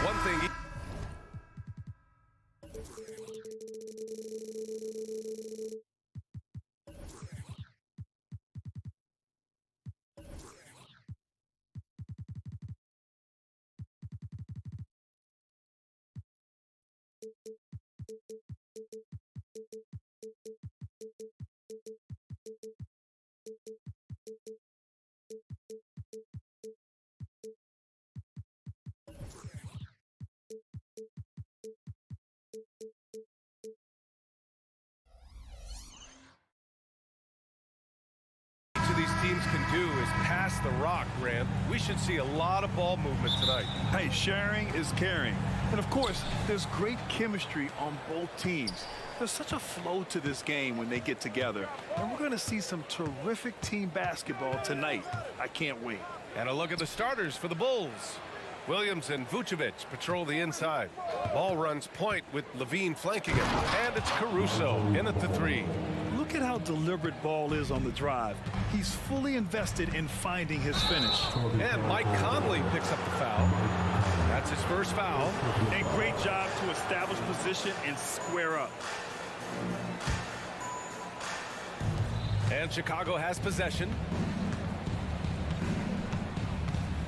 One thing. These teams can do is pass the rock, Grant. We should see a lot of ball movement tonight. Hey, sharing is caring. And of course, there's great chemistry on both teams. There's such a flow to this game when they get together. And we're going to see some terrific team basketball tonight. I can't wait. And a look at the starters for the Bulls. Williams and Vucevic patrol the inside. Ball runs point with Levine flanking it. And it's Caruso in at the three. Look at how deliberate Ball is on the drive. He's fully invested in finding his finish. And Mike Conley picks up the foul. That's his first foul. And great job to establish position and square up. And Chicago has possession.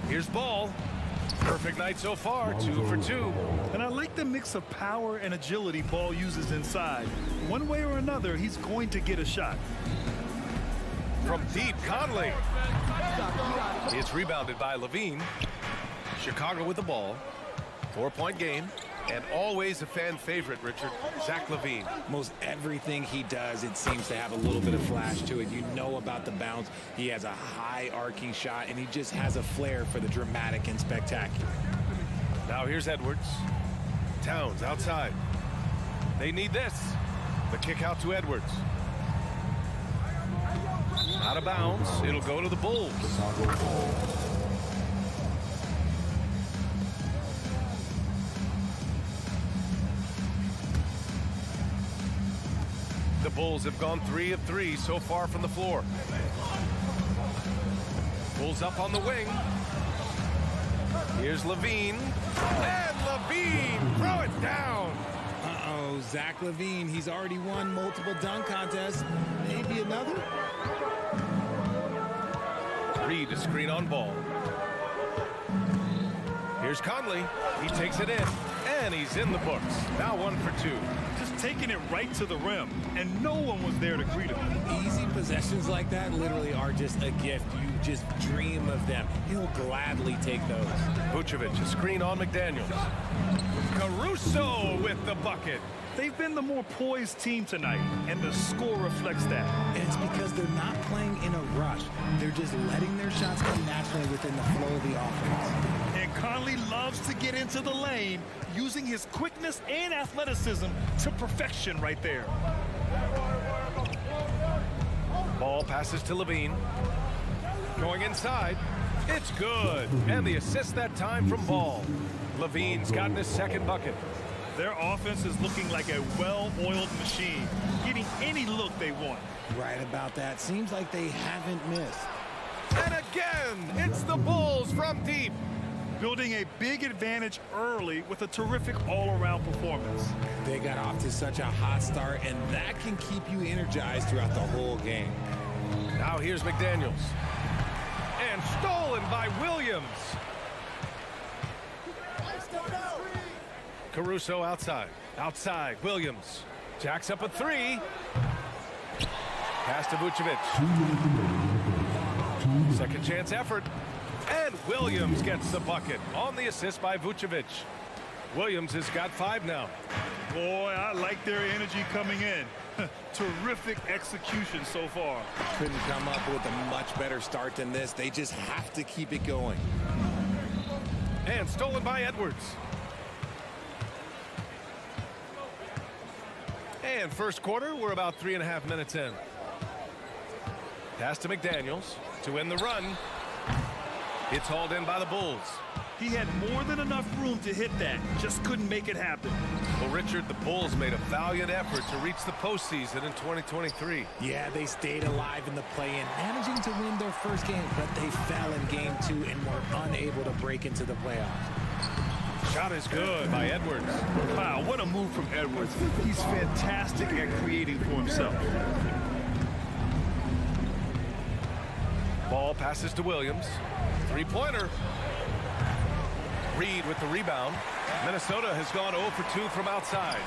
Here's Ball. Perfect night so far, 2 for 2. And I like the mix of power and agility Ball uses inside. One way or another, he's going to get a shot. From deep, Conley. It's rebounded by Levine. Chicago with the ball. 4-point game. And always a fan favorite, Richard, Zach LaVine. Most everything he does, it seems to have a little bit of flash to it. You know about the bounce. He has a high arcing shot, and he just has a flair for the dramatic and spectacular. Now here's Edwards. Towns outside. They need this. The kick out to Edwards. Out of bounds. It'll go to the Bulls. The Bulls have gone 3 of 3 so far from the floor. Bulls up on the wing. Here's Levine. And Levine, throw it down. Uh-oh, Zach LaVine, he's already won multiple dunk contests. Maybe another? Reed to screen on Ball. Here's Conley. He takes it in, and he's in the books. Now 1 for 2. Just taking it right to the rim, and no one was there to greet him. Easy possessions like that literally are just a gift. You just dream of them. He'll gladly take those. Vucevic, a screen on McDaniels. Caruso with the bucket. They've been the more poised team tonight, and the score reflects that. And it's because they're not playing in a rush. They're just letting their shots come naturally within the flow of the offense. And Conley loves to get into the lane, using his quickness and athleticism to perfection right there. Ball passes to Levine. Going inside. It's good. And the assist that time from Ball. Levine's gotten his second bucket. Their offense is looking like a well-oiled machine, getting any look they want. Right about that. Seems like they haven't missed. And again, it's the Bulls from deep. Building a big advantage early with a terrific all-around performance. They got off to such a hot start, and that can keep you energized throughout the whole game. Now here's McDaniels. And stolen by Williams. Caruso outside. Outside, Williams. Jacks up a 3. Pass to Vucevic. Second chance effort. And Williams gets the bucket on the assist by Vucevic. Williams has got 5 now. Boy, I like their energy coming in. Terrific execution so far. Couldn't come up with a much better start than this. They just have to keep it going. And stolen by Edwards. And first quarter, we're about 3.5 minutes in. Pass to McDaniels to end the run. It's hauled in by the Bulls. He had more than enough room to hit that. Just couldn't make it happen. Well, Richard, the Bulls made a valiant effort to reach the postseason in 2023. Yeah, they stayed alive in the play-in, managing to win their first game, but they fell in game 2 and were unable to break into the playoffs. Shot is good by Edwards. Wow, what a move from Edwards. He's fantastic at creating for himself. Ball passes to Williams. Three-pointer. Reed with the rebound. Minnesota has gone 0 for 2 from outside.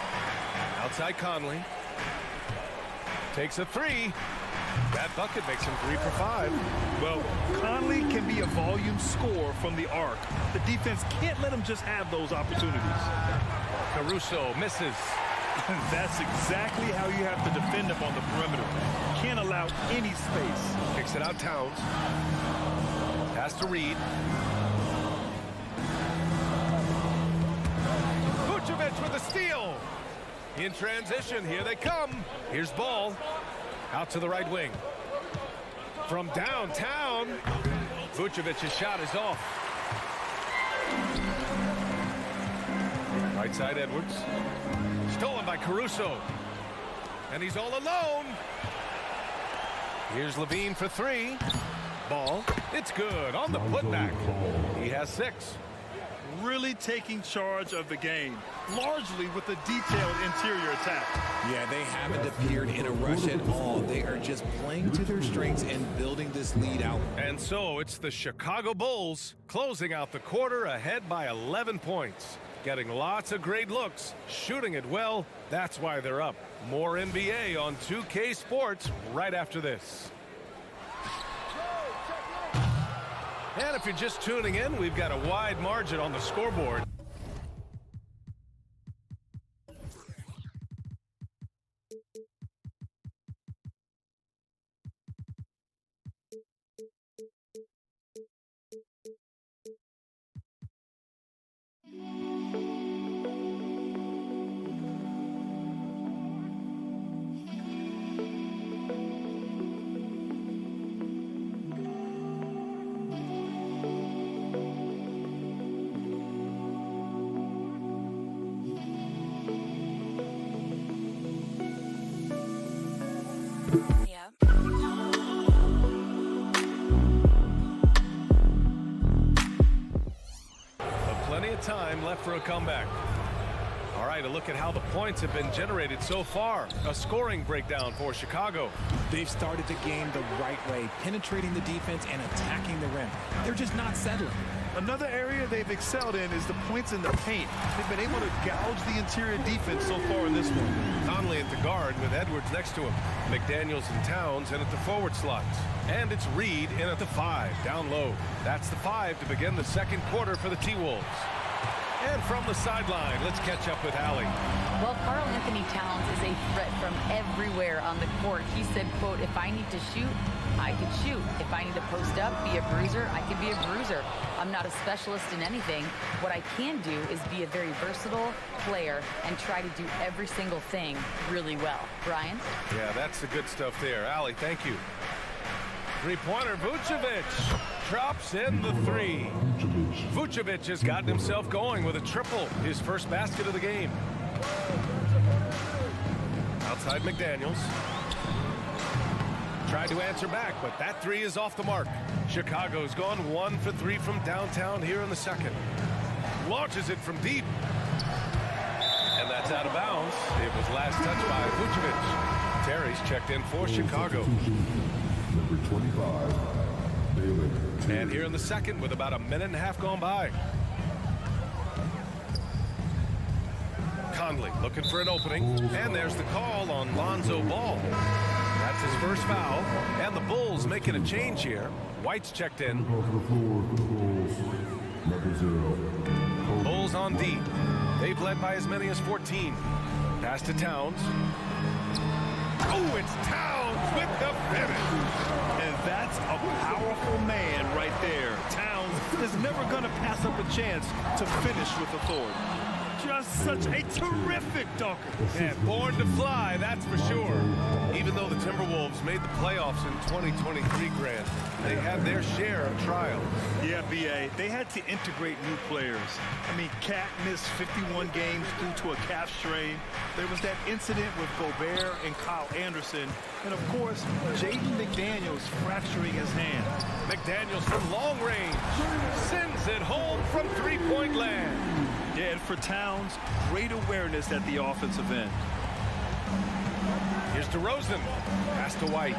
Outside Conley. Takes a 3. That bucket makes him 3 for 5. Well, Conley can be a volume scorer from the arc. The defense can't let him just have those opportunities. Caruso misses. That's exactly how you have to defend him on the perimeter. Can't allow any space. Kicks it out Towns. Pass to Reed. Vucevic with a steal. In transition, here they come. Here's Ball. Out to the right wing. From downtown, Vucevic's shot is off. Right side Edwards. Stolen by Caruso. And he's all alone. Here's Levine for 3. Ball. It's good on the putback. He has 6. Really taking charge of the game, largely with a detailed interior attack. Yeah, they haven't appeared in a rush at all. They are just playing to their strengths and building this lead out. And so it's the Chicago Bulls closing out the quarter ahead by 11 points. Getting lots of great looks, shooting it well. That's why they're up. More NBA on 2K Sports right after this. And if you're just tuning in, we've got a wide margin on the scoreboard. Time left for a comeback. All right, a look at how the points have been generated so far. A scoring breakdown for Chicago. They've started the game the right way, penetrating the defense and attacking the rim. They're just not settling. Another area they've excelled in is the points in the paint. They've been able to gouge the interior defense so far in this one. Conley at the guard with Edwards next to him. McDaniels and Towns in at the forward slots. And it's Reed in at the 5, down low. That's the 5 to begin the second quarter for the T-Wolves. And from the sideline, let's catch up with Allie. Well, Karl Anthony Towns is a threat from everywhere on the court. He said, quote, if I need to shoot, I can shoot. If I need to post up, be a bruiser, I can be a bruiser. I'm not a specialist in anything. What I can do is be a very versatile player and try to do every single thing really well. Brian? Yeah, that's the good stuff there. Allie, thank you. Three-pointer, Vucevic drops in the 3. Vucevic has gotten himself going with a triple, his first basket of the game. Outside McDaniels. Tried to answer back, but that 3 is off the mark. Chicago's gone 1 for 3 from downtown here in the second. Launches it from deep. And that's out of bounds. It was last touched by Vucevic. Terry's checked in for Chicago. Number 25, Bailey. And here in the second with about a minute and a half gone by. Conley looking for an opening. And there's the call on Lonzo Ball. That's his first foul. And the Bulls making a change here. White's checked in. Bulls on D. They've led by as many as 14. Pass to Towns. Oh, it's Towns with the finish. And that's a powerful man right there. Towns is never going to pass up a chance to finish with authority. Just such a terrific dunker. Man, born to fly, that's for sure. Even though the Timberwolves made the playoffs in 2023, Grant, they had their share of trials. Yeah, B.A., they had to integrate new players. I mean, Cat missed 51 games due to a calf strain. There was that incident with Gobert and Kyle Anderson. And, of course, Jaden McDaniels fracturing his hand. McDaniels from long range sends it home from three-point land. Yeah, and for Towns, great awareness at the offensive end. Here's DeRozan. Pass to White.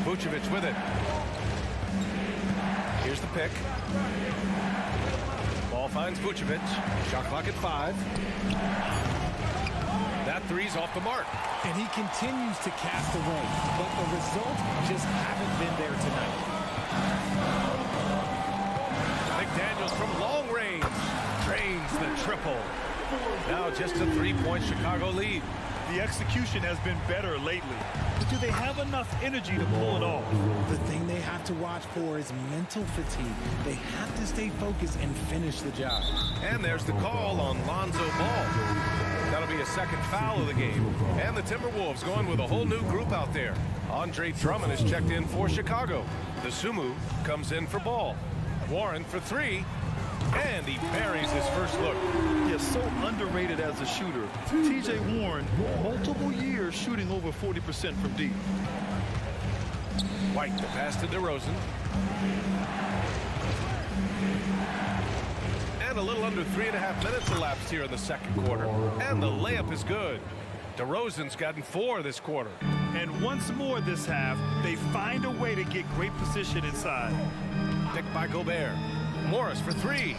Vucevic with it. Here's the pick. Ball finds Vucevic. Shot clock at 5. That three's off the mark. And he continues to cast away, but the results just haven't been there tonight. McDaniels from long range drains the triple. Now just a three-point Chicago lead. The execution has been better lately. But do they have enough energy to pull it off? The thing they have to watch for is mental fatigue. They have to stay focused and finish the job. And there's the call on Lonzo Ball. That'll be a second foul of the game. And the Timberwolves going with a whole new group out there. Andre Drummond is checked in for Chicago. The Sumu comes in for Ball. Warren for 3. And he buries his first look. He is so underrated as a shooter. T.J. Warren, multiple years shooting over 40% from deep. White, the pass to DeRozan. And a little under 3.5 minutes elapsed here in the second quarter. And the layup is good. DeRozan's gotten 4 this quarter. And once more this half, they find a way to get great position inside. Picked by Gobert. Morris for 3.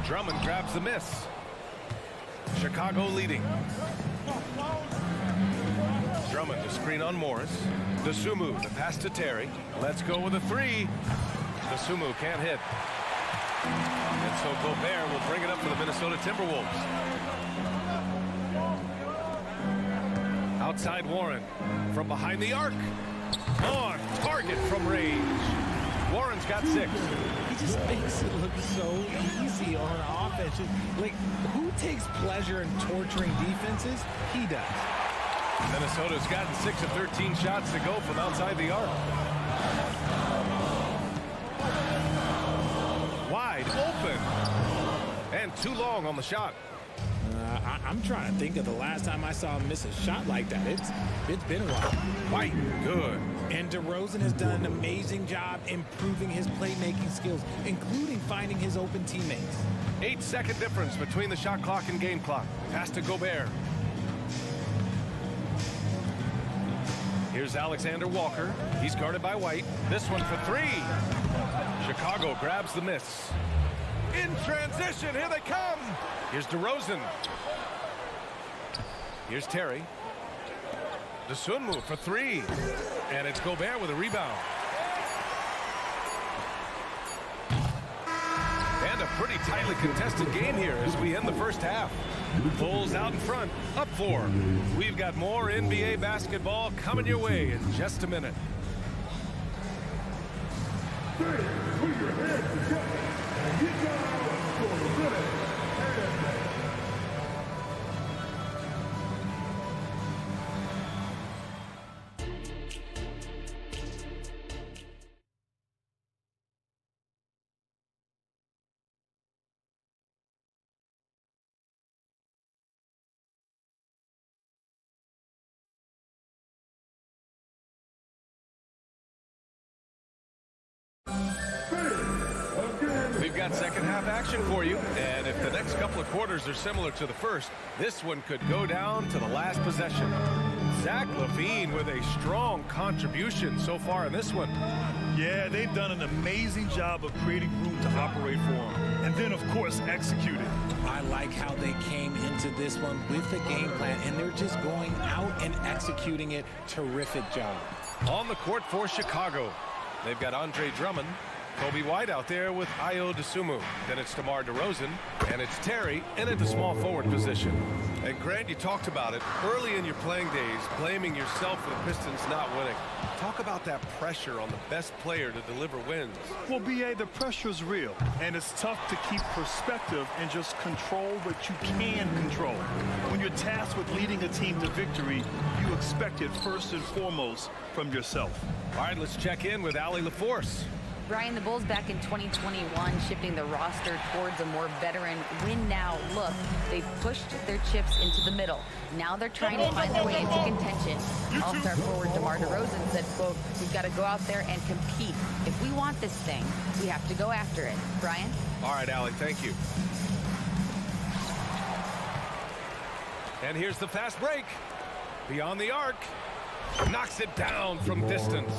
Drummond grabs the miss. Chicago leading. Drummond to screen on Morris. DeSumo, the pass to Terry. Let's go with a 3. DeSumo can't hit. And so Gobert will bring it up for the Minnesota Timberwolves. Outside Warren. From behind the arc. On target from range. Warren's got 6. He just makes it look so easy on offense. Like, who takes pleasure in torturing defenses? He does. Minnesota's gotten 6 of 13 shots to go from outside the arc. Wide open. And too long on the shot. I'm trying to think of the last time I saw him miss a shot like that. It's been a while. White, good. And DeRozan has done an amazing job improving his playmaking skills, including finding his open teammates. 8-second difference between the shot clock and game clock. Pass to Gobert. Here's Alexander Walker. He's guarded by White. This one for 3. Chicago grabs the miss. In transition, here they come. Here's DeRozan. Here's Terry. DeSumo for 3. And it's Gobert with a rebound. And a pretty tightly contested game here as we end the first half. Bulls out in front, up 4. We've got more NBA basketball coming your way in just a minute. Put your hands together and get down for the minute. We've got second half action for you, and if the next couple of quarters are similar to the first, this one could go down to the last possession. Zach LaVine with a strong contribution so far in this one. Yeah, they've done an amazing job of creating room to operate for him. And then, of course, executing. I like how they came into this one with the game plan, and they're just going out and executing it. Terrific job. On the court for Chicago, they've got Andre Drummond, Kobe White out there with Ayo Dosunmu. Then it's DeMar DeRozan, and it's Terry in at the small forward position. And Grant, you talked about it early in your playing days, blaming yourself for the Pistons not winning. Talk about that pressure on the best player to deliver wins. Well, B.A., the pressure is real, and it's tough to keep perspective and just control what you can control. When you're tasked with leading a team to victory, you expect it first and foremost from yourself. All right, let's check in with Allie LaForce. Brian, the Bulls back in 2021 shifting the roster towards a more veteran win-now look. They've pushed their chips into the middle. Now they're trying to find their way into contention. All-star forward DeMar DeRozan said, quote, "We've got to go out there and compete. If we want this thing, we have to go after it." Brian? All right, Allie, thank you. And here's the fast break. Beyond the arc. Knocks it down from distance.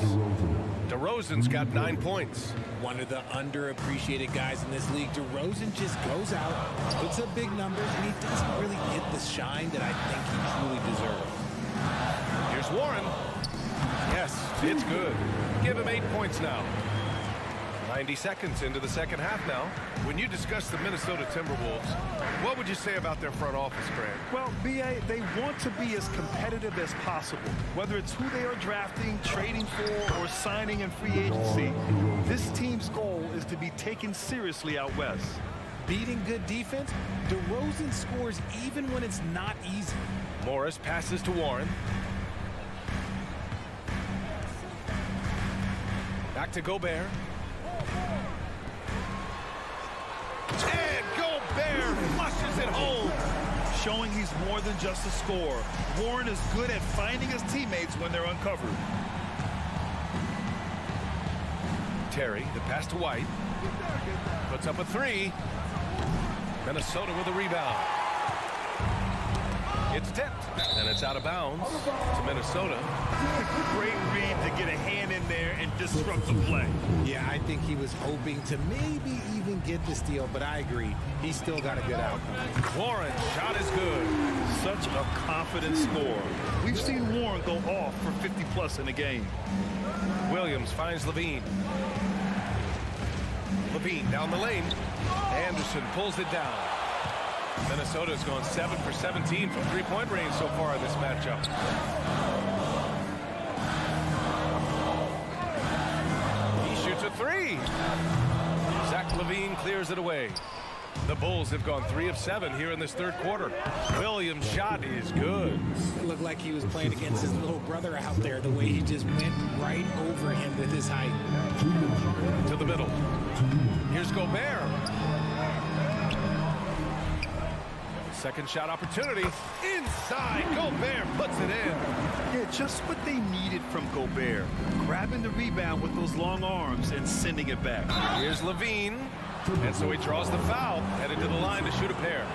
DeRozan's got 9 points. One of the underappreciated guys in this league. DeRozan just goes out, puts up big numbers, and he doesn't really get the shine that I think he truly deserves. Here's Warren. Yes, it's good. Give him 8 points now. 90 seconds into the second half now. When you discuss the Minnesota Timberwolves, what would you say about their front office, Grant? Well, B.A., they want to be as competitive as possible, whether it's who they are drafting, trading for, or signing in free agency. This team's goal is to be taken seriously out west. Beating good defense, DeRozan scores even when it's not easy. Morris passes to Warren. Back to Gobert. And Gobert flushes it home. Showing he's more than just a scorer. Warren is good at finding his teammates when they're uncovered. Terry, the pass to White. Puts up a three. Minnesota with a rebound. It's tipped, and it's out of bounds to Minnesota. Great read to get a hand in there and disrupt the play. Yeah, I think he was hoping to maybe even get the steal, but I agree. He's still got a good outcome. Warren, shot is good. Such a confident scorer. We've seen Warren go off for 50-plus in a game. Williams finds Levine. Levine down the lane. Anderson pulls it down. Minnesota's gone 7 for 17 from three-point range so far in this matchup. He shoots a three. Zach LaVine clears it away. The Bulls have gone 3 of 7 here in this third quarter. Williams' shot is good. It looked like he was playing against his little brother out there, the way he just went right over him with his height. To the middle. Here's Gobert. Second shot opportunity. Inside, Gobert puts it in. Yeah, just what they needed from Gobert. Grabbing the rebound with those long arms and sending it back. Here's Levine. And so he draws the foul, headed to the line to shoot a pair.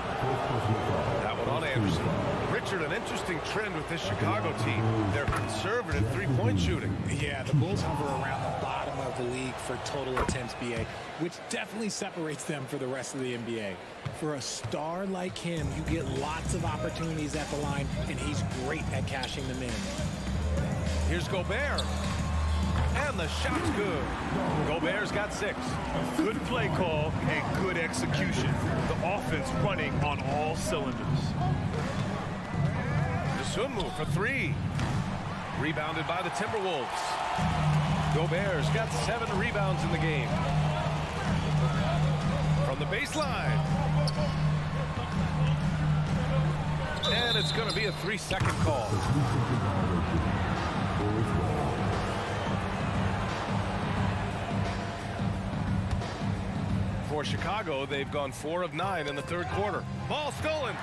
That one on Anderson. Richard, an interesting trend with this Chicago team. They're conservative three-point shooting. Yeah, the Bulls hover around the bottom of the league for total attempts, BA, which definitely separates them for the rest of the NBA. For a star like him, you get lots of opportunities at the line, and he's great at cashing them in. Here's Gobert. And the shot's good. Gobert's got 6. Good play call and good execution. The offense running on all cylinders. Dosunmu for 3. Rebounded by the Timberwolves. Gobert's got 7 rebounds in the game. From the baseline. And it's going to be a 3-second call. For Chicago, they've gone 4 of 9 in the third quarter. Ball stolen.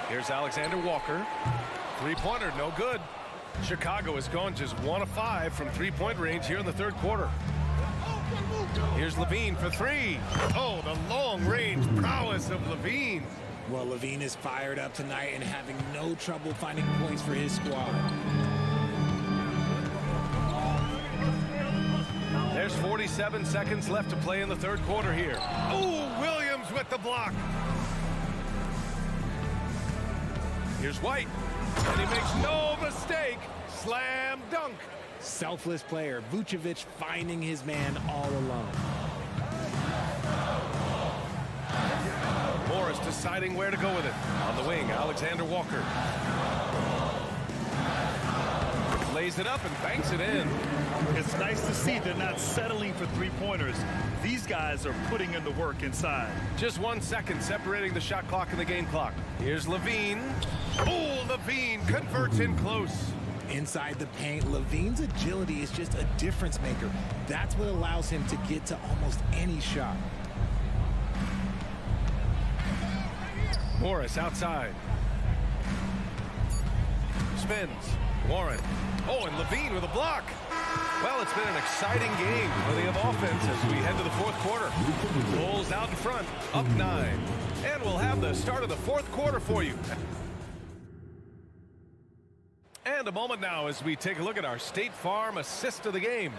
Here's Alexander Walker. Three-pointer, no good. Chicago has gone just 1 of 5 from three-point range here in the third quarter. Here's Levine for 3. Oh, the long-range prowess of Levine. Well, Levine is fired up tonight and having no trouble finding points for his squad. There's 47 seconds left to play in the third quarter here. Oh, Williams with the block. Here's White, and he makes no mistake. Slam dunk. Selfless player, Vucevic finding his man all alone. Morris deciding where to go with it. On the wing, Alexander Walker. lays it up and banks it in. It's nice to see they're not settling for three-pointers. These guys are putting in the work inside. Just 1 second separating the shot clock and the game clock. Here's Levine. Oh, Levine converts in close. Inside the paint, Levine's agility is just a difference maker. That's what allows him to get to almost any shot. Morris outside. Spins. Warren. Oh, and Levine with a block. Well, it's been an exciting game for the offense as we head to the fourth quarter. Bulls out in front, up 9. And we'll have the start of the fourth quarter for you. And a moment now as we take a look at our State Farm assist of the game.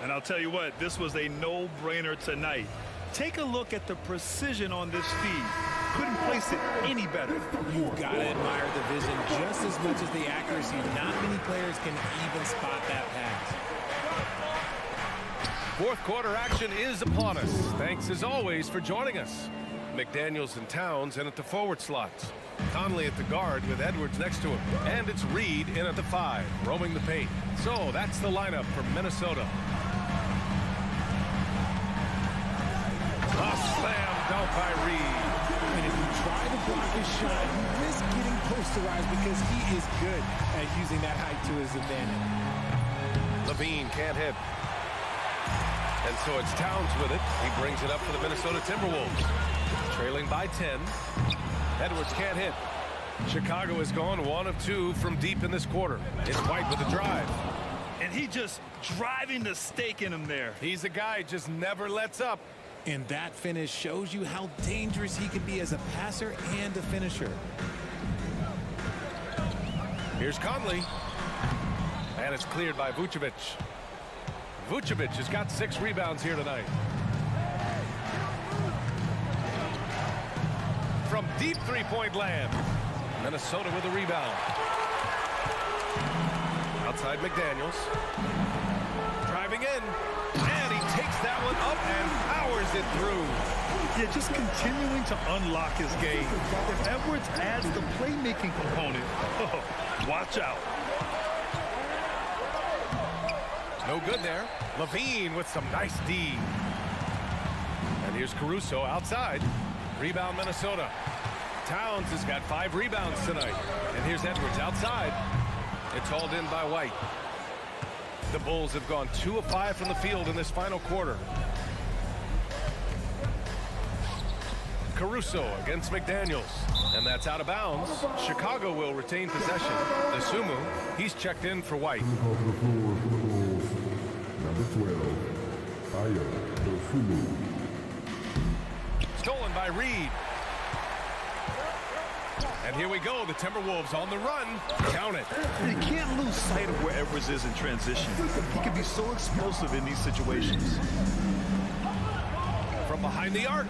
And I'll tell you what, this was a no-brainer tonight. Take a look at the precision on this feed. Couldn't place it any better. You've got to admire the vision just as much as the accuracy. Not many players can even spot that pass. Fourth quarter action is upon us. Thanks as always for joining us. McDaniels and Towns in at the forward slots. Conley at the guard with Edwards next to him. And it's Reed in at the 5, roaming the paint. So that's the lineup for Minnesota. A slam dunk by Reed. And if you try to block his shot, you risk getting posterized because he is good at using that height to his advantage. Levine can't hit. And so it's Towns with it. He brings it up for the Minnesota Timberwolves. Trailing by 10. Edwards can't hit. Chicago has gone 1 of 2 from deep in this quarter. It's White with the drive. And he just driving the stake in him there. He's a guy just never lets up. And that finish shows you how dangerous he can be as a passer and a finisher. Here's Conley. And it's cleared by Vucevic. Vucevic has got 6 rebounds here tonight. From deep three-point land. Minnesota with a rebound. Outside McDaniels. Driving in. And he takes that one up and powers it through. Yeah, just continuing to unlock his game. If Edwards adds the playmaking component, watch out. No good there. Levine with some nice D. And here's Caruso outside. Rebound Minnesota. Towns has got 5 rebounds tonight. And here's Edwards outside. It's hauled in by White. The Bulls have gone 2 of 5 from the field in this final quarter. Caruso against McDaniels. And that's out of bounds. Chicago will retain possession. The Sumu, he's checked in for White. Number 12, Ayo Dosumu. Stolen by Reed. And here we go, the Timberwolves on the run. Count it. You can't lose sight of where Edwards is in transition. He can be so explosive in these situations. From behind the arc.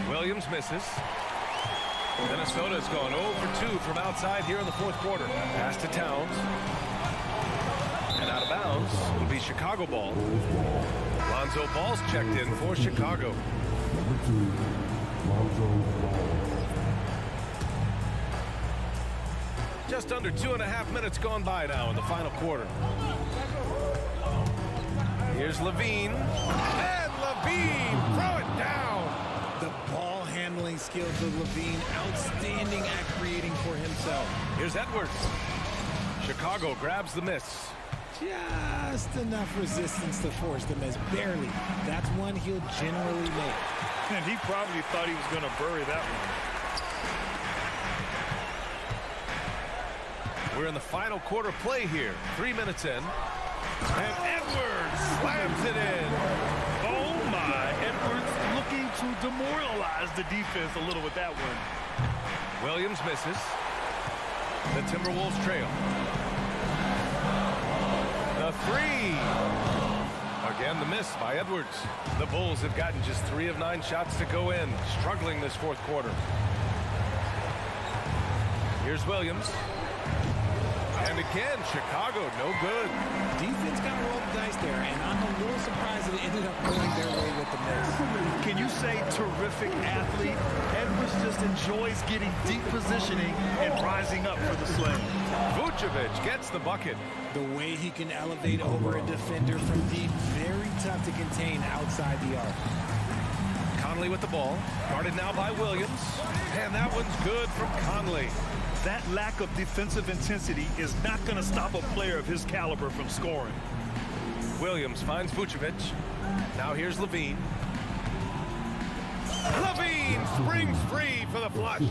Williams misses. Minnesota's gone 0 for 2 from outside here in the fourth quarter. Pass to Towns. And out of bounds will be Chicago ball. Lonzo Ball's checked in for Chicago. Number 2, Lonzo Ball. Just under 2.5 minutes gone by now in the final quarter. Here's Levine. And Levine, throw it down. The ball handling skills of Levine, outstanding at creating for himself. Here's Edwards. Chicago grabs the miss. Just enough resistance to force the miss, barely. That's one he'll generally make. And he probably thought he was going to bury that one. We're in the final quarter play here. 3 minutes in. And Edwards slams it in. Oh my, Edwards looking to demoralize the defense a little with that one. Williams misses. The Timberwolves trail. The 3. Again, the miss by Edwards. The Bulls have gotten just 3 of 9 shots to go in. Struggling this fourth quarter. Here's Williams. And again, Chicago, no good. Defense got to roll the dice there, and I'm a little surprised that it ended up going their way with the miss. Can you say terrific athlete? Edwards just enjoys getting deep positioning and rising up for the slam. Vucevic gets the bucket. The way he can elevate over a defender from deep, very tough to contain outside the arc. Conley with the ball, guarded now by Williams. And that one's good from Conley. That lack of defensive intensity is not going to stop a player of his caliber from scoring. Williams finds Vucevic. Now here's Levine. Levine springs free for the flush.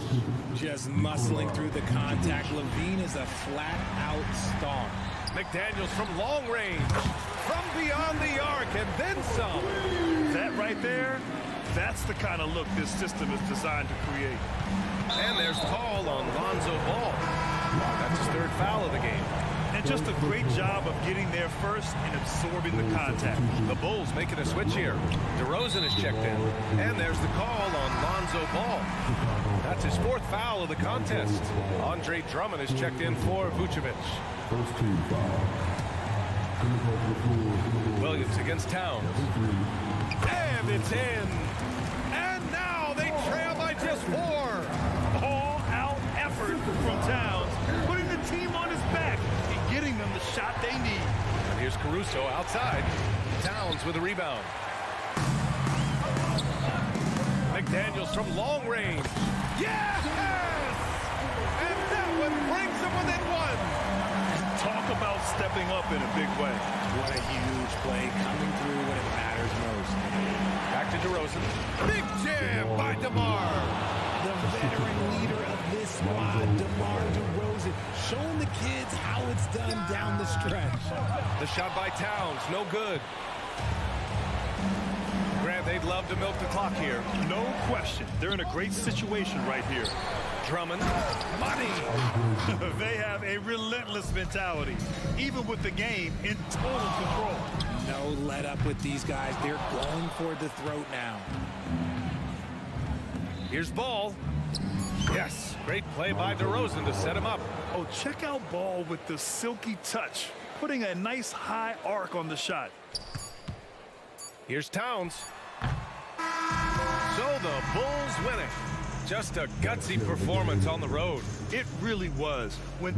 Just muscling through the contact. Levine is a flat-out star. McDaniels from long range, from beyond the arc, and then some. That right there, that's the kind of look this system is designed to create. And there's call on Lonzo Ball. That's his third foul of the game. And just a great job of getting there first and absorbing the contact. The Bulls making a switch here. DeRozan is checked in. And there's the call on Lonzo Ball. That's his fourth foul of the contest. Andre Drummond is checked in for Vucevic. First team foul. Williams against Towns. And it's in. And now they trail by just 4. All-out effort from Towns, putting the team on his back and getting them the shot they need. And here's Caruso outside. Towns with a rebound. McDaniels from long range. Yes! And that one brings them within 1. Talk about stepping up in a big way. What a huge play coming through when it matters most. Back to DeRozan. Big jam by DeMar. The veteran leader of this squad, DeMar DeRozan, showing the kids how it's done down the stretch. The shot by Towns, no good. Grant, they'd love to milk the clock here. No question. They're in a great situation right here. Drummond, money. They have a relentless mentality, even with the game in total control. No let up with these guys. They're going for the throat now. Here's Ball. Yes, great play by DeRozan to set him up. Oh, check out Ball with the silky touch, putting a nice high arc on the shot. Here's Towns. So the Bulls winning. Just a gutsy performance on the road. It really was. When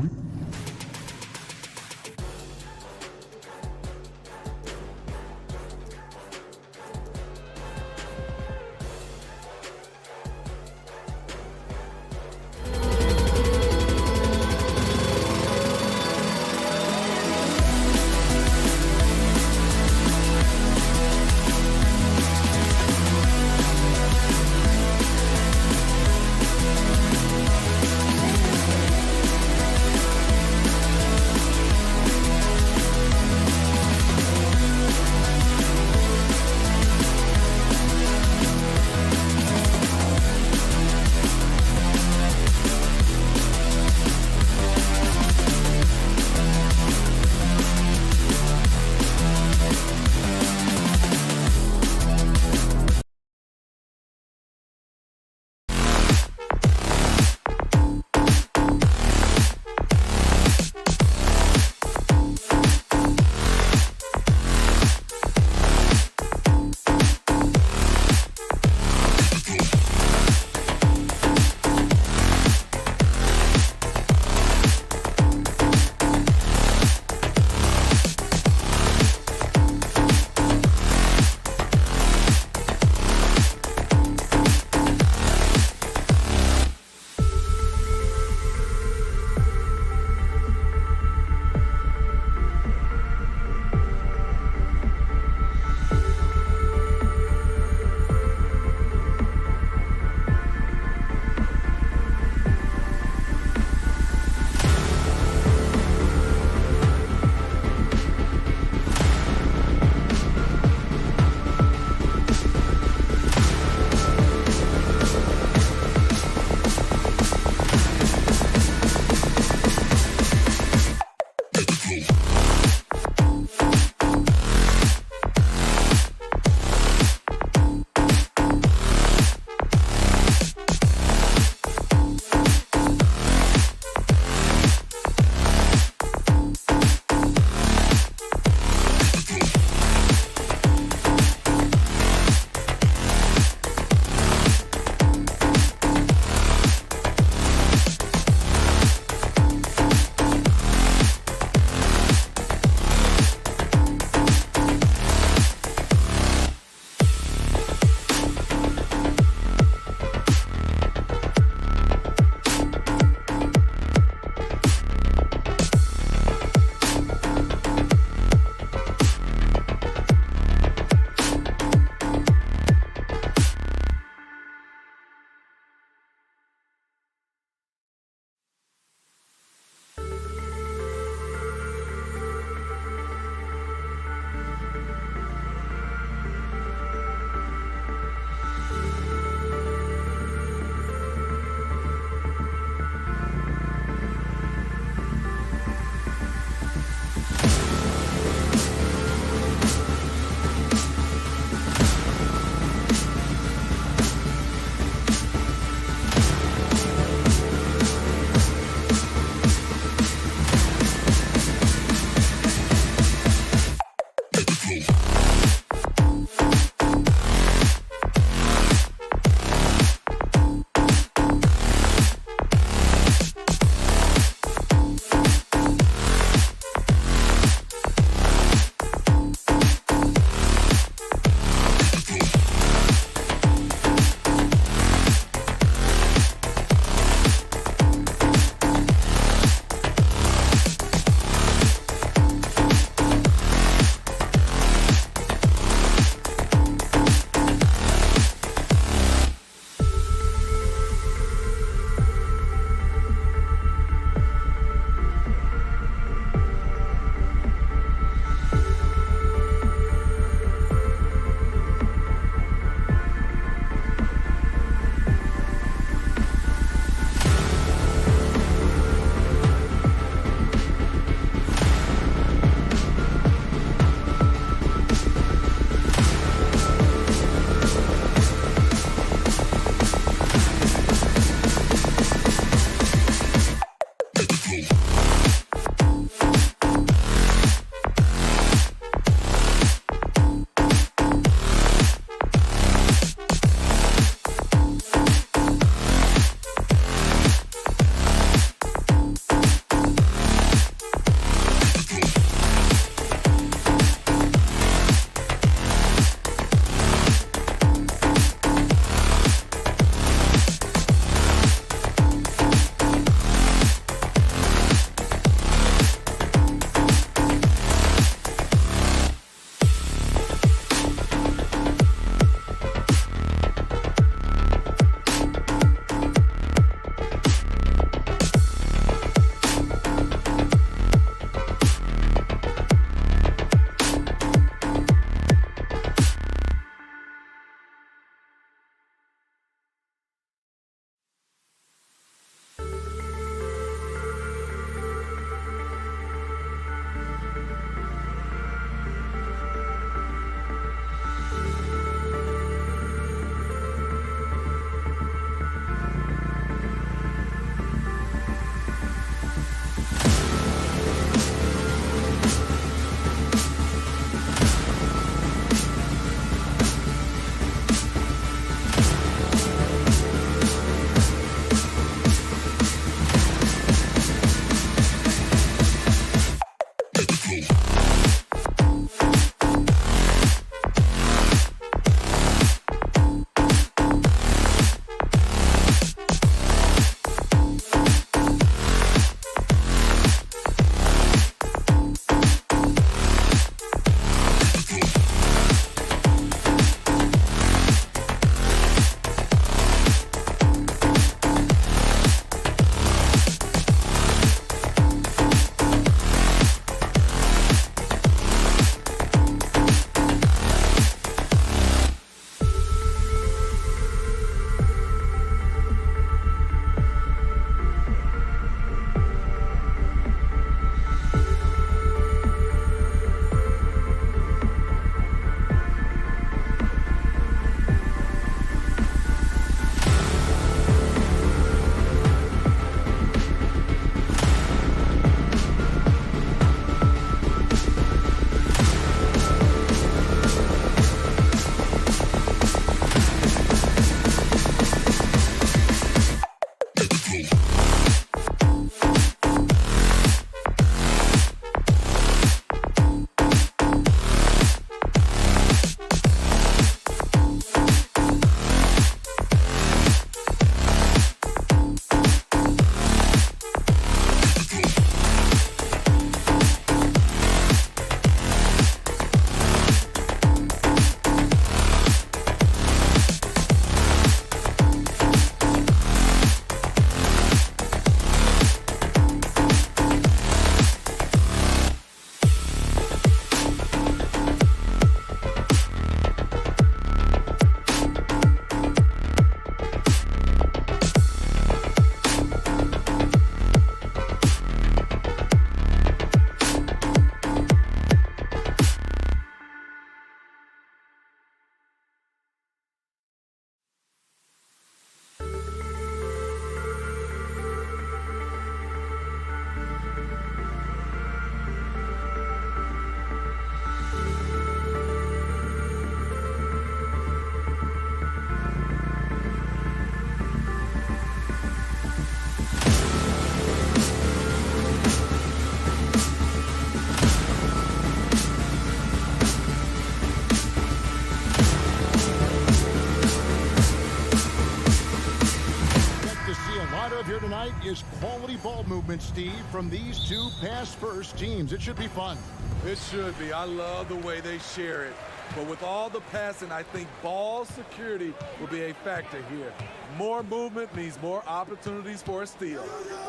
tonight is quality ball movement, Steve, from these two pass-first teams. It should be fun. It should be. I love the way they share it. But with all the passing, I think ball security will be a factor here. More movement means more opportunities for a steal.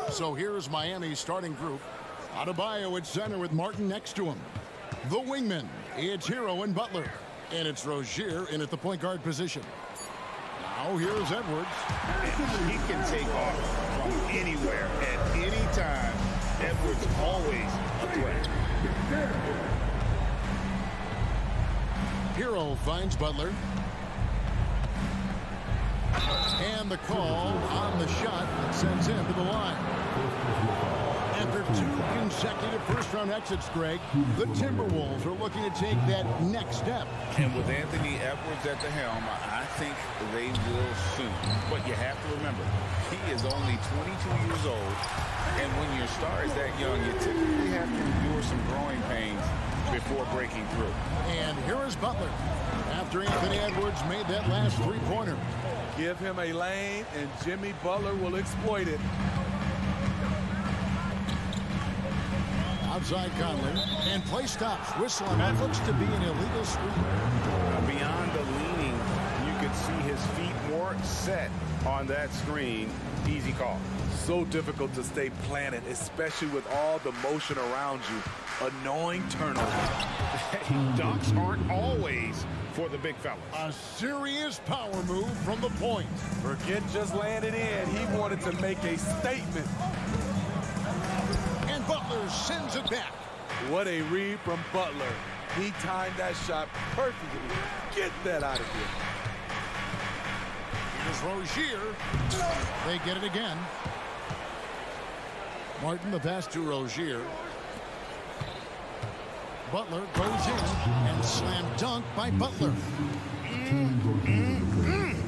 So here's Miami's starting group. Adebayo at center with Martin next to him. The wingmen, it's Hero and Butler. And it's Rozier in at the point guard position. Now here's Edwards. And he can take off from anywhere at any time. Edwards always a threat. Hero finds Butler. And the call on the shot that sends him to the line. After 2 consecutive first-round exits, Greg, the Timberwolves are looking to take that next step. And with Anthony Edwards at the helm, I think they will soon. But you have to remember, he is only 22 years old. And when your star is that young, you typically have to endure some growing pains before breaking through. And here is Butler after Anthony Edwards made that last three-pointer. Give him a lane, and Jimmy Butler will exploit it. Outside Conley, and play stops. Whistle on that looks to be an illegal screen. Beyond the leaning, you could see his feet more set on that screen. Easy call. So difficult to stay planted, especially with all the motion around you. Annoying turnover. Dunks aren't always for the big fellas. A serious power move from the point. Forget just landing in. He wanted to make a statement. And Butler sends it back. What a read from Butler. He timed that shot perfectly. Get that out of here. Here's Rozier. They get it again. Martin, the pass to Rozier. Butler goes in and slam dunk by Butler.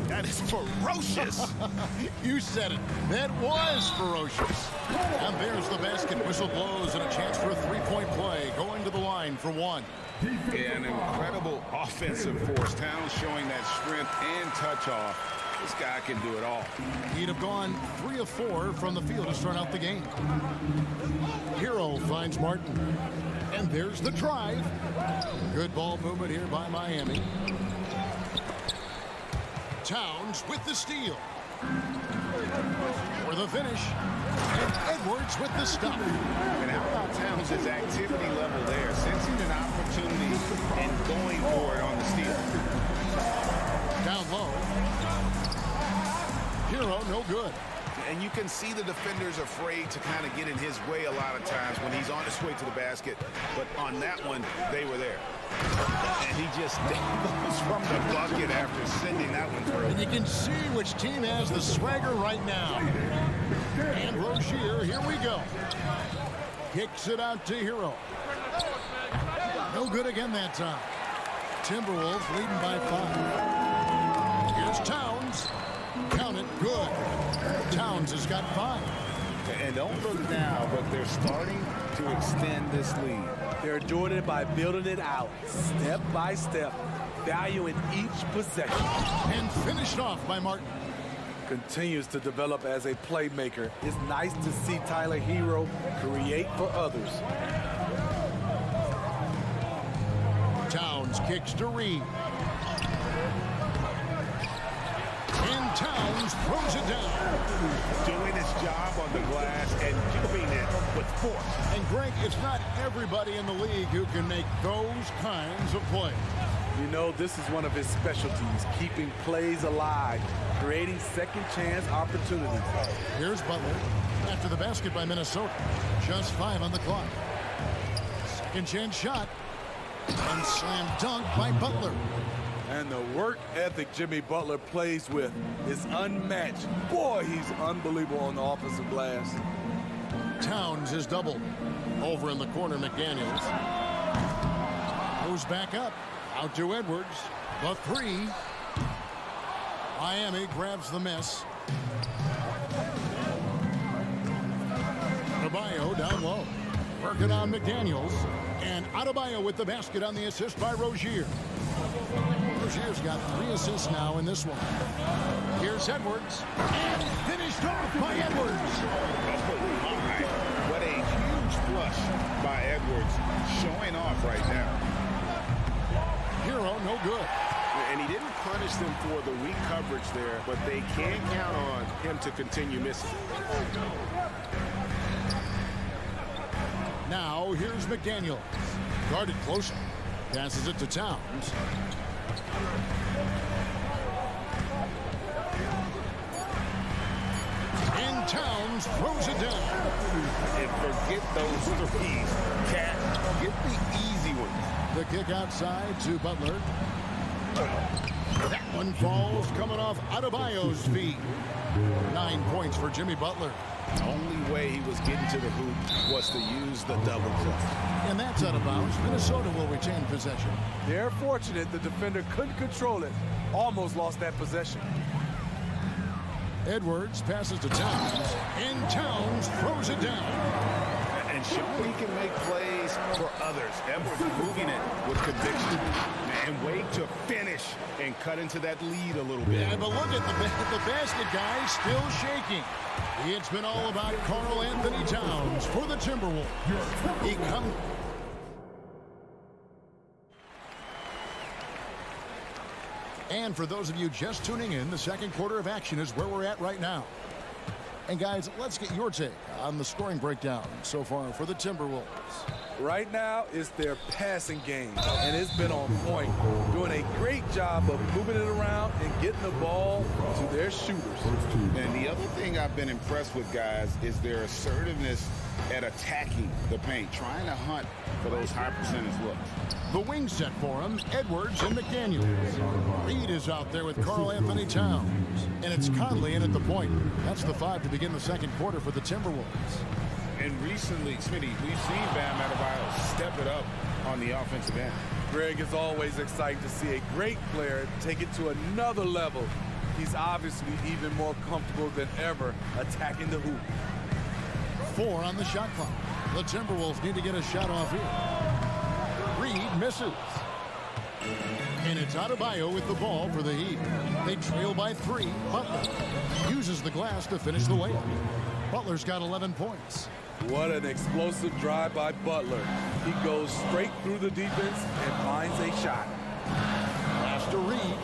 That is ferocious. You said it. That was ferocious. And there's the basket. Whistle blows and a chance for a three-point play. Going to the line for one. An incredible offensive force. Towns showing that strength and touch off. This guy can do it all. He'd have gone 3 of 4 from the field to start out the game. Hero finds Martin. And there's the drive. Good ball movement here by Miami. Towns with the steal. For the finish. And Edwards with the stop. And how about Towns' activity level there? Sensing an opportunity and going for it on the steal. Down low. Hero, no good. And you can see the defenders afraid to kind of get in his way a lot of times when he's on his way to the basket. But on that one, they were there. And he just goes from the bucket after sending that one through. And you can see which team has the swagger right now. And Rozier, here we go. Kicks it out to Hero. No good again that time. Timberwolves leading by 5. Here's Towns. Count it, good. Towns has got 5. And don't look now, but they're starting to extend this lead. They're doing it by building it out, step by step, valuing each possession. And finished off by Martin. Continues to develop as a playmaker. It's nice to see Tyler Hero create for others. Towns kicks to Reed. And Towns throws it down. Doing his job on the glass and doing it with force. And Greg, it's not everybody in the league who can make those kinds of plays. You know, this is one of his specialties, keeping plays alive, creating second chance opportunities. Here's Butler after the basket by Minnesota. Just 5 on the clock. Second chance shot. And slam dunk by Butler. And the work ethic Jimmy Butler plays with is unmatched. Boy, he's unbelievable on the offensive glass. Towns is doubled. Over in the corner, McDaniels. Goes back up. Out to Edwards. The 3. Miami grabs the miss. Adebayo down low. Working on McDaniels. And Adebayo with the basket on the assist by Rozier. Rozier's got 3 assists now in this one. Here's Edwards. And finished off by Edwards. Oh, my. What a huge flush by Edwards, showing off right now. Hero, no good. And he didn't punish them for the weak coverage there, but they can't count on him to continue missing. Now, here's McDaniel. Guarded closer. Passes it to Towns. And Towns throws it down. And forget those threes. Cat, get the easy ones. The kick outside to Butler. That one falls coming off Adebayo's feet. 9 points for Jimmy Butler. The only way he was getting to the hoop was to use the double clutch. And that's out of bounds. Minnesota will retain possession. They're fortunate the defender couldn't control it. Almost lost that possession. Edwards passes to Towns. And Towns throws it down. And showing he can make plays for others. Edwards moving it with conviction. And wait to finish and cut into that lead a little bit. Yeah, but look at the basket guy still shaking. It's been all about Karl Anthony Towns for the Timberwolves. He comes. And for those of you just tuning in, the second quarter of action is where we're at right now. And guys, let's get your take on the scoring breakdown so far for the Timberwolves. Right now, it's their passing game, and it's been on point, doing a great job of moving it around and getting the ball to their shooters. And the other thing I've been impressed with, guys, is their assertiveness at attacking the paint, trying to hunt for those high percentage looks. The wing set for him, Edwards and McDaniel. Reed is out there with Karl Anthony Towns. And it's Conley in at the point. That's the 5 to begin the second quarter for the Timberwolves. And recently, Smitty, we've seen Bam Adebayo step it up on the offensive end. Greg, is always exciting to see a great player take it to another level. He's obviously even more comfortable than ever attacking the hoop. 4 on the shot clock. The Timberwolves need to get a shot off here. Reed misses. And it's Adebayo with the ball for the Heat. They trail by 3. Butler uses the glass to finish the layup. Butler's got 11 points. What an explosive drive by Butler. He goes straight through the defense and finds a shot. Pass to Reed.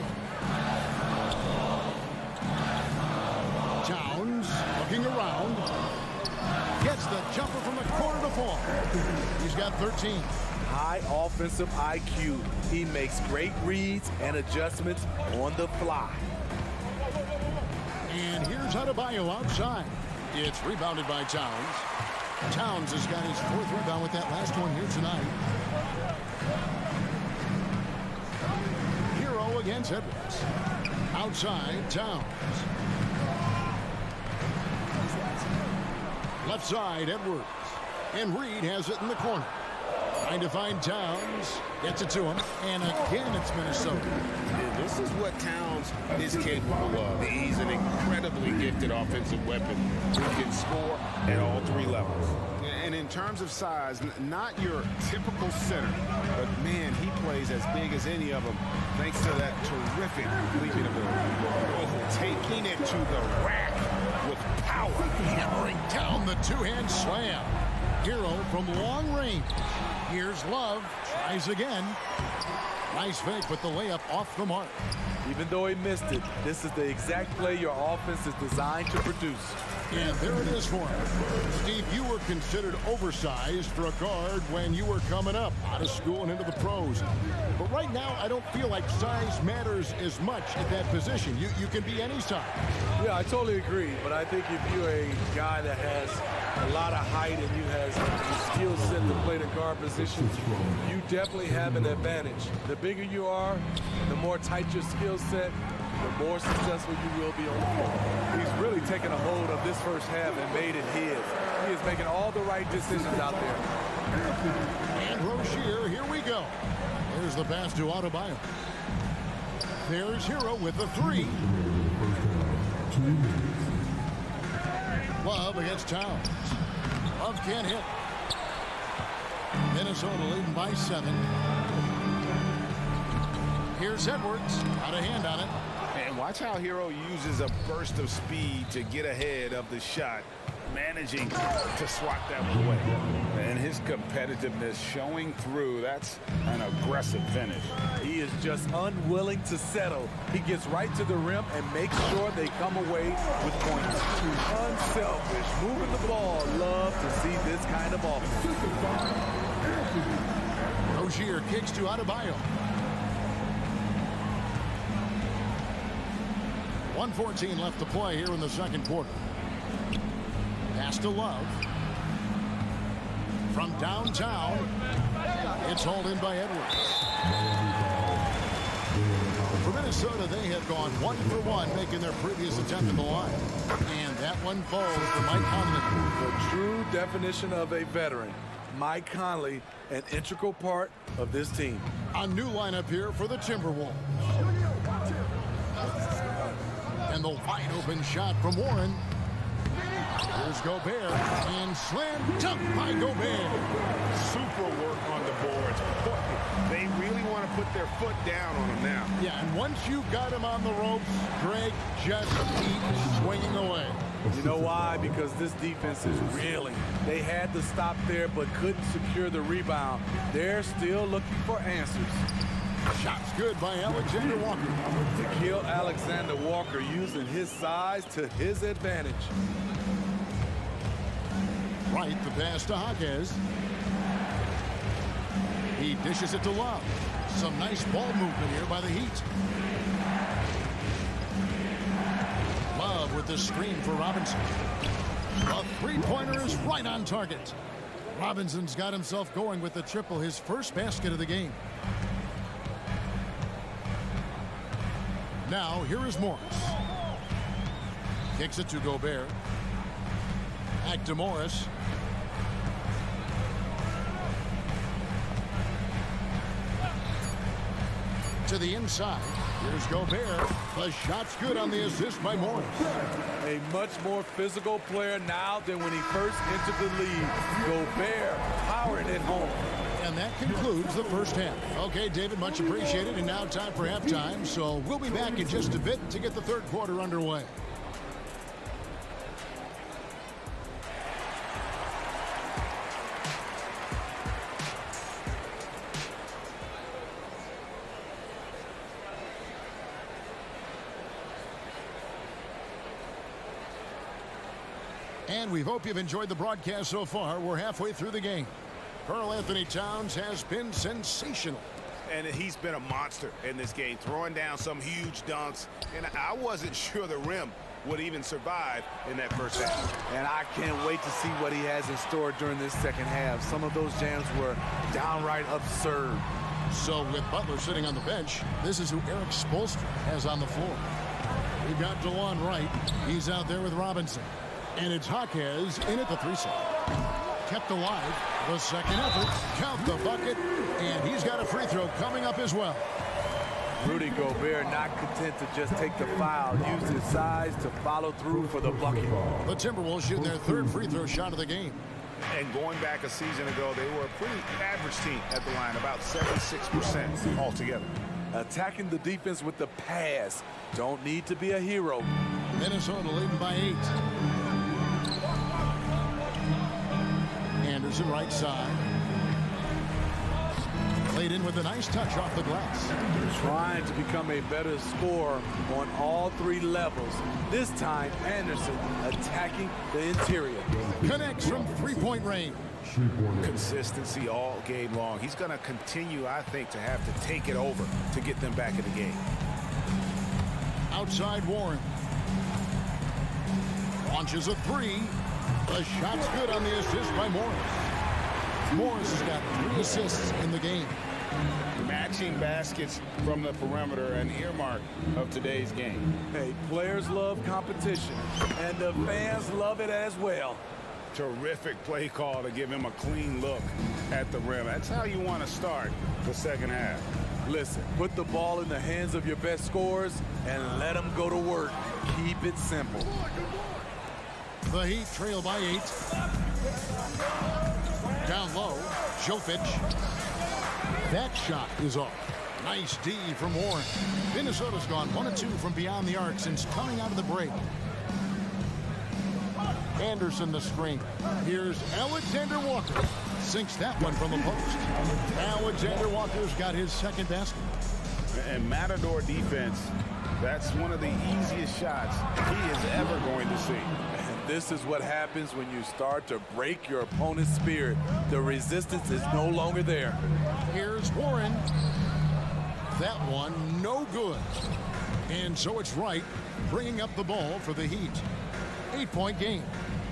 Towns looking around. Gets the jumper from the corner to fall. He's got 13. High offensive IQ. He makes great reads and adjustments on the fly. And here's Adebayo outside. It's rebounded by Towns. Towns has got his 4th rebound with that last one here tonight. Hero against Edwards. Outside, Towns. Left side, Edwards. And Reed has it in the corner. Trying to find Towns. Gets it to him. And again, it's Minnesota. And this is what Towns is capable of. He's an incredibly gifted offensive weapon who can score at all 3 levels. And in terms of size, not your typical center, but man, he plays as big as any of them thanks to that terrific leaping ability. Taking it to the rack with power. Hammering down the 2-hand slam. Hero from long range. Here's Love. Tries again. Nice fake, but the layup off the mark. Even though he missed it, this is the exact play your offense is designed to produce. And there it is for him. Steve, you were considered oversized for a guard when you were coming up out of school and into the pros. But right now, I don't feel like size matters as much at that position. You can be any size. Yeah, I totally agree. But I think if you're a guy that has a lot of height and you have the skill set to play the guard position, you definitely have an advantage. The bigger you are, the more tight your skill set, the more successful you will be on the floor. He's really taken a hold of this first half and made it his. He is making all the right decisions out there. And Rozier, here we go. There's the pass to Adebayo. There's Hero with the 3. Love against Towns. Love can't hit. Minnesota leading by 7. Here's Edwards. Out of hand on it. And watch how Hero uses a burst of speed to get ahead of the shot, managing to swat that one away. And his competitiveness showing through. That's an aggressive finish. He is just unwilling to settle. He gets right to the rim and makes sure they come away with points. Unselfish, moving the ball. Love to see this kind of offense. Rozier kicks to Adebayo. 1:14 left to play here in the second quarter. Pass to Love. From downtown, it's hauled in by Edwards. For Minnesota, they have gone 1 for 1, making their previous attempt at the line. And that one falls for Mike Conley. The true definition of a veteran. Mike Conley, an integral part of this team. A new lineup here for the Timberwolves. And the wide open shot from Warren. Here's Gobert, and slam dunk by Gobert. Super work on the boards. They really want to put their foot down on him now. Yeah, and once you got him on the ropes, Greg just keeps swinging away. You know why? Because this defense is reeling. They had to stop there, but couldn't secure the rebound. They're still looking for answers. Shots good by Alexander Walker. To kill Alexander Walker using his size to his advantage. Right, the pass to Jaquez. He dishes it to Love. Some nice ball movement here by the Heat. Love with the screen for Robinson. A three-pointer is right on target. Robinson's got himself going with the triple, his first basket of the game. Now, here is Morris. Kicks it to Gobert. Back to Morris. To the inside. Here's Gobert. The shot's good on the assist by Morris. A much more physical player now than when he first entered the league. Gobert powering it home. And that concludes the first half. Okay, David, much appreciated. And now time for halftime. So we'll be back in just a bit to get the third quarter underway. And we hope you've enjoyed the broadcast so far. We're halfway through the game. Karl Anthony Towns has been sensational. And he's been a monster in this game, throwing down some huge dunks. And I wasn't sure the rim would even survive in that first half. And I can't wait to see what he has in store during this second half. Some of those jams were downright absurd. So with Butler sitting on the bench, this is who Eric Spoelstra has on the floor. We've got DeLon Wright. He's out there with Robinson. And it's Jaquez in at the 3-side. Kept alive. The second effort. Count the bucket. And he's got a free throw coming up as well. Rudy Gobert not content to just take the foul. Used his size to follow through for the bucket. The Timberwolves shooting their third free throw shot of the game. And going back a season ago, they were a pretty average team at the line, about 76% altogether. Attacking the defense with the pass. Don't need to be a hero. Minnesota leading by 8. Anderson right side. Played in with a nice touch off the glass. Trying to become a better scorer on all three levels. This time, Anderson attacking the interior. Connects from three-point range. Consistency all game long. He's going to continue, I think, to have to take it over to get them back in the game. Outside Warren. Launches a three. The shot's good on the assist by Morris. Morris has got 3 assists in the game. Matching baskets from the perimeter, an earmark of today's game. Hey, players love competition, and the fans love it as well. Terrific play call to give him a clean look at the rim. That's how you want to start the second half. Listen, put the ball in the hands of your best scorers and let them go to work. Keep it simple. The Heat trail by 8. Down low, Jovic. That shot is off. Nice D from Warren. Minnesota's gone 1-2 from beyond the arc since coming out of the break. Anderson the screen. Here's Alexander Walker. Sinks that one from the post. Alexander Walker's got his second basket. And Matador defense, that's one of the easiest shots he is ever going to see. And this is what happens when you start to break your opponent's spirit. The resistance is no longer there. Here's Warren. That one no good. And so it's Wright bringing up the ball for the Heat. 8-point game.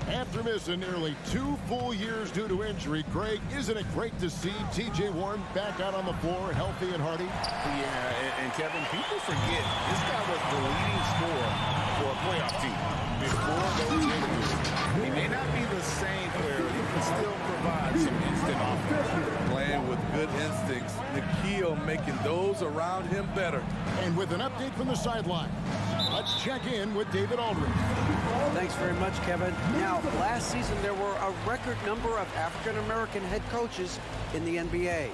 After missing nearly 2 full years due to injury, Greg, isn't it great to see T.J. Warren back out on the floor, healthy and hearty? Yeah, and Kevin, people forget this guy was the leading scorer for a playoff team before those injuries. He may not be the same player, he can still provide some instant offense. Playing with good instincts, the key on making those around him better. And with an update from the sideline, let's check in with David Aldridge. Thanks very much, Kevin. Now, last season there were a record number of African-American head coaches in the NBA.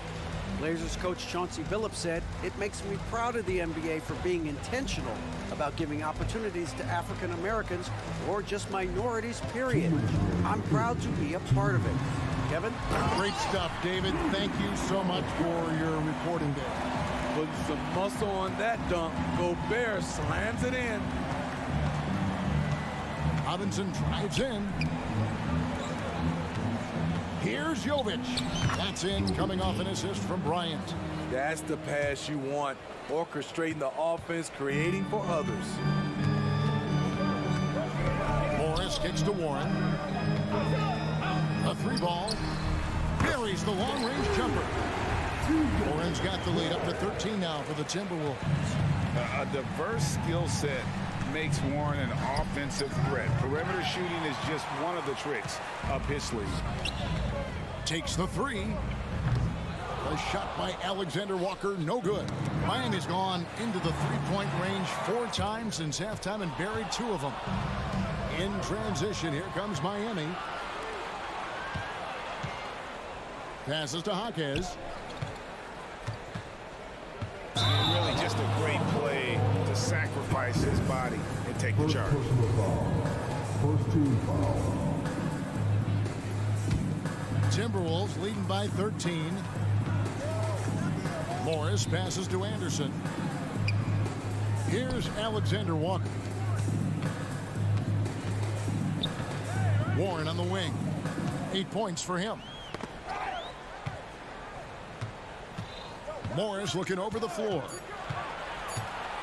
Blazers coach Chauncey Billups said, "It makes me proud of the NBA for being intentional about giving opportunities to African Americans or just minorities, period. I'm proud to be a part of it." Kevin? Great stuff, David. Thank you so much for your reporting there. Putting some muscle on that dunk. Gobert slams it in. Robinson drives in. Here's Jovic. That's in, coming off an assist from Bryant. That's the pass you want. Orchestrating the offense, creating for others. Morris kicks to Warren. A 3-ball. Buries the long-range jumper. Warren's got the lead up to 13 now for the Timberwolves. A diverse skill set makes Warren an offensive threat. Perimeter shooting is just one of the tricks up his sleeve. Takes the 3. A shot by Alexander Walker, no good. Miami's gone into the 3-point range 4 times since halftime and buried 2 of them. In transition, here comes Miami. Passes to Jaquez. And really just a great play to sacrifice his body and take the charge. First team foul. Timberwolves leading by 13. Morris passes to Anderson. Here's Alexander Walker. Warren on the wing. 8 points for him. Morris looking over the floor.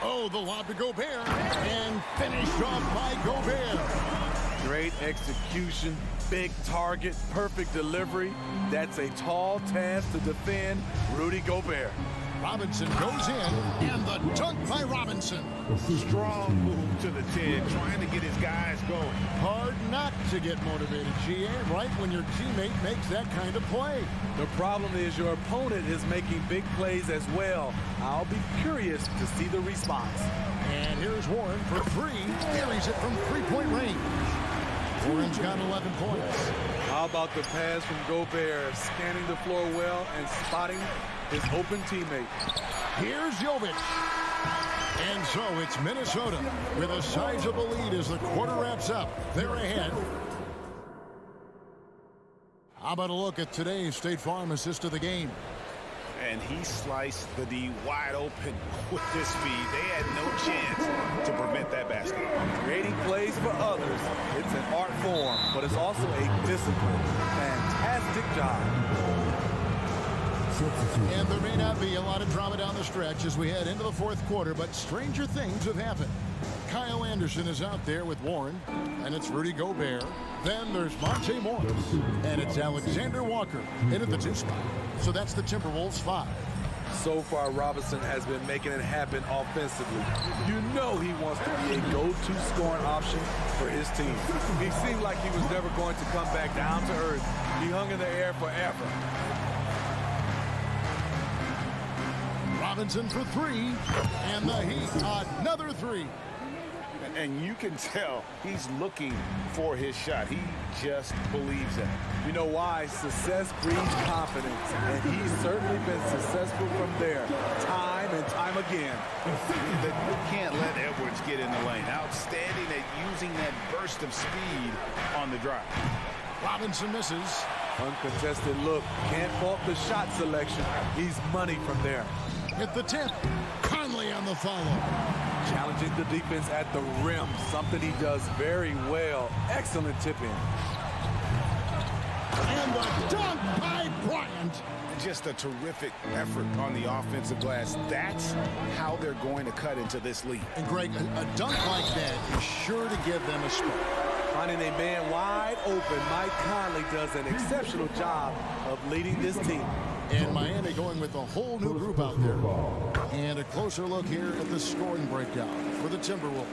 Oh, the lob to Gobert. And finished off by Gobert. Great execution, big target, perfect delivery. That's a tall task to defend Rudy Gobert. Robinson goes in, and the dunk by Robinson. Strong move to the 10, trying to get his guys going. Hard not to get motivated, GA, right when your teammate makes that kind of play. The problem is your opponent is making big plays as well. I'll be curious to see the response. And here's Warren for 3. Carries it from 3-point range. Warren's got 11 points. How about the pass from Gobert, scanning the floor well and spotting his open teammate. Here's Jovic. And so it's Minnesota with a sizable lead as the quarter wraps up. They're ahead. How about a look at today's State Farm assist of the game? And he sliced the D wide open with this speed. They had no chance to prevent that basket. Creating plays for others. It's an art form, but it's also a discipline. Fantastic job. And there may not be a lot of drama down the stretch as we head into the 4th quarter, but stranger things have happened. Kyle Anderson is out there with Warren, and it's Rudy Gobert. Then there's Monte Morris, and it's Alexander Walker in at the 2 spot. So that's the Timberwolves 5. So far, Robinson has been making it happen offensively. You know he wants to be a go-to scoring option for his team. He seemed like he was never going to come back down to earth. He hung in the air forever. Robinson for 3, and the Heat another 3. And you can tell he's looking for his shot. He just believes it. You know why? Success breeds confidence, and he's certainly been successful from there, time and time again. You can't let Edwards get in the lane. Outstanding at using that burst of speed on the drive. Robinson misses. Uncontested look. Can't fault the shot selection. He's money from there. At the tip, Conley on the follow. Challenging the defense at the rim, something he does very well. Excellent tip-in. And the dunk by Bryant. Just a terrific effort on the offensive glass. That's how they're going to cut into this lead. And Greg, a dunk like that is sure to give them a spark. Finding a man wide open, Mike Conley does an exceptional job of leading this team. And Miami going with a whole new group out there. And a closer look here at the scoring breakdown for the Timberwolves.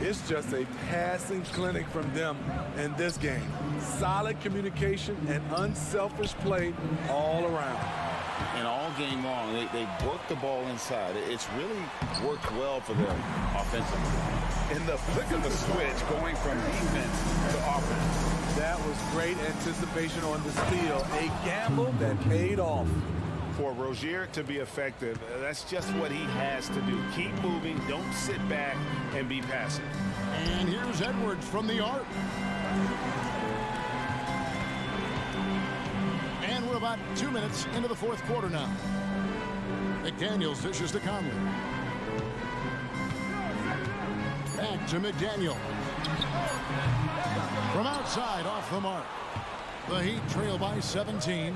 It's just a passing clinic from them in this game. Solid communication and unselfish play all around. And all game long, they work the ball inside. It's really worked well for them offensively. In the flick of the switch, going from defense to offense. That was great anticipation on the steal. A gamble that paid off. For Rozier to be effective, that's just what he has to do. Keep moving, don't sit back and be passive. And here's Edwards from the arc. And we're about 2 minutes into the fourth quarter now. McDaniels dishes to Conley. Back to McDaniel. From outside, off the mark. The Heat trail by 17.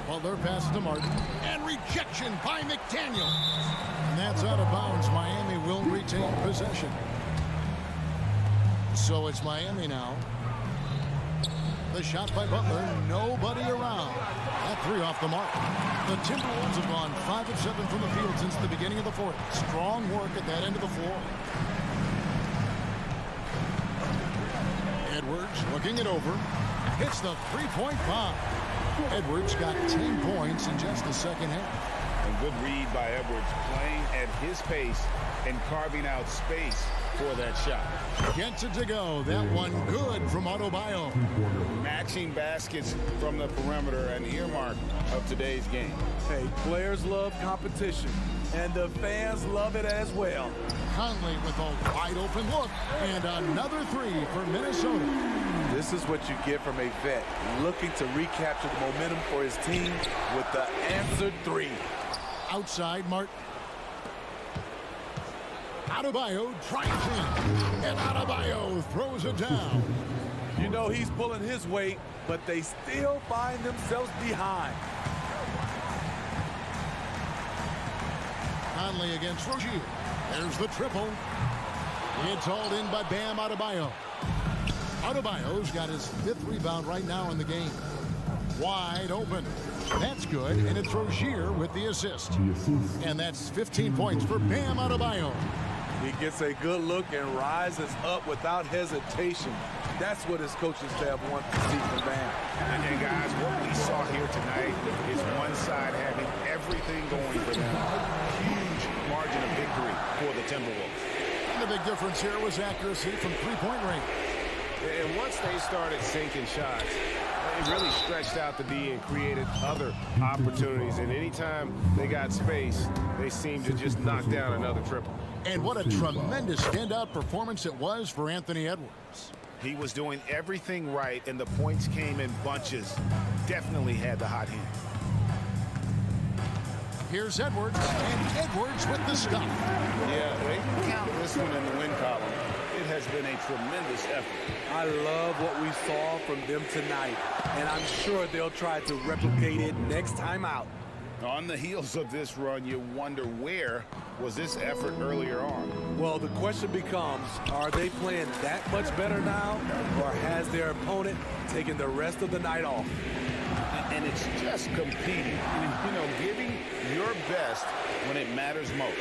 Butler passes to Martin. And rejection by McDaniel. And that's out of bounds. Miami will retain possession. So it's Miami now. The shot by Butler. Nobody around. That three off the mark. The Timberwolves have gone 5 of 7 from the field since the beginning of the fourth. Strong work at that end of the floor. Edwards looking it over. Hits the three-point bomb. Edwards got 10 points in just the second half. And good read by Edwards, playing at his pace and carving out space for that shot. Gets it to go. That one good from Adebayo. Matching baskets from the perimeter, an earmark of today's game. Hey, players love competition, and the fans love it as well. Conley with a wide open look, and another three for Minnesota. This is what you get from a vet looking to recapture the momentum for his team with the answered three. Outside, Martin. Adebayo drives in, and Adebayo throws it down. You know he's pulling his weight, but they still find themselves behind. Conley against Rozier. There's the triple. It's hauled in by Bam Adebayo. Adebayo's got his 5th rebound right now in the game. Wide open. That's good, and it's Rozier with the assist. And that's 15 points for Bam Adebayo. He gets a good look and rises up without hesitation. That's what his coaching staff wants to see from Bam. And guys, what we saw here tonight is one side having everything going for them. Huge margin of victory for the Timberwolves. And the big difference here was accuracy from three-point range. And once they started sinking shots, it really stretched out the D and created other opportunities. And anytime they got space, they seemed to just knock down another triple. And what a tremendous standout performance it was for Anthony Edwards. He was doing everything right, and the points came in bunches. Definitely had the hot hand. Here's Edwards, and Edwards with the stop. Yeah, they can count this one in the win column. It has been a tremendous effort. I love what we saw from them tonight, and I'm sure they'll try to replicate it next time out. On the heels of this run, you wonder, where was this effort earlier on? Well, the question becomes, are they playing that much better now, or has their opponent taken the rest of the night off? And it's just competing, you know, giving your best when it matters most.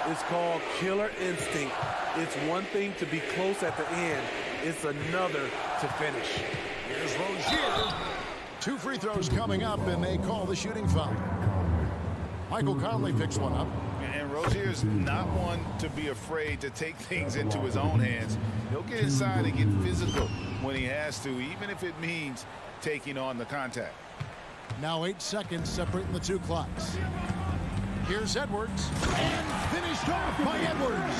It's called killer instinct. It's one thing to be close at the end. It's another to finish. Here's Rozier. 2 free throws coming up, and they call the shooting foul. Michael Conley picks one up. And Rozier is not one to be afraid to take things into his own hands. He'll get inside and get physical when he has to, even if it means taking on the contact. Now 8 seconds separating the two clocks. Here's Edwards, and finished off by Edwards.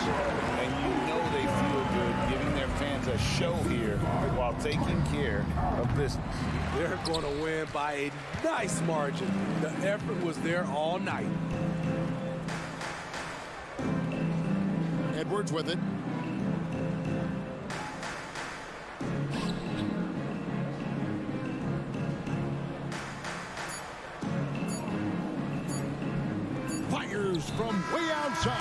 And you know they feel good giving their fans a show here while taking care of business. They're going to win by a nice margin. The effort was there all night. Edwards with it. Fires from way outside.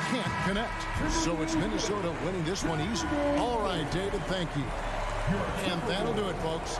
Can't connect. So it's Minnesota winning this one easy. All right, David, thank you. And that'll do it, folks.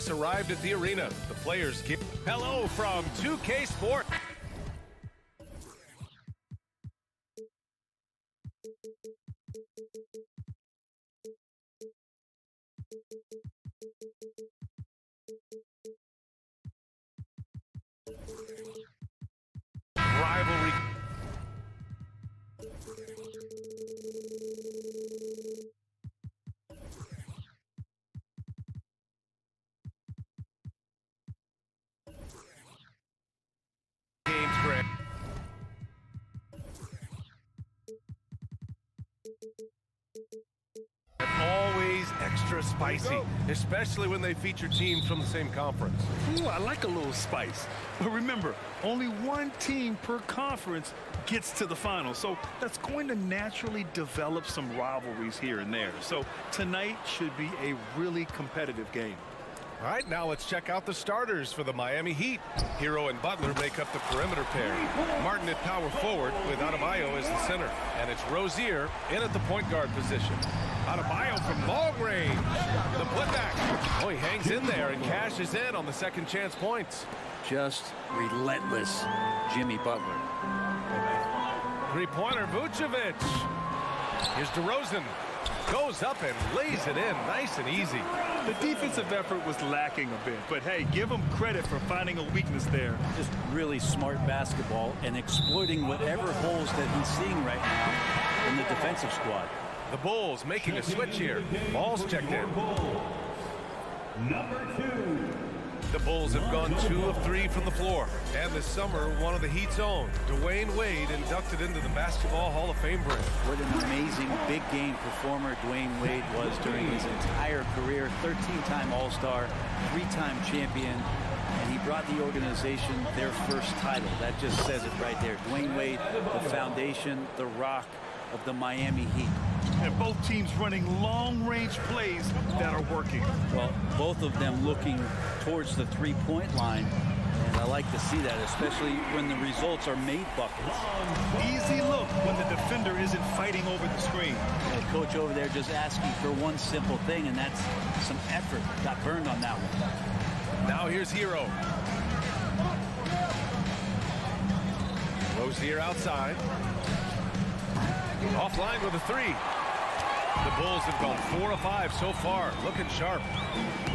just arrived at the arena. The players give hello from 2K Sports. Rivalry. Games grant. Always extra spicy, especially when they feature teams from the same conference. Ooh, I like a little spice. But remember, only one team per conference gets to the final. So that's going to naturally develop some rivalries here and there. So tonight should be a really competitive game. All right, now let's check out the starters for the Miami Heat. Hero and Butler make up the perimeter pair. Martin at power forward with Adebayo as the center. And it's Rozier in at the point guard position. Adebayo from long range. The putback. Oh, he hangs in there and cashes in on the second chance points. Just relentless, Jimmy Butler. Three-pointer, Vucevic. Here's DeRozan. Goes up and lays it in nice and easy. The defensive effort was lacking a bit, but hey, give him credit for finding a weakness there. Just really smart basketball and exploiting whatever holes that he's seeing right now in the defensive squad. The Bulls making a switch here. Ball's checked in. Number 2. The Bulls have gone 2 of 3 from the floor. And this summer, one of the Heat's own, Dwayne Wade, inducted into the Basketball Hall of Fame break. What an amazing big game performer Dwayne Wade was during his entire career. 13-time All-Star, 3-time champion, and he brought the organization their first title. That just says it right there. Dwayne Wade, the foundation, the rock of the Miami Heat. And both teams running long-range plays that are working. Well, both of them looking towards the three-point line, and I like to see that, especially when the results are made buckets. Easy look when the defender isn't fighting over the screen. The coach over there just asking for one simple thing, and that's some effort. Got burned on that one. Now here's Hero. Rozier outside. Offline with a 3. The Bulls have gone 4 of 5 so far, looking sharp.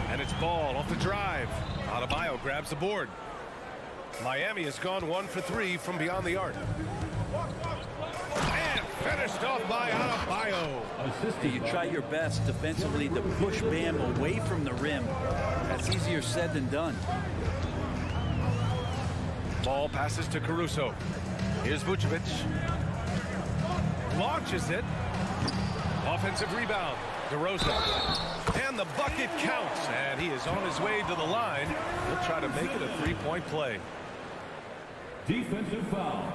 And it's Ball off the drive. Adebayo grabs the board. Miami has gone 1 for 3 from beyond the arc. And finished off by Adebayo. You try your best defensively to push Bam away from the rim. That's easier said than done. Ball passes to Caruso. Here's Vucevic. Launches it. Offensive rebound. DeRozan. And the bucket counts. And he is on his way to the line. He'll try to make it a 3-point play. Defensive foul.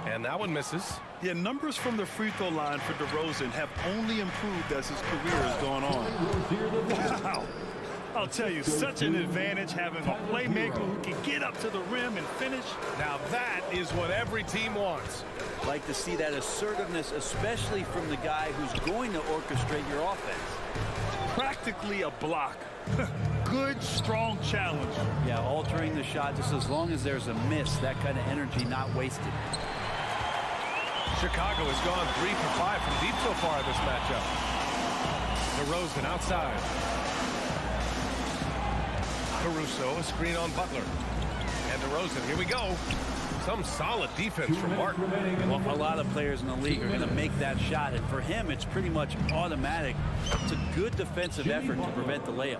And that one misses. Yeah, numbers from the free throw line for DeRozan have only improved as his career has gone on. Wow. I'll tell you, such an advantage having a playmaker who can get up to the rim and finish. Now that is what every team wants. Like to see that assertiveness, especially from the guy who's going to orchestrate your offense. Practically a block. Good, strong challenge. Yeah, altering the shot just as long as there's a miss. That kind of energy not wasted. Chicago has gone 3 for 5 from deep so far in this matchup. DeRozan outside. Caruso, a screen on Butler. And DeRozan, here we go. Some solid defense from Martin. Well, a lot of players in the league are going to make that shot, and for him, it's pretty much automatic. It's a good defensive effort to prevent the layup.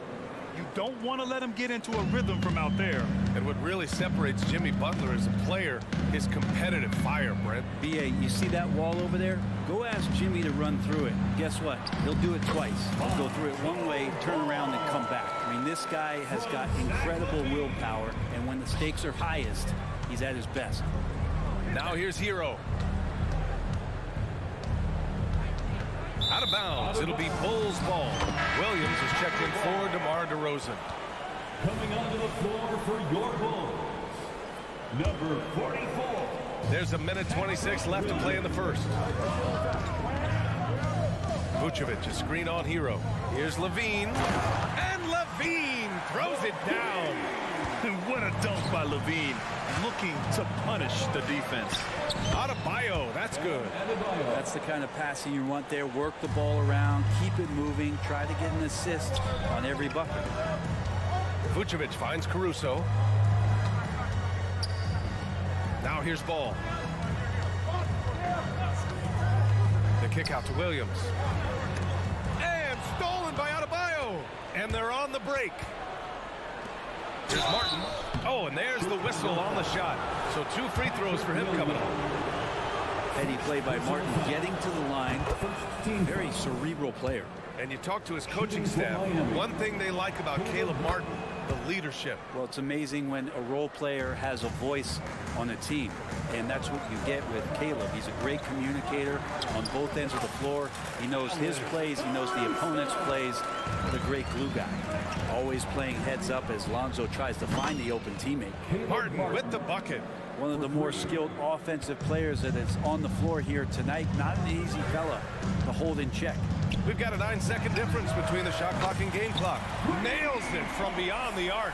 You don't want to let him get into a rhythm from out there. And what really separates Jimmy Butler as a player is competitive fire, Brent. B.A., you see that wall over there? Go ask Jimmy to run through it. Guess what? He'll do it twice. He'll go through it one way, turn around, and come back. I mean, this guy has got incredible willpower, and when the stakes are highest, he's at his best. Now here's Hero. Out of bounds. It'll be Bulls ball. Williams is checked in for DeMar DeRozan. Coming onto the floor for your Bulls, number 44. There's a minute 26 left to play in the first. Vucevic, a screen on Hero. Here's Levine. And Levine throws it down. What a dunk by Levine, looking to punish the defense. Adebayo, that's good. That's the kind of passing you want there. Work the ball around, keep it moving, try to get an assist on every bucket. Vucevic finds Caruso. Now here's Ball. The kick out to Williams. And stolen by Adebayo. And they're on the break. Here's Martin. Oh, and there's the whistle on the shot. So 2 free throws for him coming up. Heady play by Martin, getting to the line. Very cerebral player. And you talk to his coaching staff. One thing they like about Caleb Martin, the leadership. Well, it's amazing when a role player has a voice on a team. And that's what you get with Caleb. He's a great communicator on both ends of the floor. He knows his plays. He knows the opponent's plays. The great glue guy. Always playing heads up as Lonzo tries to find the open teammate. Martin with the bucket. One of the more skilled offensive players that is on the floor here tonight. Not an easy fella to hold in check. We've got a 9-second difference between the shot clock and game clock. Nails it from beyond the arc.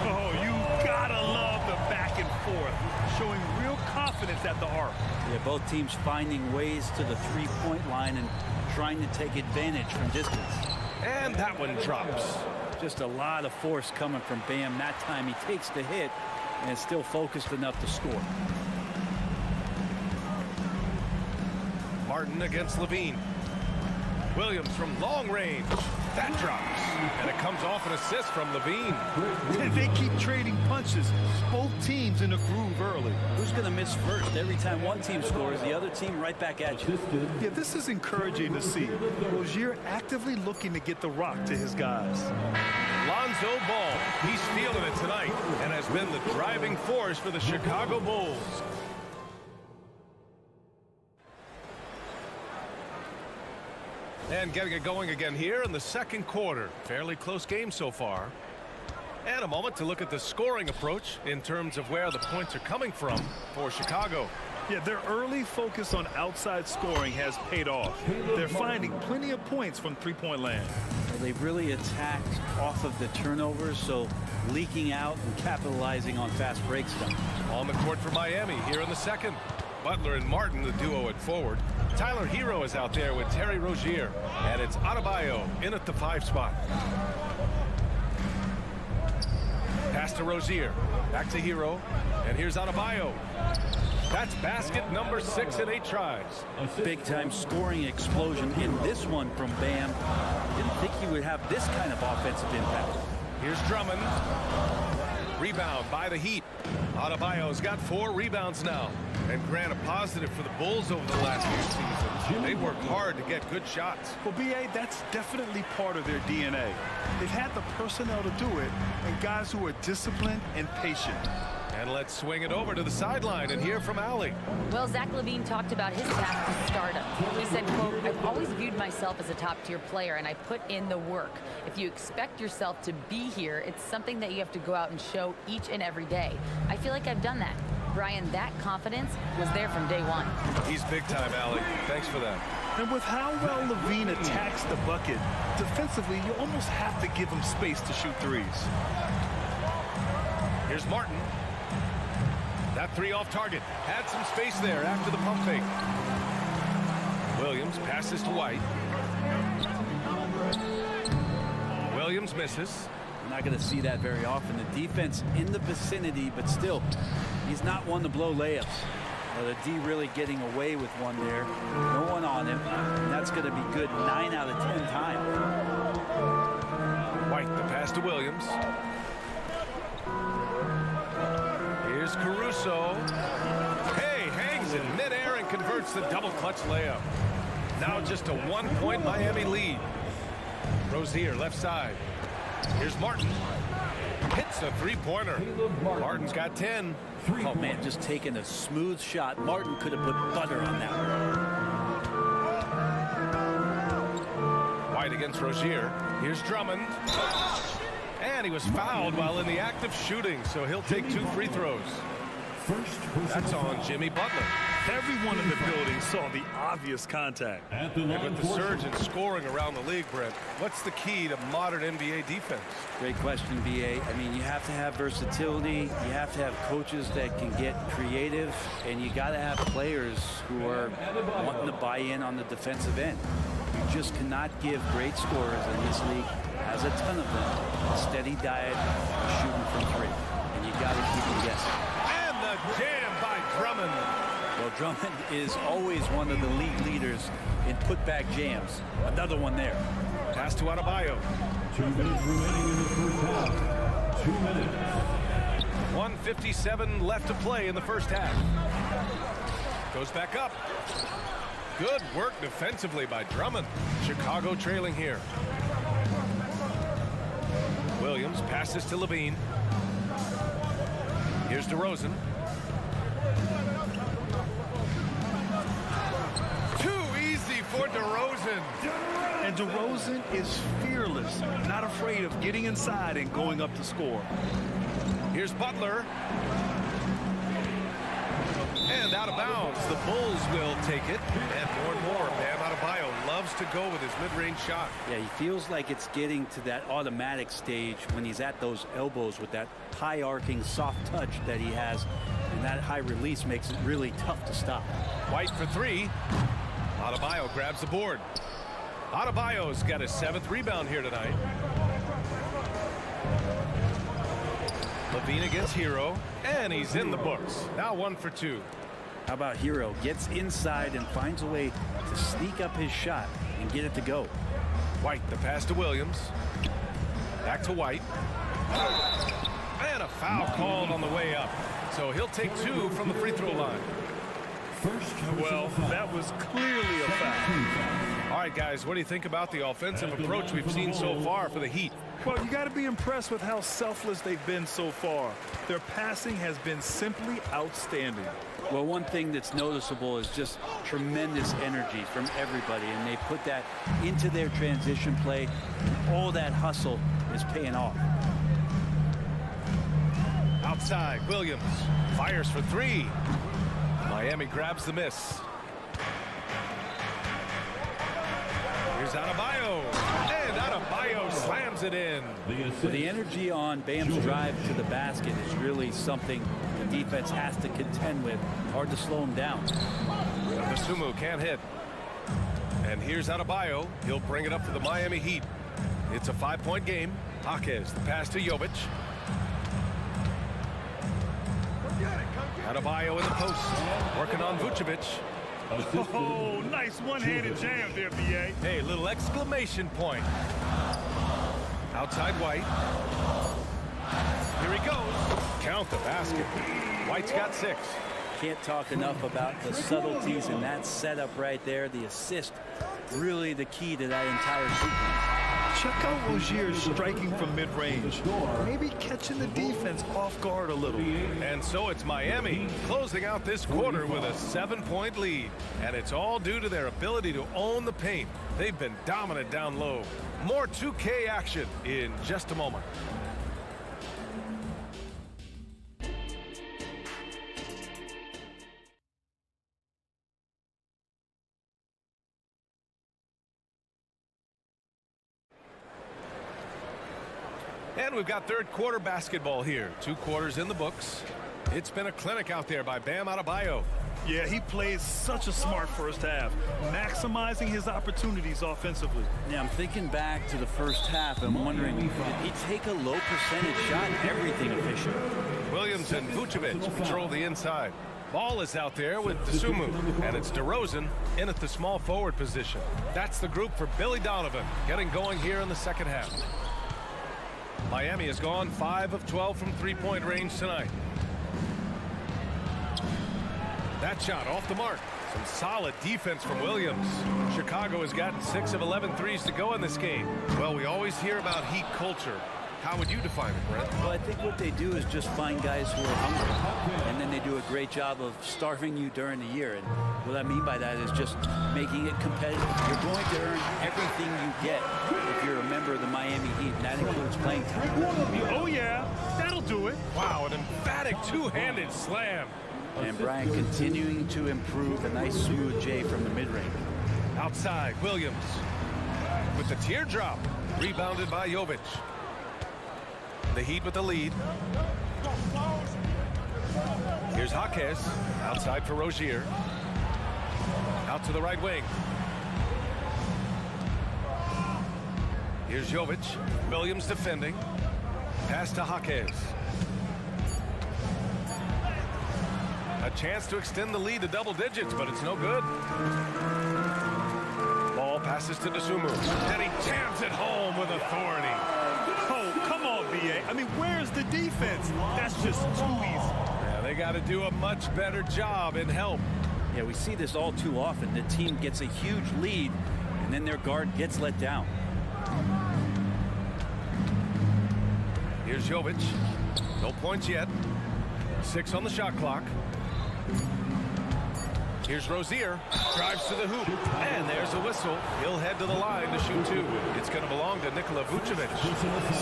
Oh, you gotta love the back and forth, showing real confidence at the arc. Yeah, both teams finding ways to the three-point line and trying to take advantage from distance. And that one drops. Just a lot of force coming from Bam. That time he takes the hit and is still focused enough to score. Martin against Levine. Williams from long range. That drops. And it comes off an assist from Levine. They keep trading punches. Both teams in the groove early. Who's going to miss first? Every time one team scores, the other team right back at you. Yeah, this is encouraging to see. Rozier actively looking to get the rock to his guys. Lonzo Ball. He's feeling it tonight and has been the driving force for the Chicago Bulls. And getting it going again here in the second quarter. Fairly close game so far. And a moment to look at the scoring approach in terms of where the points are coming from for Chicago. Yeah, their early focus on outside scoring has paid off. They're finding plenty of points from three-point land. Well, they've really attacked off of the turnovers, so leaking out and capitalizing on fast break stuff. On the court for Miami here in the second. Butler and Martin, the duo at forward. Tyler Hero is out there with Terry Rozier. And it's Adebayo in at the 5 spot. Pass to Rozier. Back to Hero. And here's Adebayo. That's basket number 6 in 8 tries. Big-time scoring explosion in this one from Bam. Didn't think he would have this kind of offensive impact. Here's Drummond. Rebound by the Heat. Adebayo's got 4 rebounds now. And Grant, a positive for the Bulls over the last few seasons. They work hard to get good shots. Well, B.A., that's definitely part of their DNA. They've had the personnel to do it, and guys who are disciplined and patient. And let's swing it over to the sideline and hear from Allie. Well, Zach LaVine talked about his path to stardom. He said, quote, "I've always viewed myself as a top-tier player, and I put in the work. If you expect yourself to be here, it's something that you have to go out and show each and every day. I feel like I've done that." Brian, that confidence was there from day one. He's big time, Allie. Thanks for that. And with how well LaVine attacks the bucket, defensively, you almost have to give him space to shoot threes. Here's Martin. That 3 off target. Had some space there after the pump fake. Williams passes to White. Williams misses. You're not going to see that very often. The defense in the vicinity, but still, he's not one to blow layups. The D really getting away with one there. No one on him. And that's going to be good 9 out of 10 times. White, the pass to Williams. Here's Caruso. Hey, hangs in midair and converts the double clutch layup. Now just a 1-point Miami lead. Rozier, left side. Here's Martin. Hits a 3-pointer. Martin's got 10. Oh, man, just taking a smooth shot. Martin could have put butter on that one. White against Rozier. Here's Drummond. And he was fouled while in the act of shooting, so he'll take 2 free throws. That's on Jimmy Butler. Everyone in the building saw the obvious contact. And with the surge in scoring around the league, Brent, what's the key to modern NBA defense? Great question, B.A. I mean, you have to have versatility. You have to have coaches that can get creative. And you got to have players who are wanting to buy in on the defensive end. You just cannot give great scorers in this league, has a ton of them, a steady diet of shooting from three. And you got to keep them guessing. And the jam by Drummond. Well, Drummond is always one of the league leaders in putback jams. Another one there. Pass to Adebayo. 2 minutes remaining in the first half. 2 minutes. 1:57 left to play in the first half. Goes back up. Good work defensively by Drummond. Chicago trailing here. Williams passes to Levine. Here's DeRozan. Too easy for DeRozan. And DeRozan is fearless, not afraid of getting inside and going up to score. Here's Butler. And out of bounds. The Bulls will take it. And more. Bam Adebayo loves to go with his mid-range shot. Yeah, he feels like it's getting to that automatic stage when he's at those elbows with that high arcing soft touch that he has. And that high release makes it really tough to stop. White for three. Adebayo grabs the board. Adebayo's got his 7th rebound here tonight. Levine against Hero, and he's in the books. Now 1 for 2. How about Hero gets inside and finds a way to sneak up his shot and get it to go. White, the pass to Williams. Back to White. And a foul called on the way up. So he'll take 2 from the free throw line. Well, that was clearly a foul. All right, guys, what do you think about the offensive approach we've seen so far for the Heat? Well, you got to be impressed with how selfless they've been so far. Their passing has been simply outstanding. Well, one thing that's noticeable is just tremendous energy from everybody, and they put that into their transition play. All that hustle is paying off. Outside, Williams fires for 3. Miami grabs the miss. Here's Adebayo. And Adebayo slams it in. Well, the energy on Bam's drive to the basket is really something the defense has to contend with. Hard to slow him down. Masumu can't hit. And here's Adebayo. He'll bring it up for the Miami Heat. It's a 5-point game. Jaquez, the pass to Jovic. Adebayo in the post, working on Vucevic. Oh, nice one-handed jam there, B.A. Hey, little exclamation point. Outside White. Here he goes. Count the basket. White's got 6. Can't talk enough about the subtleties in that setup right there. The assist, really the key to that entire sequence. Check out Rozier's striking from mid-range. Maybe catching the defense off guard a little. And so it's Miami closing out this quarter with a 7-point lead. And it's all due to their ability to own the paint. They've been dominant down low. More 2K action in just a moment. And we've got third quarter basketball here. 2 quarters in the books. It's been a clinic out there by Bam Adebayo. Yeah, he played such a smart first half, maximizing his opportunities offensively. Yeah, I'm thinking back to the first half. I'm wondering, did he take a low percentage shot? Everything efficient. Williams and Vucevic patrol the inside. Ball is out there with Masumu, and it's DeRozan in at the small forward position. That's the group for Billy Donovan, getting going here in the second half. Miami has gone 5 of 12 from 3-point range tonight. That shot off the mark. Some solid defense from Williams. Chicago has gotten 6 of 11 threes to go in this game. Well, we always hear about Heat culture. How would you define it, Brent? Well, I think what they do is just find guys who are hungry, and then they do a great job of starving you during the year. And what I mean by that is just making it competitive. You're going to earn everything you get if you're a member of the Miami Heat, and that includes playing time. Oh, yeah, that'll do it. Wow, an emphatic two-handed slam. And Bryant continuing to improve. A nice smooth J from the mid-range. Outside, Williams with the teardrop. Rebounded by Jovic. The Heat with the lead. Here's Jaquez. Outside for Rozier. Out to the right wing. Here's Jovic. Williams defending. Pass to Jaquez. A chance to extend the lead to double digits, but it's no good. Ball passes to Dosunmu. And he jams it home with authority. Oh, come on, B.A. I mean, where's the defense? That's just too easy. Yeah, they got to do a much better job in help. Yeah, we see this all too often. The team gets a huge lead, and then their guard gets let down. Here's Jovic. No points yet. 6 on the shot clock. Here's Rozier. Drives to the hoop. And there's a whistle. He'll head to the line to shoot 2. It's going to belong to Nikola Vucevic.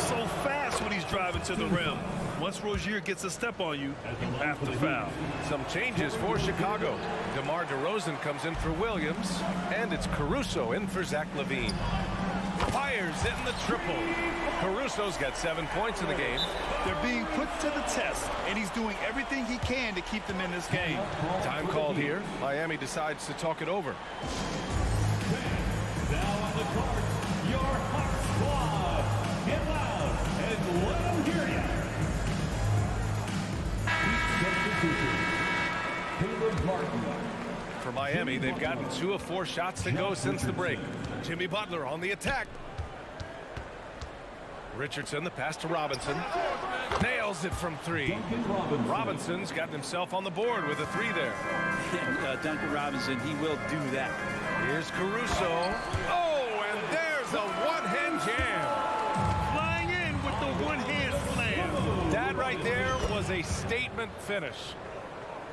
So fast when he's driving to the rim. Once Rozier gets a step on you, you have to foul. Some changes for Chicago. DeMar DeRozan comes in for Williams. And it's Caruso in for Zach LaVine. Fires in the triple. Caruso's got 7 points in the game. They're being put to the test, and he's doing everything he can to keep them in this game. Time called here. Miami decides to talk it over. Now on the court, your Hawks squad. Get loud and let them hear you. Caleb Martin. For Miami, they've gotten 2 of 4 shots to go since the break. Jimmy Butler on the attack. Richardson, the pass to Robinson. Nails it from 3. Robinson's gotten himself on the board with a 3 there. Duncan Robinson, he will do that. Here's Caruso. Oh, and there's a one-hand jam. Flying in with the one-hand slam. That right there was a statement finish.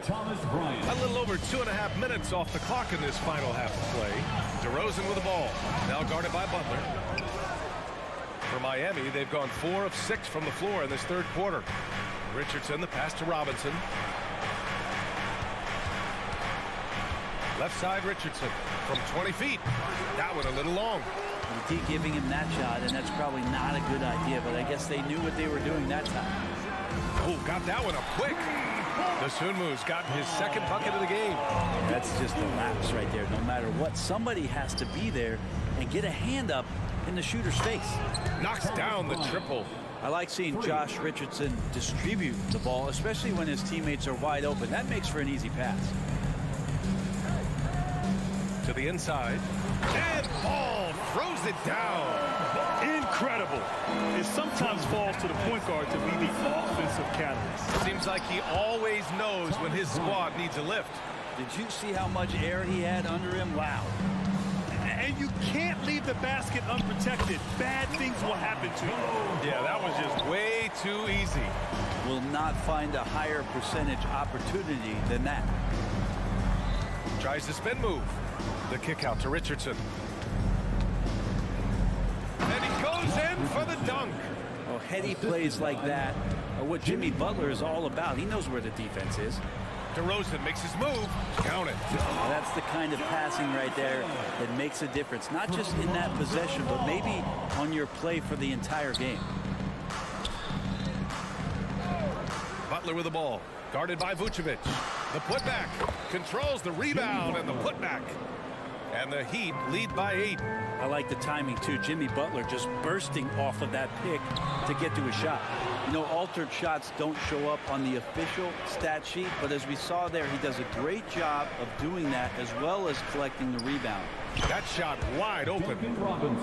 Thomas Bryant. A little over 2.5 minutes off the clock in this final half of play. DeRozan with the ball. Now guarded by Butler. For Miami, they've gone 4 of 6 from the floor in this third quarter. Richardson, the pass to Robinson. Left side, Richardson from 20 feet. That one a little long. You keep giving him that shot, and that's probably not a good idea, but I guess they knew what they were doing that time. Oh, got that one up quick. Dosunmu's gotten his 2nd bucket of the game. That's just a lapse right there. No matter what, somebody has to be there and get a hand up in the shooter's face. Knocks down the triple. I like seeing Josh Richardson distribute the ball, especially when his teammates are wide open. That makes for an easy pass. To the inside. And Ball throws it down. Incredible. It sometimes falls to the point guard to be the offensive catalyst. Seems like he always knows when his squad needs a lift. Did you see how much air he had under him? Wow. And you can't leave the basket unprotected. Bad things will happen to you. Yeah, that was just way too easy. Will not find a higher percentage opportunity than that. Tries the spin move. The kick out to Richardson. And he goes in for the dunk. Well, heady plays like that are what Jimmy Butler is all about. He knows where the defense is. DeRozan makes his move. Count it. That's the kind of passing right there that makes a difference. Not just in that possession, but maybe on your play for the entire game. Butler with the ball. Guarded by Vucevic. The putback. Controls the rebound and the putback. And the Heat lead by 8. I like the timing, too. Jimmy Butler just bursting off of that pick to get to a shot. You know, altered shots don't show up on the official stat sheet, but as we saw there, he does a great job of doing that as well as collecting the rebound. That shot wide open.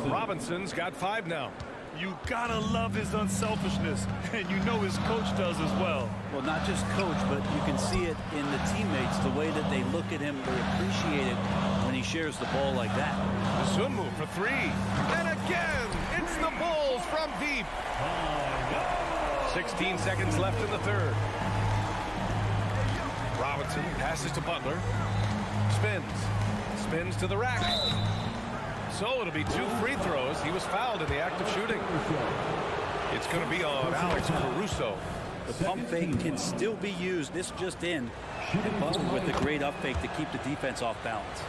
Robinson's got 5 now. You gotta love his unselfishness, and you know his coach does as well. Well, not just coach, but you can see it in the teammates, the way that they look at him, they appreciate it when he shares the ball like that. Dosunmu for 3. And again, it's the Bulls from deep. 16 seconds left in the third. Robinson passes to Butler. Spins to the rack. So it'll be 2 free throws. He was fouled in the act of shooting. It's going to be on Alex Caruso. The pump fake can still be used. This just in. And Butler with a great up fake to keep the defense off balance.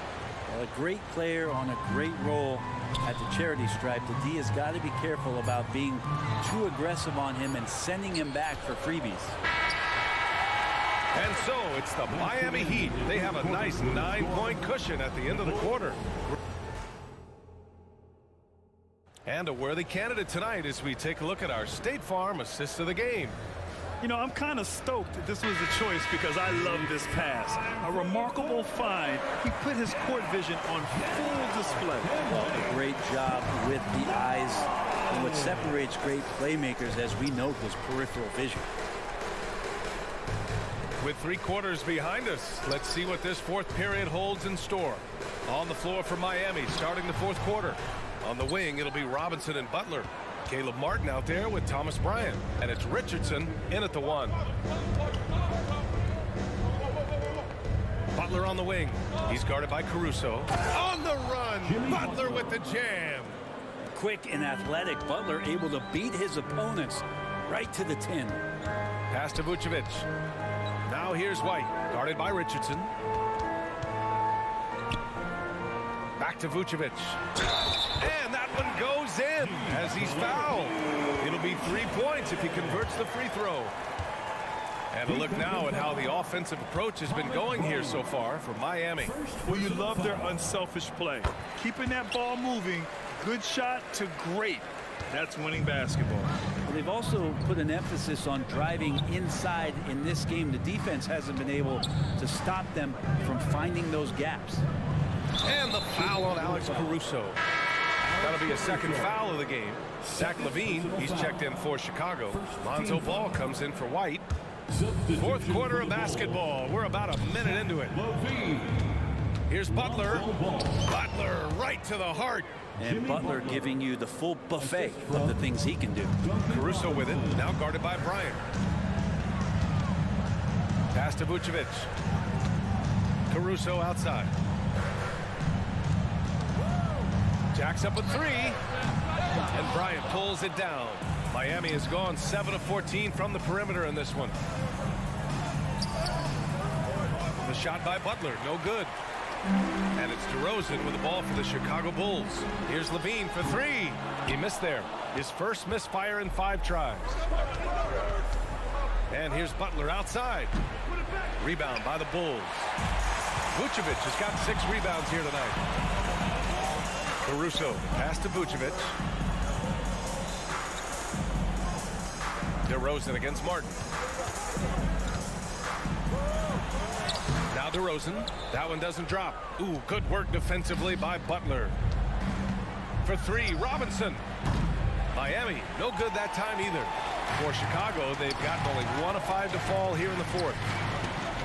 Well, a great player on a great roll at the charity stripe. The D has got to be careful about being too aggressive on him and sending him back for freebies. And so it's the Miami Heat. They have a nice 9-point cushion at the end of the quarter. And a worthy candidate tonight as we take a look at our State Farm assist of the game. You know, I'm kind of stoked that this was a choice because I love this pass. A remarkable find. He put his court vision on full display. Well, a great job with the eyes. And what separates great playmakers, as we note, was peripheral vision. With 3 quarters behind us, let's see what this fourth period holds in store. On the floor for Miami, starting the fourth quarter. On the wing, it'll be Robinson and Butler. Caleb Martin out there with Thomas Bryant. And it's Richardson in at the 1. Butler on the wing. He's guarded by Caruso. On the run, Butler with the jam. Quick and athletic, Butler able to beat his opponents right to the tin. Pass to Vucevic. Now here's White, guarded by Richardson. Back to Vucevic. And that one goes in as he's fouled. It'll be 3 points if he converts the free throw. And a look now at how the offensive approach has been going here so far for Miami. Well, you love their unselfish play. Keeping that ball moving, good shot to great. That's winning basketball. They've also put an emphasis on driving inside in this game. The defense hasn't been able to stop them from finding those gaps. And the foul on Alex Caruso. That'll be a second foul of the game. Zach LaVine, he's checked in for Chicago. Lonzo Ball comes in for White. Fourth quarter of basketball. We're about a minute into it. Here's Butler. Butler right to the heart. And Butler giving you the full buffet of the things he can do. Caruso with it, now guarded by Bryant. Pass to Vucevic. Caruso outside. Jacks up a 3. And Bryant pulls it down. Miami has gone 7 of 14 from the perimeter in this one. The shot by Butler, no good. And it's DeRozan with the ball for the Chicago Bulls. Here's LaVine for 3. He missed there. His first misfire in 5 tries. And here's Butler outside. Rebound by the Bulls. Vucevic has got 6 rebounds here tonight. Caruso, pass to Vucevic. DeRozan against Martin. Now DeRozan. That one doesn't drop. Ooh, good work defensively by Butler. For 3, Robinson. Miami, no good that time either. For Chicago, they've gotten only 1 of 5 to fall here in the fourth.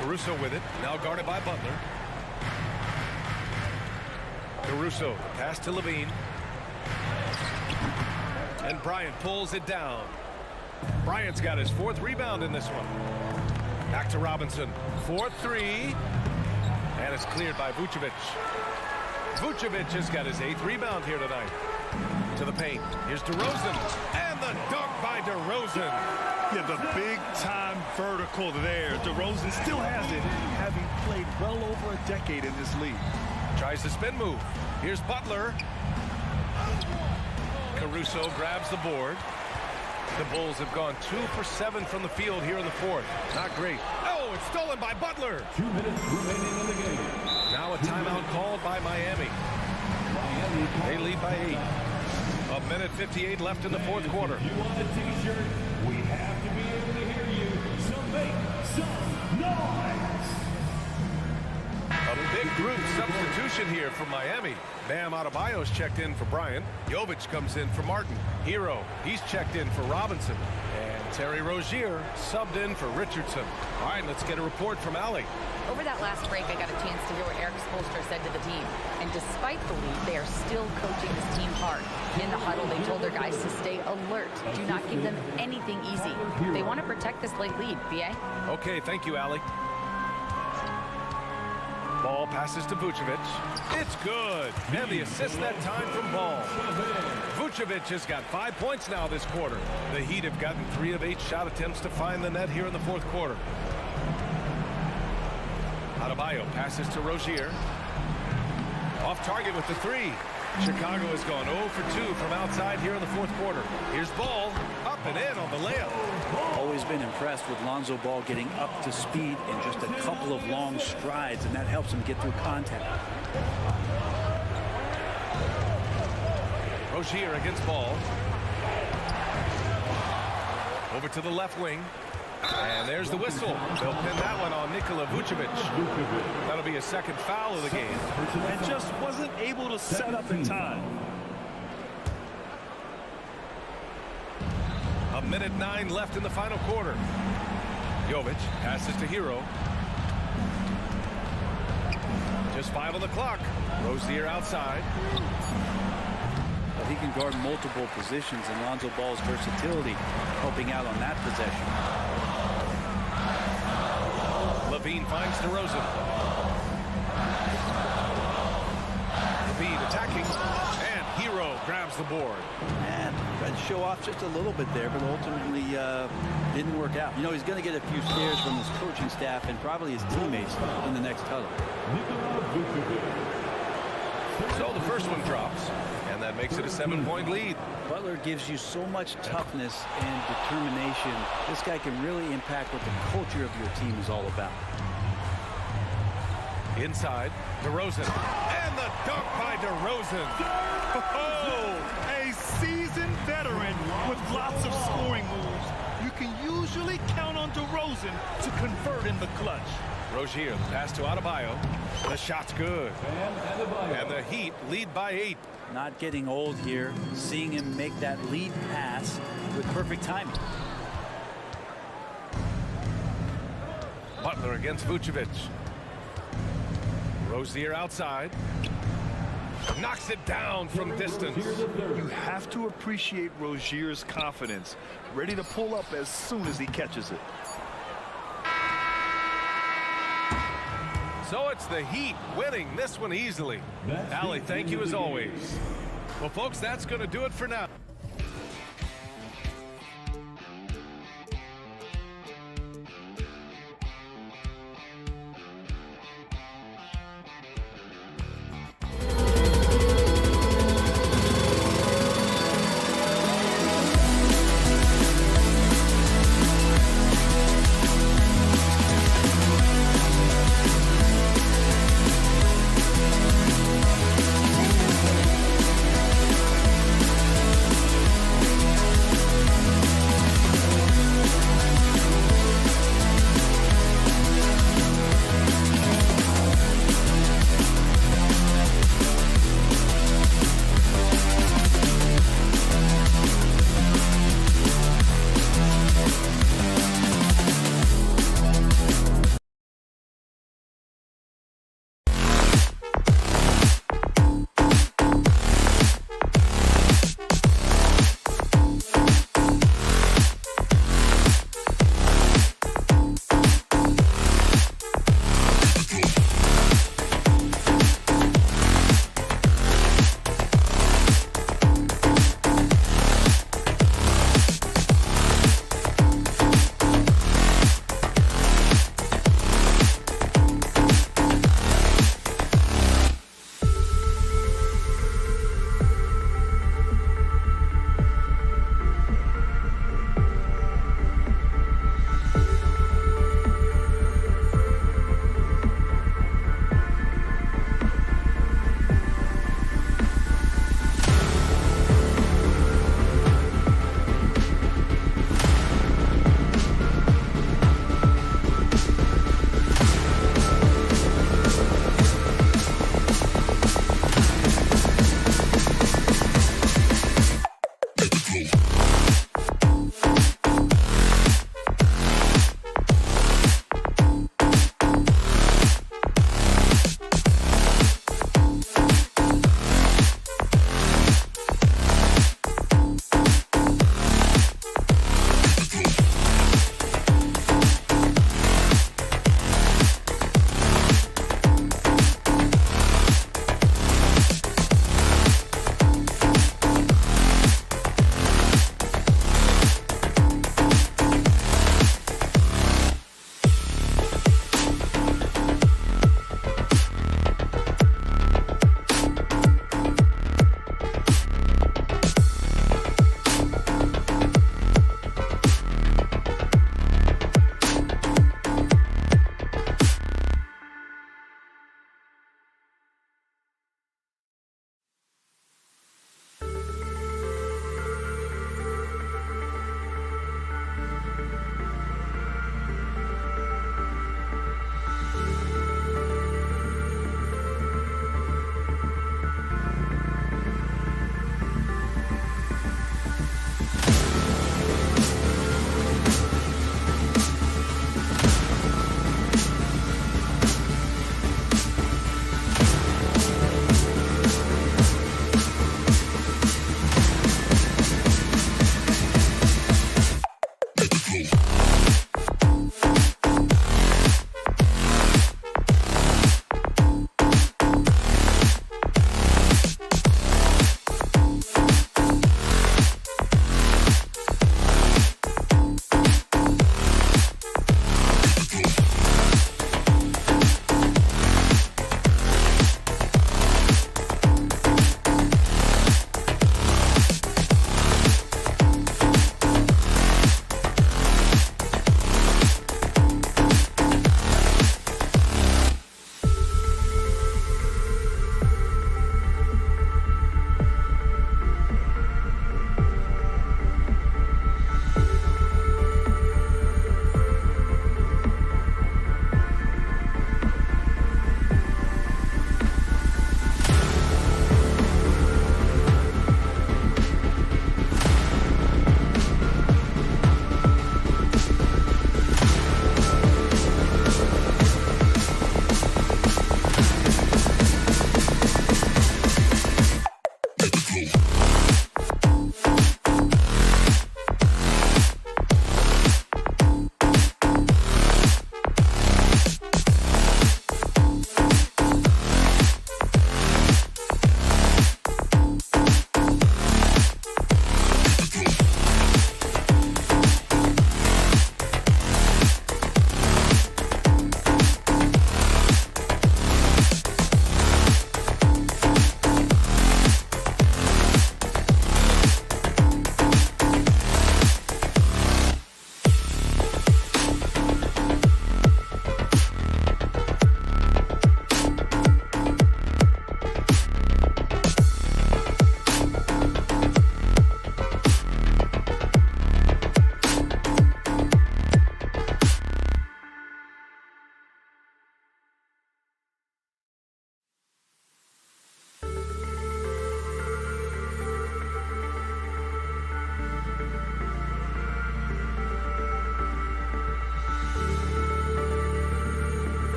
Caruso with it, now guarded by Butler. Caruso, pass to LaVine. And Bryant pulls it down. Bryant's got his 4th rebound in this one. Back to Robinson. 4-3. And it's cleared by Vucevic. Vucevic has got his 8th rebound here tonight. To the paint. Here's DeRozan. And the dunk by DeRozan. Yeah, the big-time vertical there. DeRozan still has it, having played well over a decade in this league. Tries the spin move. Here's Butler. Caruso grabs the board. The Bulls have gone 2 for 7 from the field here in the fourth. Not great. Oh, it's stolen by Butler. 2 minutes remaining in the game. Now a timeout called by Miami. They lead by 8. 1:58 left in the fourth quarter. If you want a t-shirt, we have to be able to hear you. So make some noise. A big group substitution here for Miami. Bam Adebayo's checked in for Bryant. Jovic comes in for Martin. Hero, he's checked in for Robinson. And Terry Rozier subbed in for Richardson. All right, let's get a report from Allie. Over that last break, I got a chance to hear what Eric Spoelstra said to the team. And despite the lead, they are still coaching this team hard. In the huddle, they told their guys to stay alert. Do not give them anything easy. They want to protect this late lead, BA. Okay, thank you, Allie. Ball passes to Vucevic. It's good. And the assist that time from Ball. Vucevic has got 5 points now this quarter. The Heat have gotten 3 of 8 shot attempts to find the net here in the fourth quarter. Adebayo passes to Rozier. Off target with the 3. Chicago has gone 0 for 2 from outside here in the fourth quarter. Here's Ball, up and in on the layup. Always been impressed with Lonzo Ball getting up to speed in just a couple of long strides, and that helps him get through contact. Rozier against Ball. Over to the left wing. And there's the whistle. They'll pin that one on Nikola Vucevic. That'll be a second foul of the game. And just wasn't able to set up in time. A minute 9 left in the final quarter. Jovic passes to Hero. Just 5 on the clock. Rozier outside. But he can guard multiple positions, and Lonzo Ball's versatility helping out on that possession. Levine finds DeRozan. Levine attacking, and Hero grabs the board. And tried to show off just a little bit there, but ultimately didn't work out. You know, he's going to get a few stares from his coaching staff and probably his teammates in the next huddle. So the first one drops, and that makes it a 7-point lead. Butler gives you so much toughness and determination. This guy can really impact what the culture of your team is all about. Inside, DeRozan. And the dunk by DeRozan. Oh, a seasoned veteran with lots of scoring moves. You can usually count on DeRozan to convert in the clutch. Rozier, the pass to Adebayo. The shot's good. And the Heat lead by 8. Not getting old here, seeing him make that lead pass with perfect timing. Butler against Vucevic. Rozier outside. Knocks it down from distance. You have to appreciate Rozier's confidence. Ready to pull up as soon as he catches it. So it's the Heat winning this one easily. Allie, thank you as always. Well, folks, that's going to do it for now.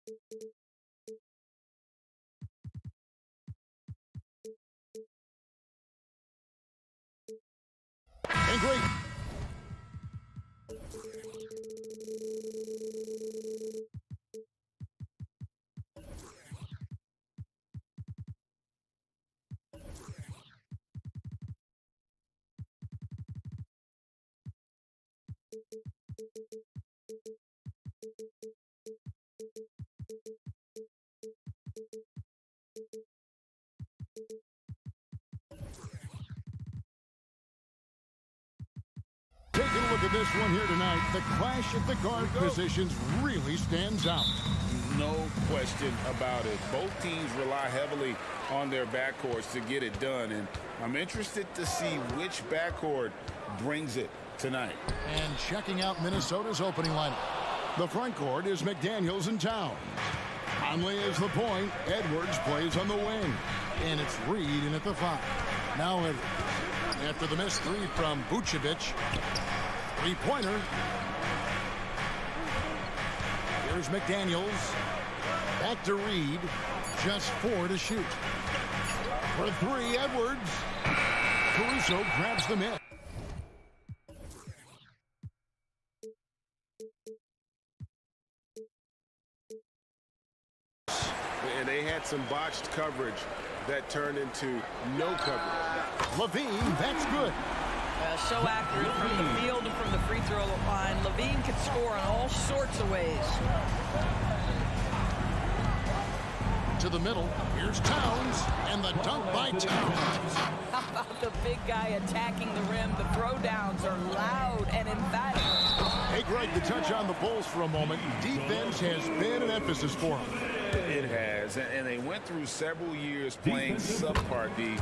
And great. Taking a look at this one here tonight, the clash at the guard positions really stands out. No question about it. Both teams rely heavily on their backcourts to get it done, and I'm interested to see which backcourt brings it tonight. And checking out Minnesota's opening lineup. The front court is McDaniels and Towns. Conley is the point. Edwards plays on the wing. And it's Reed in at the 5. Now Edwards. After the missed 3 from Vucevic. Three-pointer. Here's McDaniels. Back to Reed. Just 4 to shoot. For 3, Edwards. Caruso grabs the miss. And they had some botched coverage that turned into no coverage. Levine, that's good. So accurate from the field and from the free throw line. Levine can score in all sorts of ways. To the middle. Here's Towns, and the dunk by Towns. How about the big guy attacking the rim? The throwdowns are loud and emphatic. Hey, Greg, the touch on the Bulls for a moment. Defense has been an emphasis for them. It has, and they went through several years playing subpar D,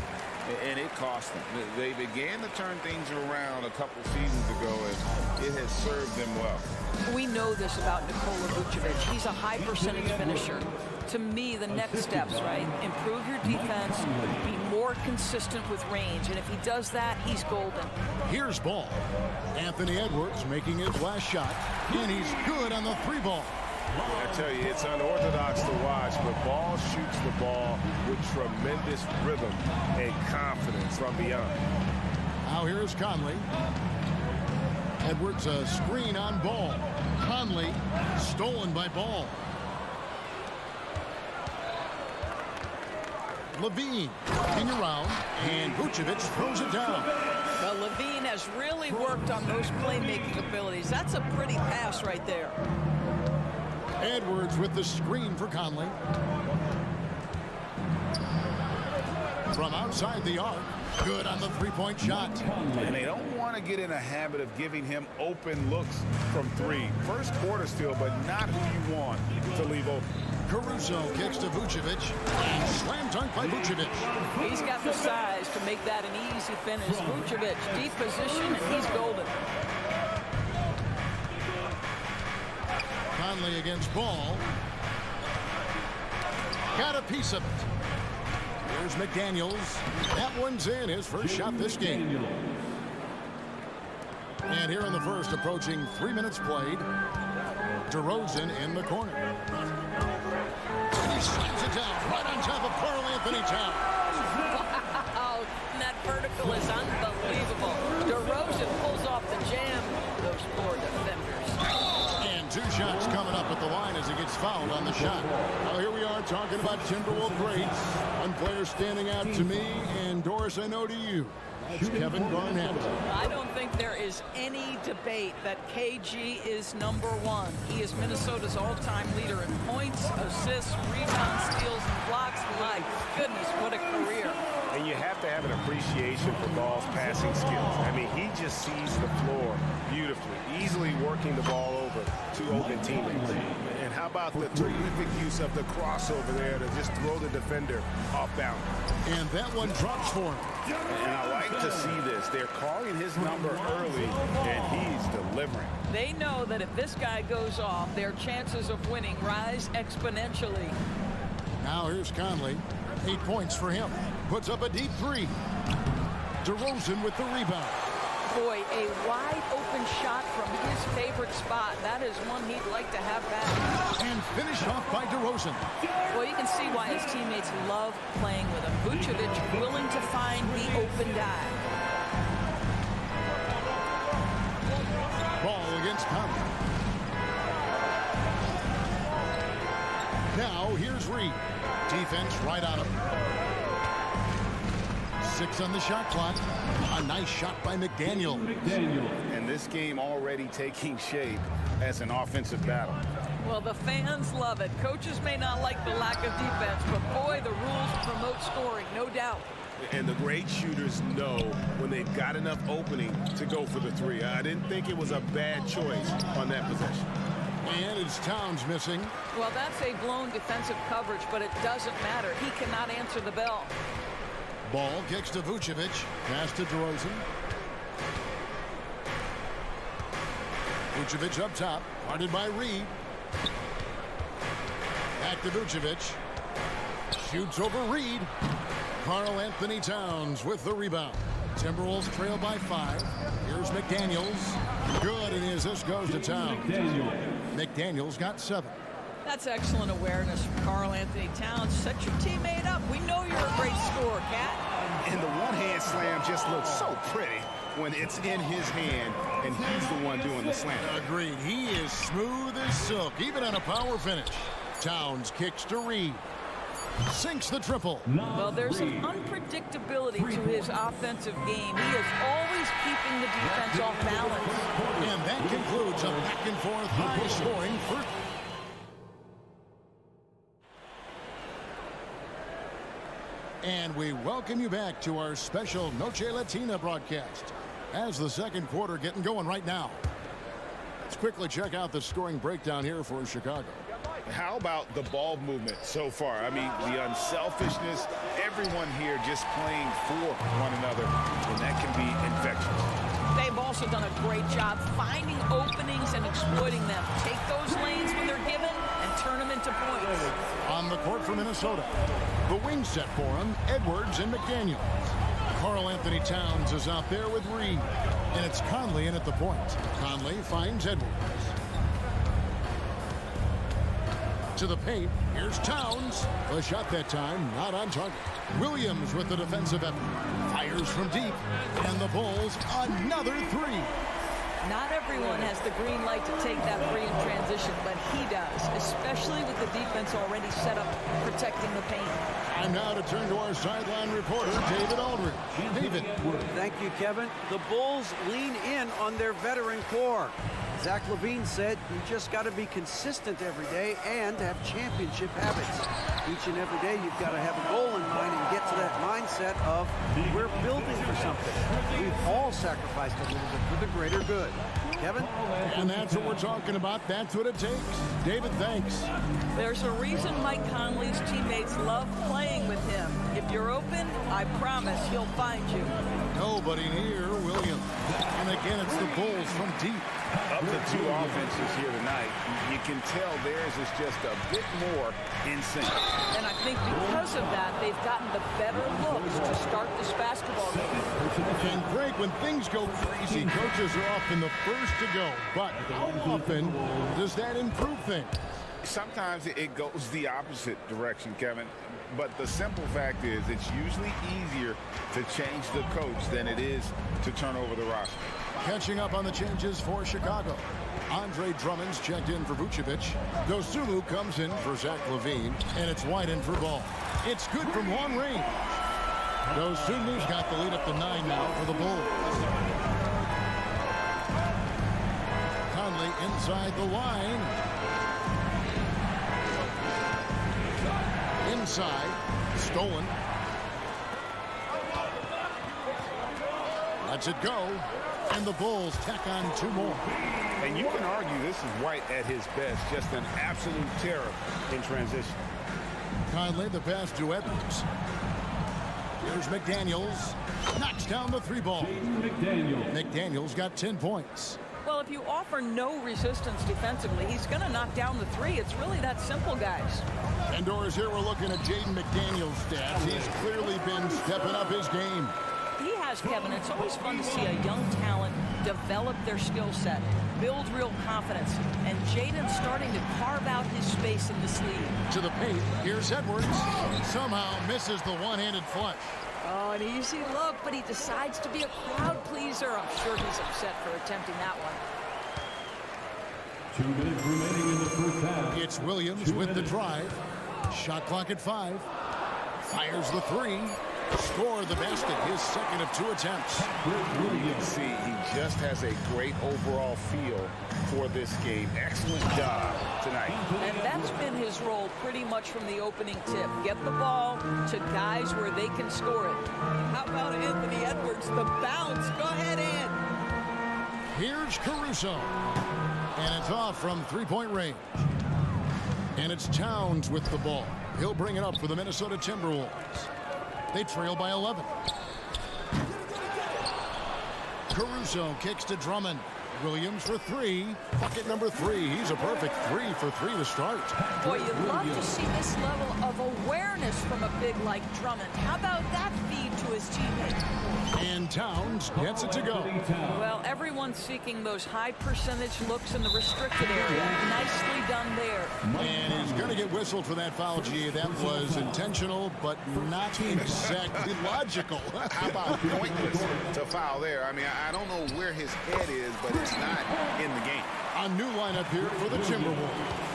and it cost them. They began to turn things around a couple seasons ago, and it has served them well. We know this about Nikola Vucevic. He's a high percentage finisher. To me, the next steps, right? Improve your defense, be more consistent with range, and if he does that, he's golden. Here's ball. Anthony Edwards making his last shot, and he's good on the 3 ball. I tell you, it's unorthodox to watch, but Ball shoots the ball with tremendous rhythm and confidence from beyond. Now here's Conley. Edwards a screen on Ball. Conley stolen by Ball. Levine looking around, and Vucevic throws it down. Well, Levine has really worked on those playmaking abilities. That's a pretty pass right there. Edwards with the screen for Conley. From outside the arc, good on the 3-point shot. And they don't want to get in a habit of giving him open looks from 3. First quarter still, but not who you want to leave open. Caruso kicks to Vucevic, and slam dunk by Vucevic. He's got the size to make that an easy finish. Vucevic, deep position, and he's golden. Conley against Ball. Got a piece of it. Here's McDaniels. That one's in, his first shot this game. And here in the first, approaching 3 minutes played, DeRozan in the corner. And he slams it down right on top of Karl Anthony Towns. Wow, that vertical is unbelievable. DeRozan pulls off the jam. Those poor defenders. And 2 shots coming up at the line as he gets fouled on the shot. Now here we are talking about Timberwolves greats. One player standing out to me, and Doris, I know to you. That's Kevin Garnett. I don't think there is any debate that KG is #1. He is Minnesota's all-time leader in points, assists, rebounds, steals, and blocks. My goodness, what a career. And you have to have an appreciation for Ball's passing skills. I mean, he just sees the floor beautifully, easily working the ball over to open teammates. And how about the terrific use of the crossover there to just throw the defender off balance. And that one drops for him. And I like to see this. They're calling his number early, and he's delivering. They know that if this guy goes off, their chances of winning rise exponentially. Now here's Conley. 8 points for him. Puts up a deep 3. DeRozan with the rebound. Boy, a wide open shot from his favorite spot. That is one he'd like to have back. And finished off by DeRozan. Well, you can see why his teammates love playing with him. Vucevic willing to find the open guy. Ball against Conley. Now here's Reed. Defense right on him. 6 on the shot clock. A nice shot by McDaniel. And this game already taking shape as an offensive battle. Well, the fans love it. Coaches may not like the lack of defense, but boy, the rules promote scoring, no doubt. And the great shooters know when they've got enough opening to go for the three. I didn't think it was a bad choice on that possession. And it's Towns missing. Well, that's a blown defensive coverage, but it doesn't matter. He cannot answer the bell. Ball kicks to Vucevic. Pass to DeRozan. Vucevic up top. Guarded by Reed. Back to Vucevic. Shoots over Reed. Karl Anthony Towns with the rebound. Timberwolves trail by 5. Here's McDaniels. Good, and the assist goes to Towns. McDaniels got 7. That's excellent awareness from Karl Anthony Towns. Set your teammate up. We know you're a great scorer, Cat. And the one-hand slam just looks so pretty when it's in his hand and he's the one doing the slam. Agreed. He is smooth as silk, even on a power finish. Towns kicks to Reed. Sinks the triple. Well, there's an unpredictability to his offensive game. He is always keeping the defense off balance. And that concludes a back-and-forth high-scoring first. And we welcome you back to our special Noche Latina broadcast as the second quarter getting going right now. Let's quickly check out the scoring breakdown here for Chicago. How about the ball movement so far? I mean, the unselfishness, everyone here just playing for one another, and that can be infectious. They've also done a great job finding openings and exploiting them. Take those lanes when they're given and turn them into points. On the court for Minnesota, the wing set for him, Edwards and McDaniels. Karl Anthony Towns is out there with Reed, and it's Conley in at the point. Conley finds Edwards. To the paint, here's Towns. The shot that time, not on target. Williams with the defensive effort. Fires from deep, and the Bulls another 3. Not everyone has the green light to take that three in transition, but he does, especially with the defense already set up protecting the paint. And now to turn to our sideline reporter, David Aldridge. David. Thank you, Kevin. The Bulls lean in on their veteran core. Zach LaVine said you just got to be consistent every day and have championship habits. Each and every day you've got to have a goal in mind and get to that mindset of we're building for something. We've all sacrificed a little bit for the greater good. Kevin? And that's what we're talking about. That's what it takes. David, thanks. There's a reason Mike Conley's teammates love playing with him. If you're open, I promise he'll find you. Nobody near Williams. And again, it's the Bulls from deep. Of the two offenses here tonight, you can tell theirs is just a bit more in sync. And I think because of that, they've gotten the better looks to start this basketball game. And Greg, when things go crazy, coaches are often the first to go. But how often does that improve things? Sometimes it goes the opposite direction, Kevin. But the simple fact is it's usually easier to change the coach than it is to turn over the roster. Catching up on the changes for Chicago. Andre Drummond's checked in for Vucevic. Dosunmu comes in for Zach LaVine. And it's White in for Ball. It's good from long range. Dosunmu's got the lead up to 9 now for the Bulls. Conley inside the line. Inside. Stolen. Lets it go. And the Bulls tack on 2 more. And you can argue this is White at his best, just an absolute terror in transition. Conley, the pass to Edwards. Here's McDaniels. Knocks down the 3-ball. McDaniels got 10 points. Well, if you offer no resistance defensively, he's going to knock down the 3. It's really that simple, guys. Indoors here, we're looking at Jaden McDaniels' stats. He's clearly been stepping up his game. He has, Kevin. It's always fun to see a young talent develop their skill set, build real confidence, and Jaden's starting to carve out his space in this league. To the paint, here's Edwards. Somehow misses the one-handed flush. Oh, an easy look, but he decides to be a crowd pleaser. I'm sure he's upset for attempting that one. 2 minutes remaining in the first half. It's Williams with the drive. Shot clock at 5. Fires the 3. Score the basket, his second of 2 attempts. You can see he just has a great overall feel for this game. Excellent job tonight. And that's been his role pretty much from the opening tip. Get the ball to guys where they can score it. How about Anthony Edwards? The bounce. Go ahead in. Here's Caruso. And it's off from 3-point range. And it's Towns with the ball. He'll bring it up for the Minnesota Timberwolves. They trail by 11. Caruso kicks to Drummond. Williams for 3. Bucket number 3. He's a perfect 3 for 3 to start. Boy, you'd love to see this level of awareness from a big like Drummond. How about that feed to his teammate? And Towns gets it to go. Well, everyone's seeking those high percentage looks in the restricted area. Nicely done there. And he's going to get whistled for that foul, G. That was intentional, but not exactly logical. How about pointless to foul there? I mean, I don't know where his head is, but it's not in the game. A new lineup here for the Timberwolves.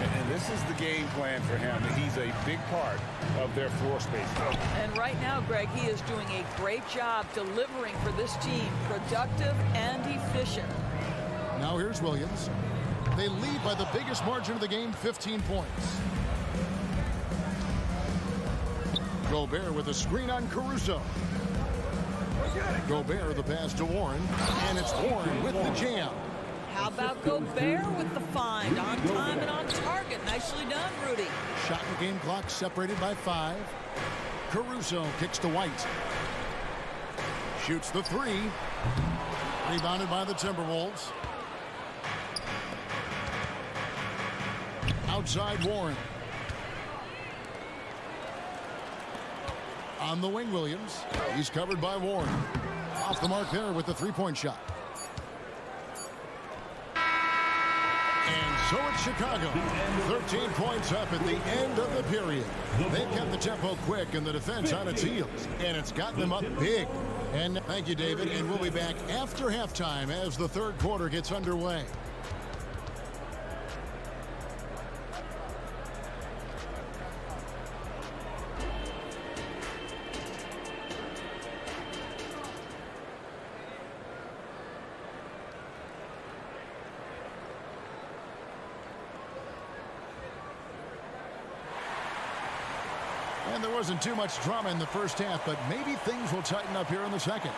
And this is the game plan for him. He's a big part of their floor space. And right now, Greg, he is doing a great job delivering for this team. Productive and efficient. Now here's Williams. They lead by the biggest margin of the game, 15 points. Gobert with a screen on Caruso. Gobert the pass to Warren. And it's Warren with the jam. How about Gobert with the find? On time and on target. Nicely done, Rudy. Shot and game clock separated by 5. Caruso kicks to White. Shoots the 3. Rebounded by the Timberwolves. Outside Warren. On the wing, Williams. He's covered by Warren. Off the mark there with the 3-point shot. And so it's Chicago. 13 points up at the end of the period. They've kept the tempo quick and the defense on its heels. And it's gotten them up big. And thank you, David. And we'll be back after halftime as the third quarter gets underway. And there wasn't too much drama in the first half, but maybe things will tighten up here in the second.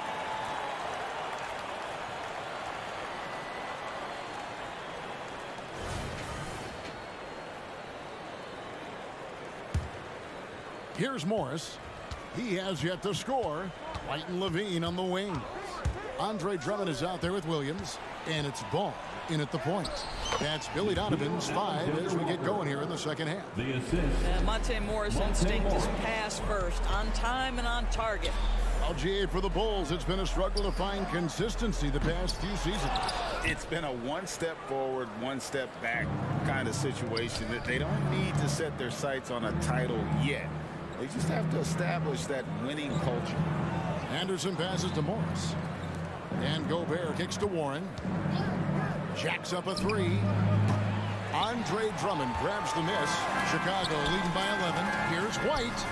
Here's Morris. He has yet to score. White and Levine on the wings. Andre Drummond is out there with Williams, and it's Ball in at the point. That's Billy Donovan's 5 as we get going here in the second half. Monte Morris' instinct is pass first, on time and on target. Well, GA, for the Bulls, it's been a struggle to find consistency the past few seasons. It's been a one step forward, one step back kind of situation. That they don't need to set their sights on a title yet. They just have to establish that winning culture. Anderson passes to Morris. And Gobert kicks to Warren. Jacks up a 3. Andre Drummond grabs the miss. Chicago leading by 11. Here's White.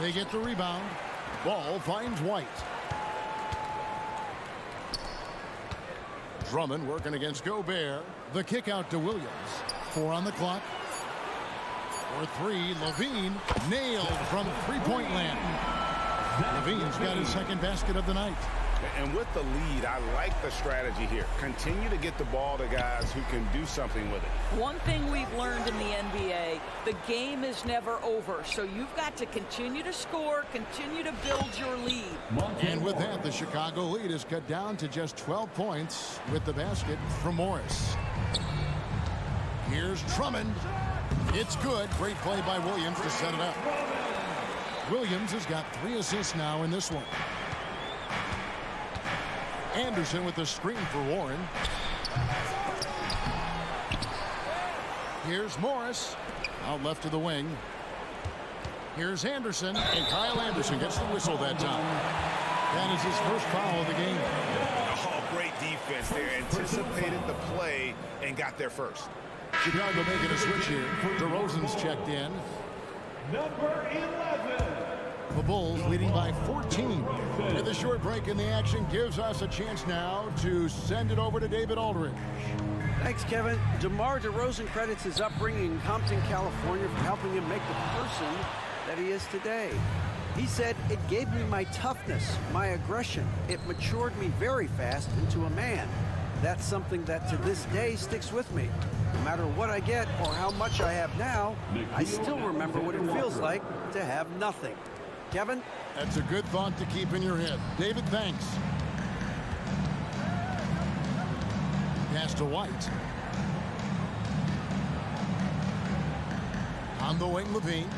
They get the rebound. Ball finds White. Drummond working against Gobert. The kick out to Williams. 4 on the clock. For 3, Levine nailed from 3-point land. Levine's got his second basket of the night. And with the lead, I like the strategy here. Continue to get the ball to guys who can do something with it. One thing we've learned in the NBA, the game is never over. So you've got to continue to score, continue to build your lead. And with that, the Chicago lead is cut down to just 12 points with the basket from Morris. Here's Drummond. It's good. Great play by Williams to set it up. Williams has got 3 assists now in this one. Anderson with the screen for Warren. Here's Morris. Out left to the wing. Here's Anderson. And Kyle Anderson gets the whistle that time. That is his first foul of the game. Oh, great defense there. Anticipated the play and got there first. Chicago making a switch here. DeRozan's checked in. Number 11. The Bulls leading by 14. And the short break in the action gives us a chance now to send it over to David Aldridge. Thanks, Kevin. DeMar DeRozan credits his upbringing in Compton, California for helping him make the person that he is today. He said, "It gave me my toughness, my aggression. It matured me very fast into a man. That's something that to this day sticks with me. No matter what I get or how much I have now, I still remember what it feels like to have nothing." Kevin? That's a good thought to keep in your head. David, thanks. Pass to White. On the wing, Levine.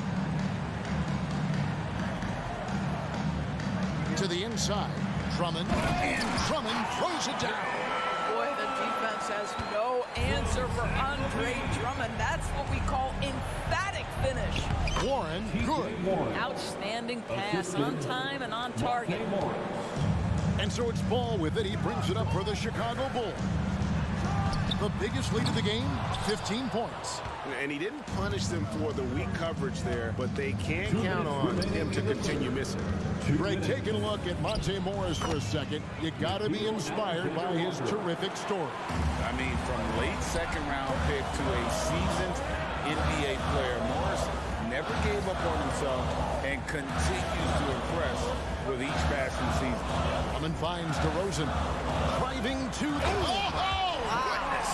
To the inside. Drummond. And Drummond throws it down. Boy, the defense has no answer for Andre Drummond. That's what we call emphatic finish. Warren, good. Outstanding pass, on time and on target. And so it's Ball with it. He brings it up for the Chicago Bulls. The biggest lead of the game, 15 points. And he didn't punish them for the weak coverage there, but they can't count on him to continue missing. Greg, taking a look at Monte Morris for a second. You got to be inspired by his terrific story. I mean, from late second round pick to a seasoned NBA player, Morris never gave up on himself and continues to impress with each passing season. Drummond finds DeRozan. Driving to the...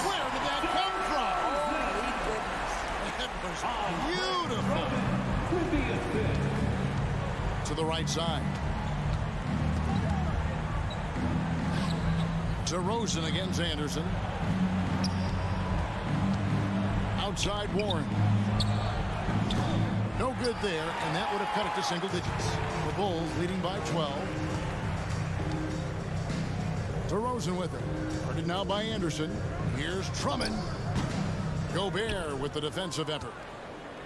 Where did that come from? That was beautiful. To the right side. DeRozan against Anderson. Outside Warren. No good there, and that would have cut it to single digits. The Bulls leading by 12. DeRozan with it. Guarded now by Anderson. Here's Drummond. Gobert with the defensive effort.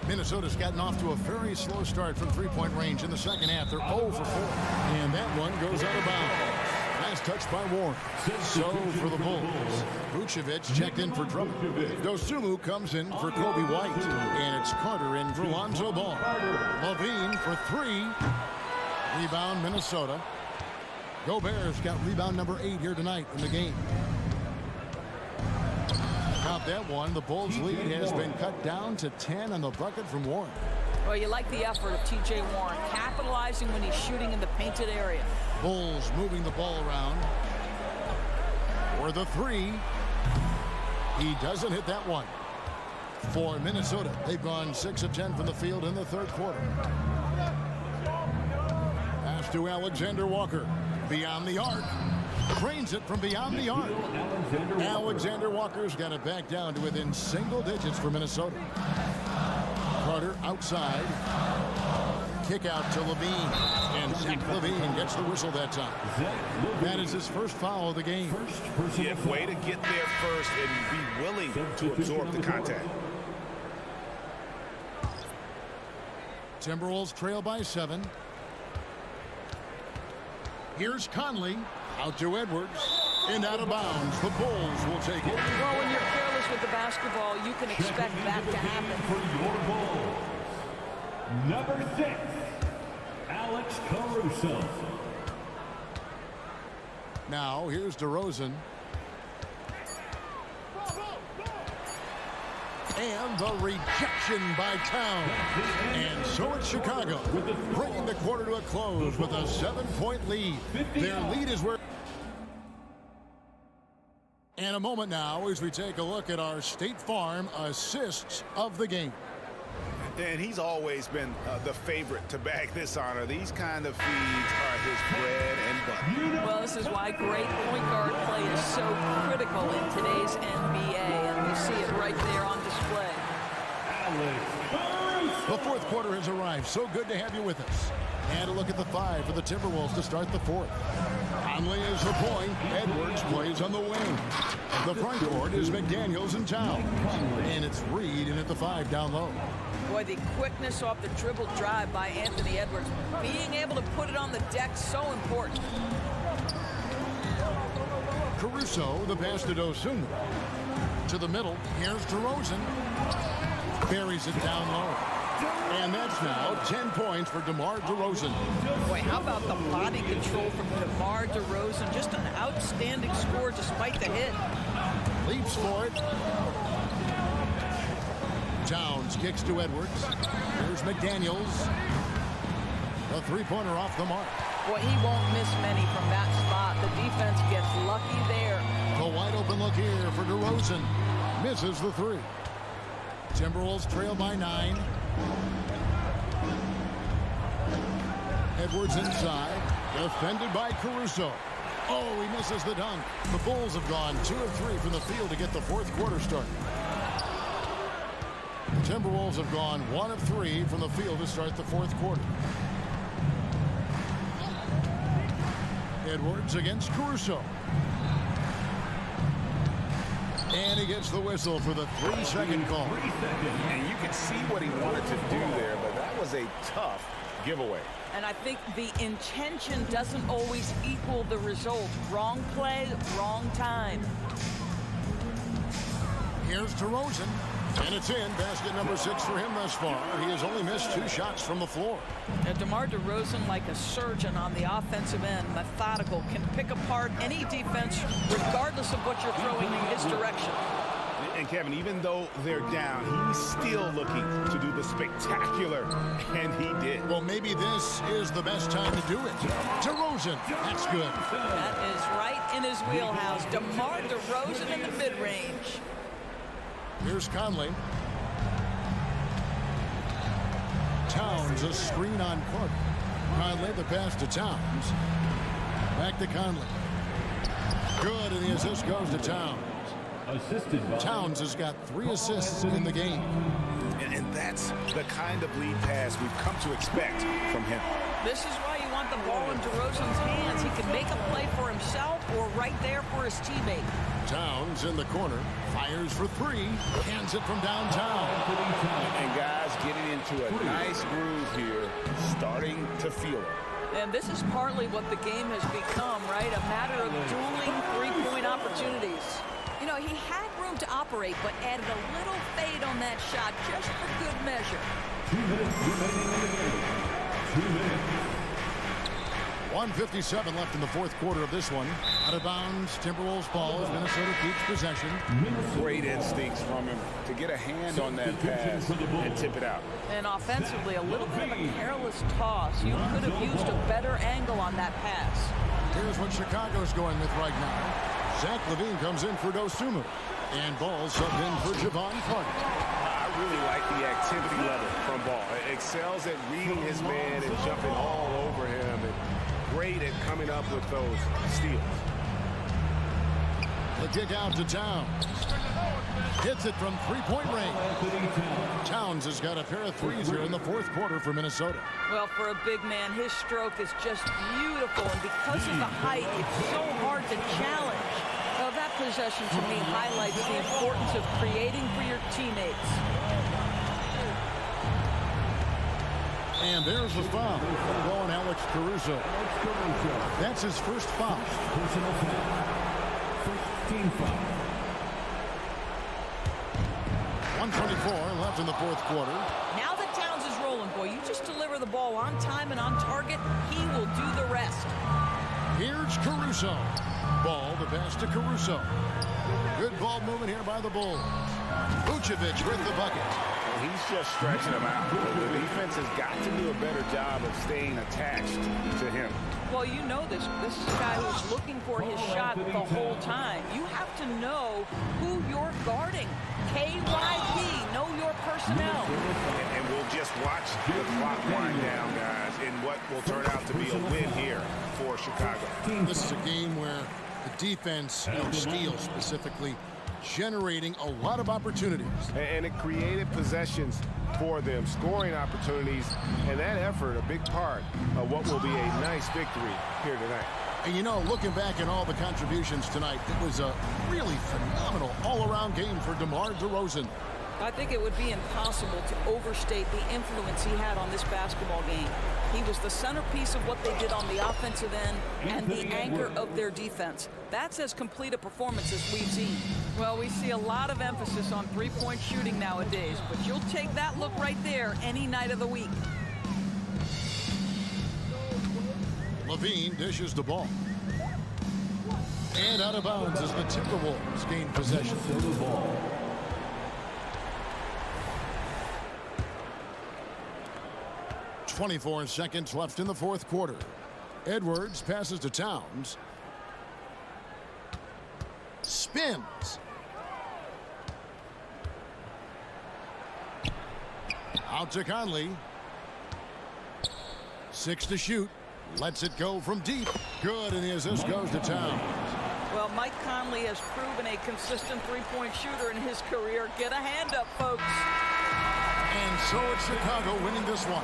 Minnesota's gotten off to a very slow start from three-point range in the second half. They're 0 for 4. And that one goes out of bounds. Nice touch by Warren. So for the Bulls, Vucevic checked in for Drummond. Dosunmu comes in for Kobe White. And it's Carter in for Lonzo Ball. Levine for 3. Rebound Minnesota. Gobert's got rebound number 8 here tonight in the game. Count that one. The Bulls' lead has been cut down to 10 on the bucket from Warren. Well, you like the effort of T.J. Warren, capitalizing when he's shooting in the painted area. Bulls moving the ball around. For the 3. He doesn't hit that one. For Minnesota, they've gone 6 of 10 from the field in the third quarter. Pass to Alexander Walker. Beyond the arc. Drains it from beyond the arc. Alexander Walker's got it back down to within single digits for Minnesota. Carter outside. Kick out to Levine. And Zach Levine gets the whistle that time. That is his first foul of the game. Yeah, way to get there first and be willing to absorb the contact. Timberwolves trail by 7. Here's Conley. Out to Edwards. And out of bounds. The Bulls will take it. Well, when you're careless with the basketball, you can expect that to happen. For your Bulls, number 6, Alex Caruso. Now, here's DeRozan. And the rejection by Town. And so it's Chicago, bringing the quarter to a close with a 7-point lead. Their lead is where... And a moment now as we take a look at our State Farm assists of the game. And he's always been the favorite to bag this honor. These kind of feeds are his bread and butter. Well, this is why great point guard play is so critical in today's NBA, and we see it right there on display. Alex The fourth quarter has arrived. So good to have you with us. And a look at the 5 for the Timberwolves to start the fourth. Conley is the point. Edwards plays on the wing. The front court is McDaniels and Towns. And it's Reed in at the 5 down low. Boy, the quickness off the dribble drive by Anthony Edwards. Being able to put it on the deck, so important. Caruso, the pass to Dosunmu. To the middle, here's DeRozan. Buries it down low. And that's now 10 points for DeMar DeRozan. Boy, how about the body control from DeMar DeRozan? Just an outstanding score despite the hit. Leaps for it. Towns kicks to Edwards. Here's McDaniels. A three-pointer off the mark. Boy, he won't miss many from that spot. The defense gets lucky there. A wide open look here for DeRozan. Misses the 3. Timberwolves trail by 9. Edwards inside. Defended by Caruso. Oh, he misses the dunk. The Bulls have gone 2 of 3 from the field to get the fourth quarter started. The Timberwolves have gone 1 of 3 from the field to start the fourth quarter. Edwards against Caruso. And he gets the whistle for the 3-second call. And you can see what he wanted to do there, but that was a tough giveaway. And I think the intention doesn't always equal the result. Wrong play, wrong time. Here's DeRozan. And it's in. Basket number 6 for him thus far. He has only missed 2 shots from the floor. Now, DeMar DeRozan, like a surgeon on the offensive end, methodical, can pick apart any defense regardless of what you're throwing in his direction. And Kevin, even though they're down, he's still looking to do the spectacular, and he did. Well, maybe this is the best time to do it. DeRozan, that's good. That is right in his wheelhouse. DeMar DeRozan in the mid-range. Here's Conley. Towns, a screen on Clark. Conley, the pass to Towns. Back to Conley. Good, and the assist goes to Towns. Towns has got 3 assists in the game. And that's the kind of lead pass we've come to expect from him. This is why you want the ball in DeRozan's hands. He can make a play for himself or right there for his teammate. Towns in the corner, fires for 3, hands it from downtown. And guys getting into a nice groove here, starting to feel it. And this is partly what the game has become, right? A matter of dueling three-point opportunities. You know, he had room to operate, but added a little fade on that shot just for good measure. 2 minutes remaining in the game. 2 minutes. 1:57 left in the fourth quarter of this one. Out of bounds, Timberwolves ball as Minnesota keeps possession. Great instincts from him to get a hand on that pass and tip it out. And offensively, a little bit of a careless toss. You could have used a better angle on that pass. Here's what Chicago's going with right now. Zach LaVine comes in for Dosunmu. And Ball subbed in for Javon Carter. I really like the activity level from Ball. Excels at reading his man and jumping all over him. And great at coming up with those steals. The kick out to Towns. Hits it from 3-point range. Towns has got a pair of threes here in the fourth quarter for Minnesota. Well, for a big man, his stroke is just beautiful. And because of the height, it's so hard to challenge. Well, that possession to me highlights the importance of creating for your teammates. And there's the foul. Going Alex Caruso. That's his first foul. Personal foul. First team foul. 1:24 left in the fourth quarter. Now that Towns is rolling, boy, you just deliver the ball on time and on target, he will do the rest. Here's Caruso. Ball, the pass to Caruso. Good ball movement here by the Bulls. Vucevic with the bucket. Well, he's just stretching him out. The defense has got to do a better job of staying attached to him. Well, you know this. This is a guy who's looking for his shot the whole time. You have to know who you're guarding. KYP, know your personnel. And we'll just watch the clock wind down, guys, in what will turn out to be a win here for Chicago. This is a game where the defense, steals specifically, generating a lot of opportunities. And it created possessions for them, scoring opportunities, and that effort a big part of what will be a nice victory here tonight. And you know, looking back at all the contributions tonight, it was a really phenomenal all-around game for DeMar DeRozan. I think it would be impossible to overstate the influence he had on this basketball game. He was the centerpiece of what they did on the offensive end and the anchor of their defense. That's as complete a performance as we've seen. Well, we see a lot of emphasis on three-point shooting nowadays, but you'll take that look right there any night of the week. Levine dishes the ball. And out of bounds as the Timberwolves gain possession. 24 seconds left in the fourth quarter. Edwards passes to Towns. Spins. Out to Conley. 6 to shoot. Lets it go from deep. Good, and the assist goes to Towns. Well, Mike Conley has proven a consistent three-point shooter in his career. Get a hand up, folks. And so it's Chicago winning this one.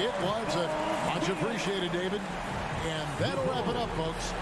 It was much appreciated, David. And that'll wrap it up, folks.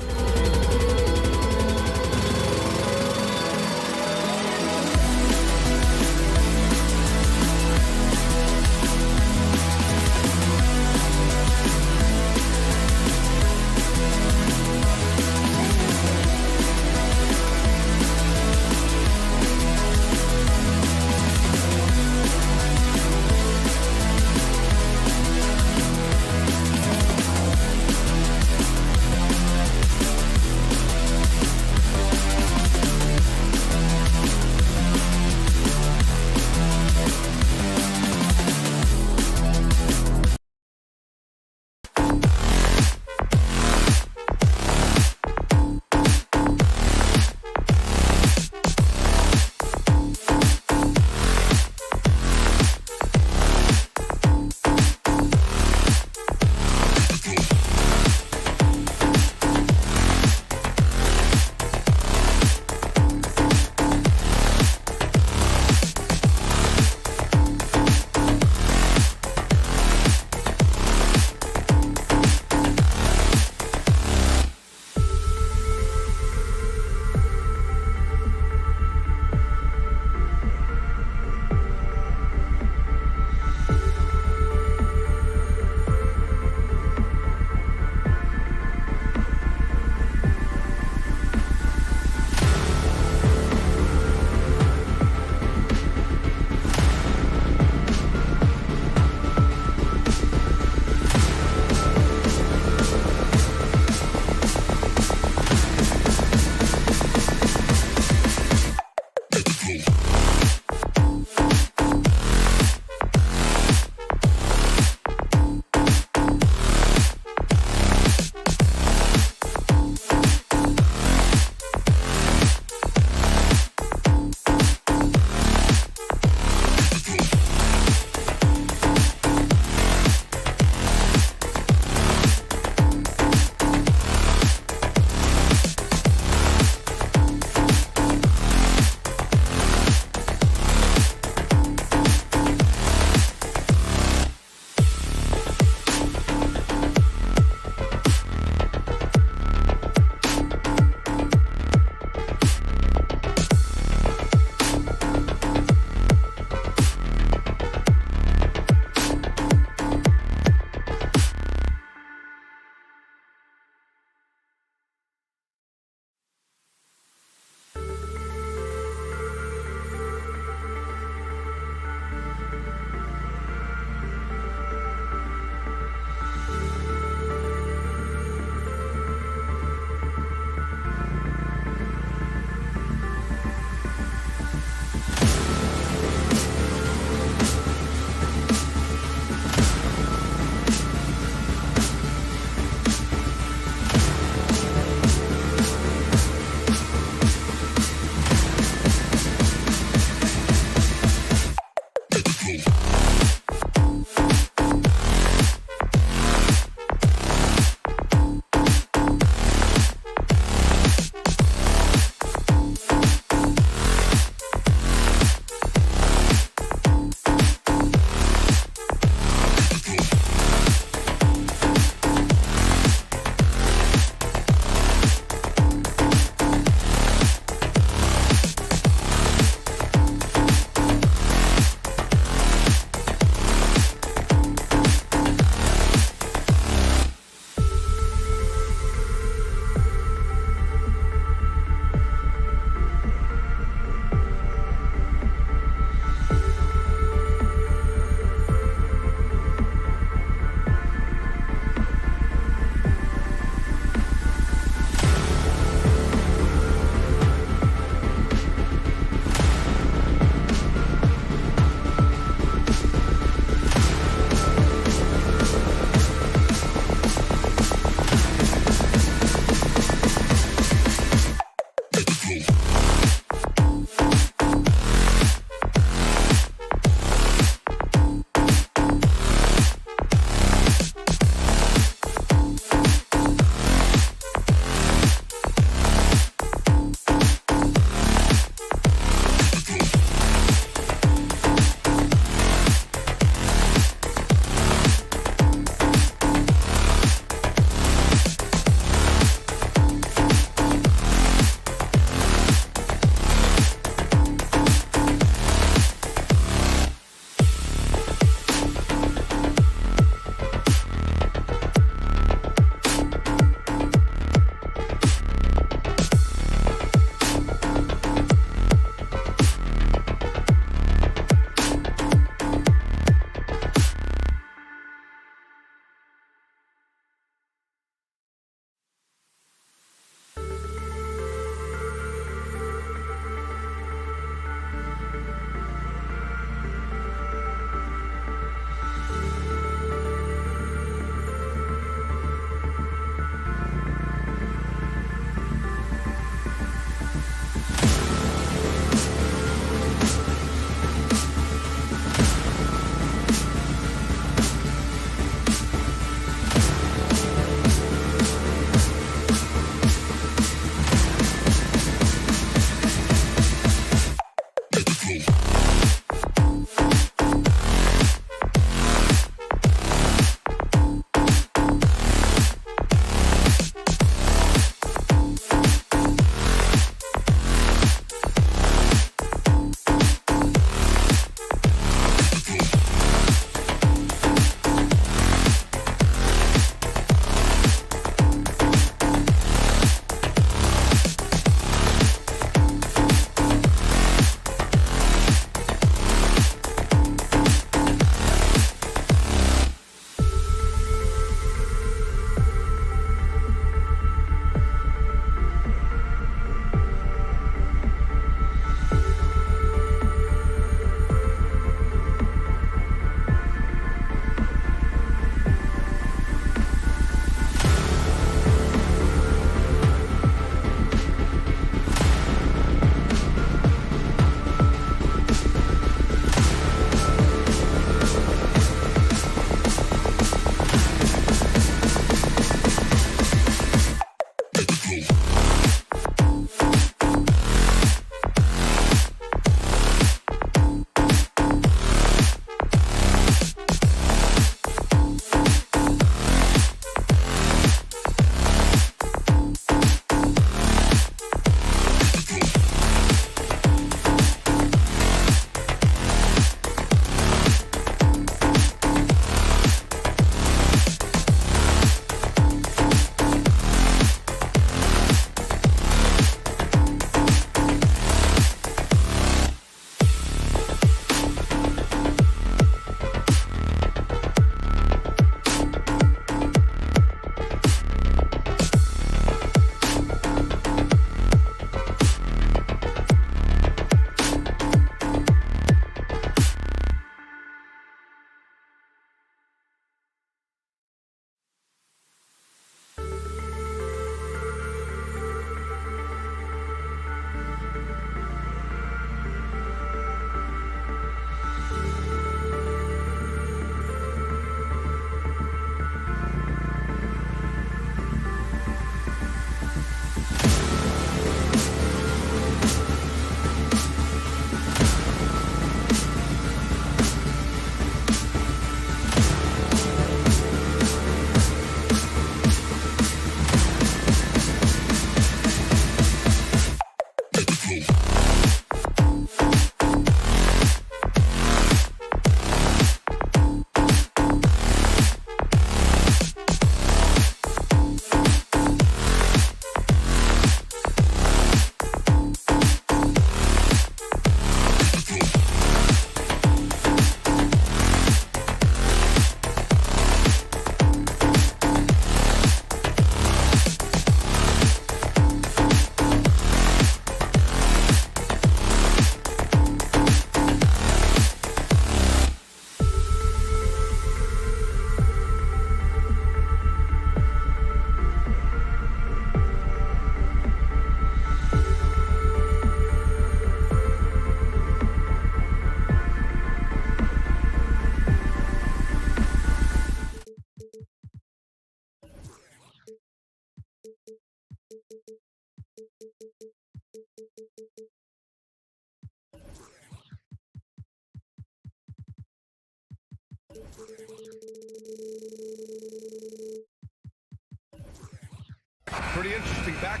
Pretty interesting back.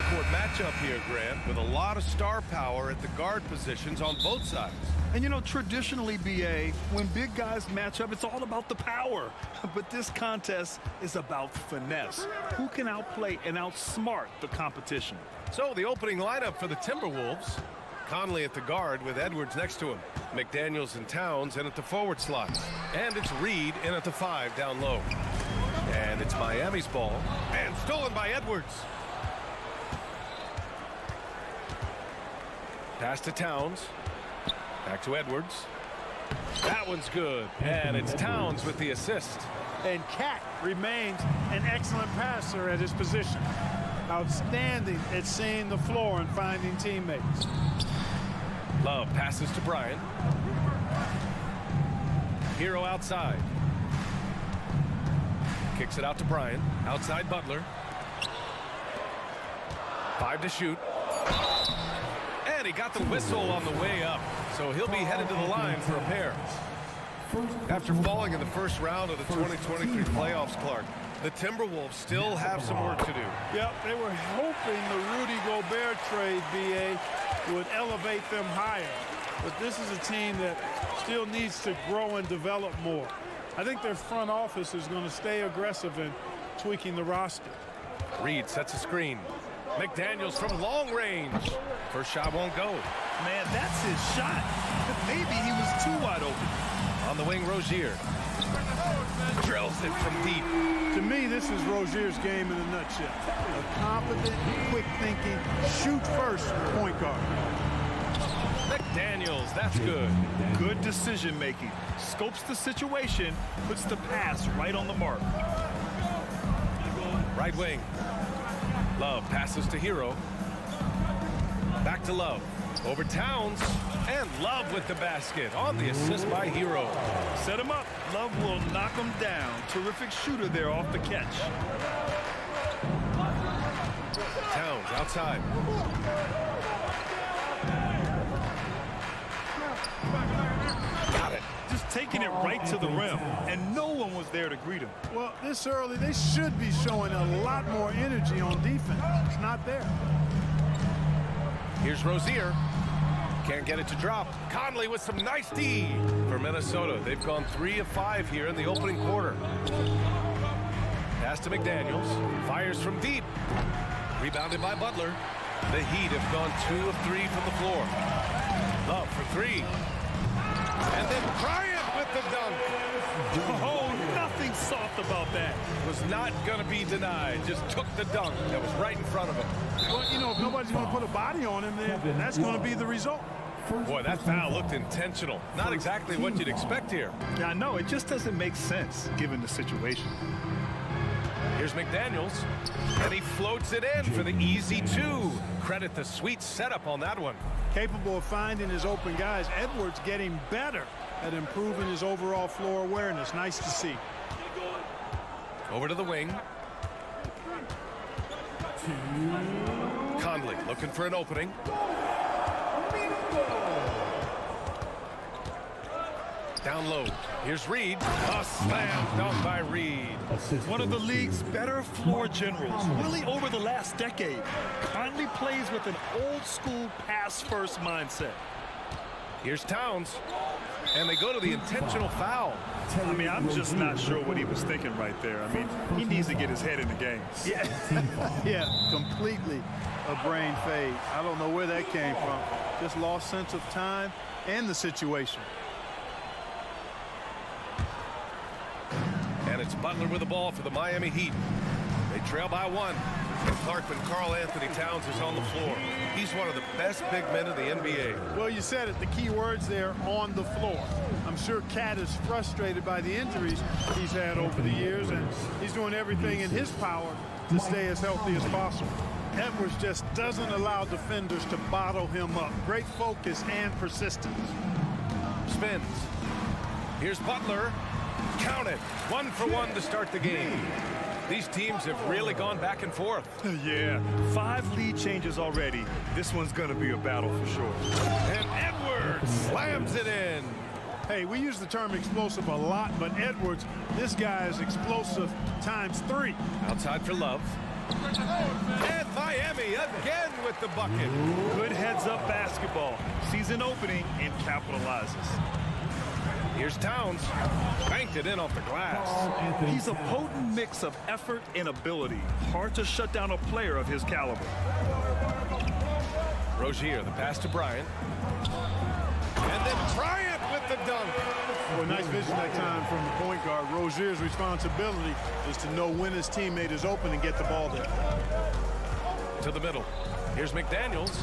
Court matchup here, Grant, with a lot of star power at the guard positions on both sides. And you know, traditionally, BA, when big guys match up, it's all about the power. But this contest is about finesse. Who can outplay and outsmart the competition? So the opening lineup for the Timberwolves. Conley at the guard with Edwards next to him. McDaniels and Towns in at the forward slot. And it's Reed in at the 5 down low. And it's Miami's ball. And stolen by Edwards. Pass to Towns. Back to Edwards. That one's good. And it's Towns with the assist. And Cat remains an excellent passer at his position. Outstanding at seeing the floor and finding teammates. Love passes to Bryant. Hero outside. Kicks it out to Bryant. Outside Butler. 5 to shoot. And he got the whistle on the way up. So he'll be headed to the line for a pair. After falling in the first round of the 2023 playoffs, Clark, the Timberwolves still have some work to do. Yep, they were hoping the Rudy Gobert trade, BA, would elevate them higher. But this is a team that still needs to grow and develop more. I think their front office is going to stay aggressive in tweaking the roster. Reed sets a screen. McDaniels from long range. First shot won't go. Man, that's his shot. Maybe he was too wide open. On the wing, Rozier. Drills it from deep. To me, this is Rozier's game in a nutshell. A confident, quick-thinking, shoot-first point guard. McDaniels, that's good. Good decision-making. Scopes the situation, puts the pass right on the mark. Right wing. Love passes to Hero. Back to Love. Over Towns. And Love with the basket on the assist by Hero. Set him up. Love will knock him down. Terrific shooter there off the catch. Towns outside. Got it. Just taking it right to the rim. And no one was there to greet him. Well, this early, they should be showing a lot more energy on defense. It's not there. Here's Rozier. Can't get it to drop. Conley with some nice D for Minnesota. They've gone 3 of 5 here in the opening quarter. Pass to McDaniels. Fires from deep. Rebounded by Butler. The Heat have gone 2 of 3 from the floor. Love for 3. And then Bryant with the dunk. Oh, nothing soft about that. Was not going to be denied. Just took the dunk that was right in front of him. Well, you know, if nobody's going to put a body on him, then that's going to be the result. Boy, that foul looked intentional. Not exactly what you'd expect here. Yeah, I know. It just doesn't make sense given the situation. Here's McDaniels. And he floats it in for the easy 2. Credit the sweet setup on that one. Capable of finding his open guys. Edwards getting better at improving his overall floor awareness. Nice to see. Over to the wing. Conley looking for an opening. Down low. Here's Reed. A slam dunk by Reed. One of the league's better floor generals, really over the last decade. Conley plays with an old-school pass-first mindset. Here's Towns. And they go to the intentional foul. I mean, I'm just not sure what he was thinking right there. I mean, he needs to get his head in the game. Yeah, completely a brain fade. I don't know where that came from. Just lost sense of time and the situation. And it's Butler with the ball for the Miami Heat. They trail by 1. And Clark, when Karl Anthony Towns is on the floor, he's one of the best big men in the NBA. Well, you said it. The key words there, on the floor. I'm sure Cat is frustrated by the injuries he's had over the years, and he's doing everything in his power to stay as healthy as possible. Edwards just doesn't allow defenders to bottle him up. Great focus and persistence. Spins. Here's Butler. Count it. 1 for 1 to start the game. These teams have really gone back and forth. Yeah, 5 lead changes already. This one's going to be a battle for sure. And Edwards slams it in. Hey, we use the term explosive a lot, but Edwards, this guy is explosive ×3. Outside for Love. And Miami again with the bucket. Good heads-up basketball. Sees an opening and capitalizes. Here's Towns. Banked it in off the glass. He's a potent mix of effort and ability. Hard to shut down a player of his caliber. Rozier, the pass to Bryant. And then Bryant with the dunk. Well, nice vision that time from the point guard. Rozier's responsibility is to know when his teammate is open and get the ball there. To the middle. Here's McDaniels.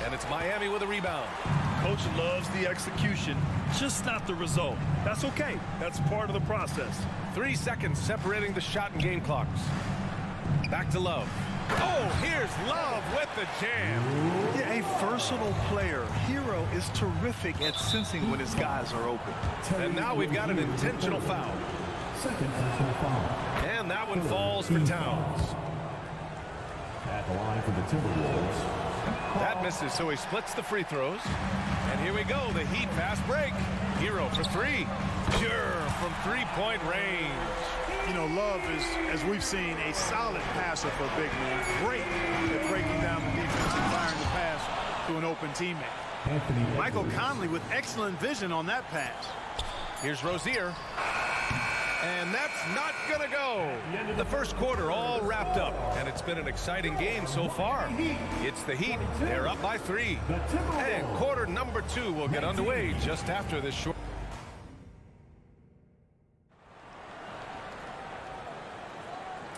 And it's Miami with a rebound. Coach loves the execution, just not the result. That's okay. That's part of the process. 3 seconds separating the shot and game clocks. Back to Love. Oh, here's Love with the jam. Yeah, a versatile player. Hero is terrific at sensing when his guys are open. And now we've got an intentional foul. And that one falls for Towns. At the line for the Timberwolves. That misses, so he splits the free throws. And here we go, the Heat fast break. Hero for 3. Pure from 3-point range. You know, Love is, as we've seen, a solid passer for a big man. Great at breaking down the defense and firing the pass to an open teammate. Michael Conley with excellent vision on that pass. Here's Rozier. And that's not going to go. The first quarter all wrapped up, and it's been an exciting game so far. It's the Heat. They're up by 3. And quarter number 2 will get underway just after this short.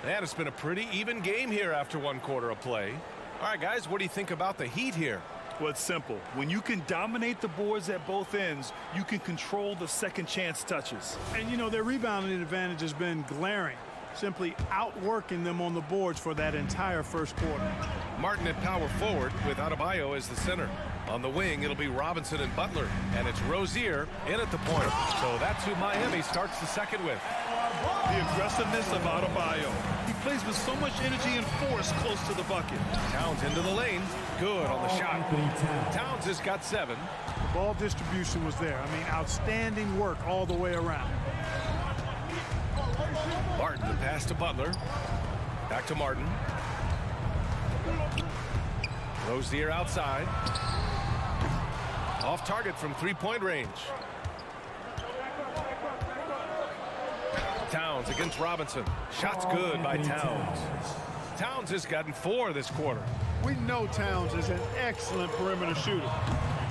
And it's been a pretty even game here after 1 quarter of play. All right, guys, what do you think about the Heat here? Well, it's simple. When you can dominate the boards at both ends, you can control the second chance touches. And, you know, their rebounding advantage has been glaring, simply outworking them on the boards for that entire first quarter. Martin at power forward with Adebayo as the center. On the wing, it'll be Robinson and Butler. And it's Rozier in at the point. So that's who Miami starts the second with. The aggressiveness of Adebayo. He plays with so much energy and force close to the bucket. Towns into the lane. Good on the shot. Towns has got 7. The ball distribution was there. I mean, outstanding work all the way around. Martin, the pass to Butler. Back to Martin. Rozier outside. Off target from 3-point range. Towns against Robinson. Shot's good by Towns. Towns has gotten 4 this quarter. We know Towns is an excellent perimeter shooter.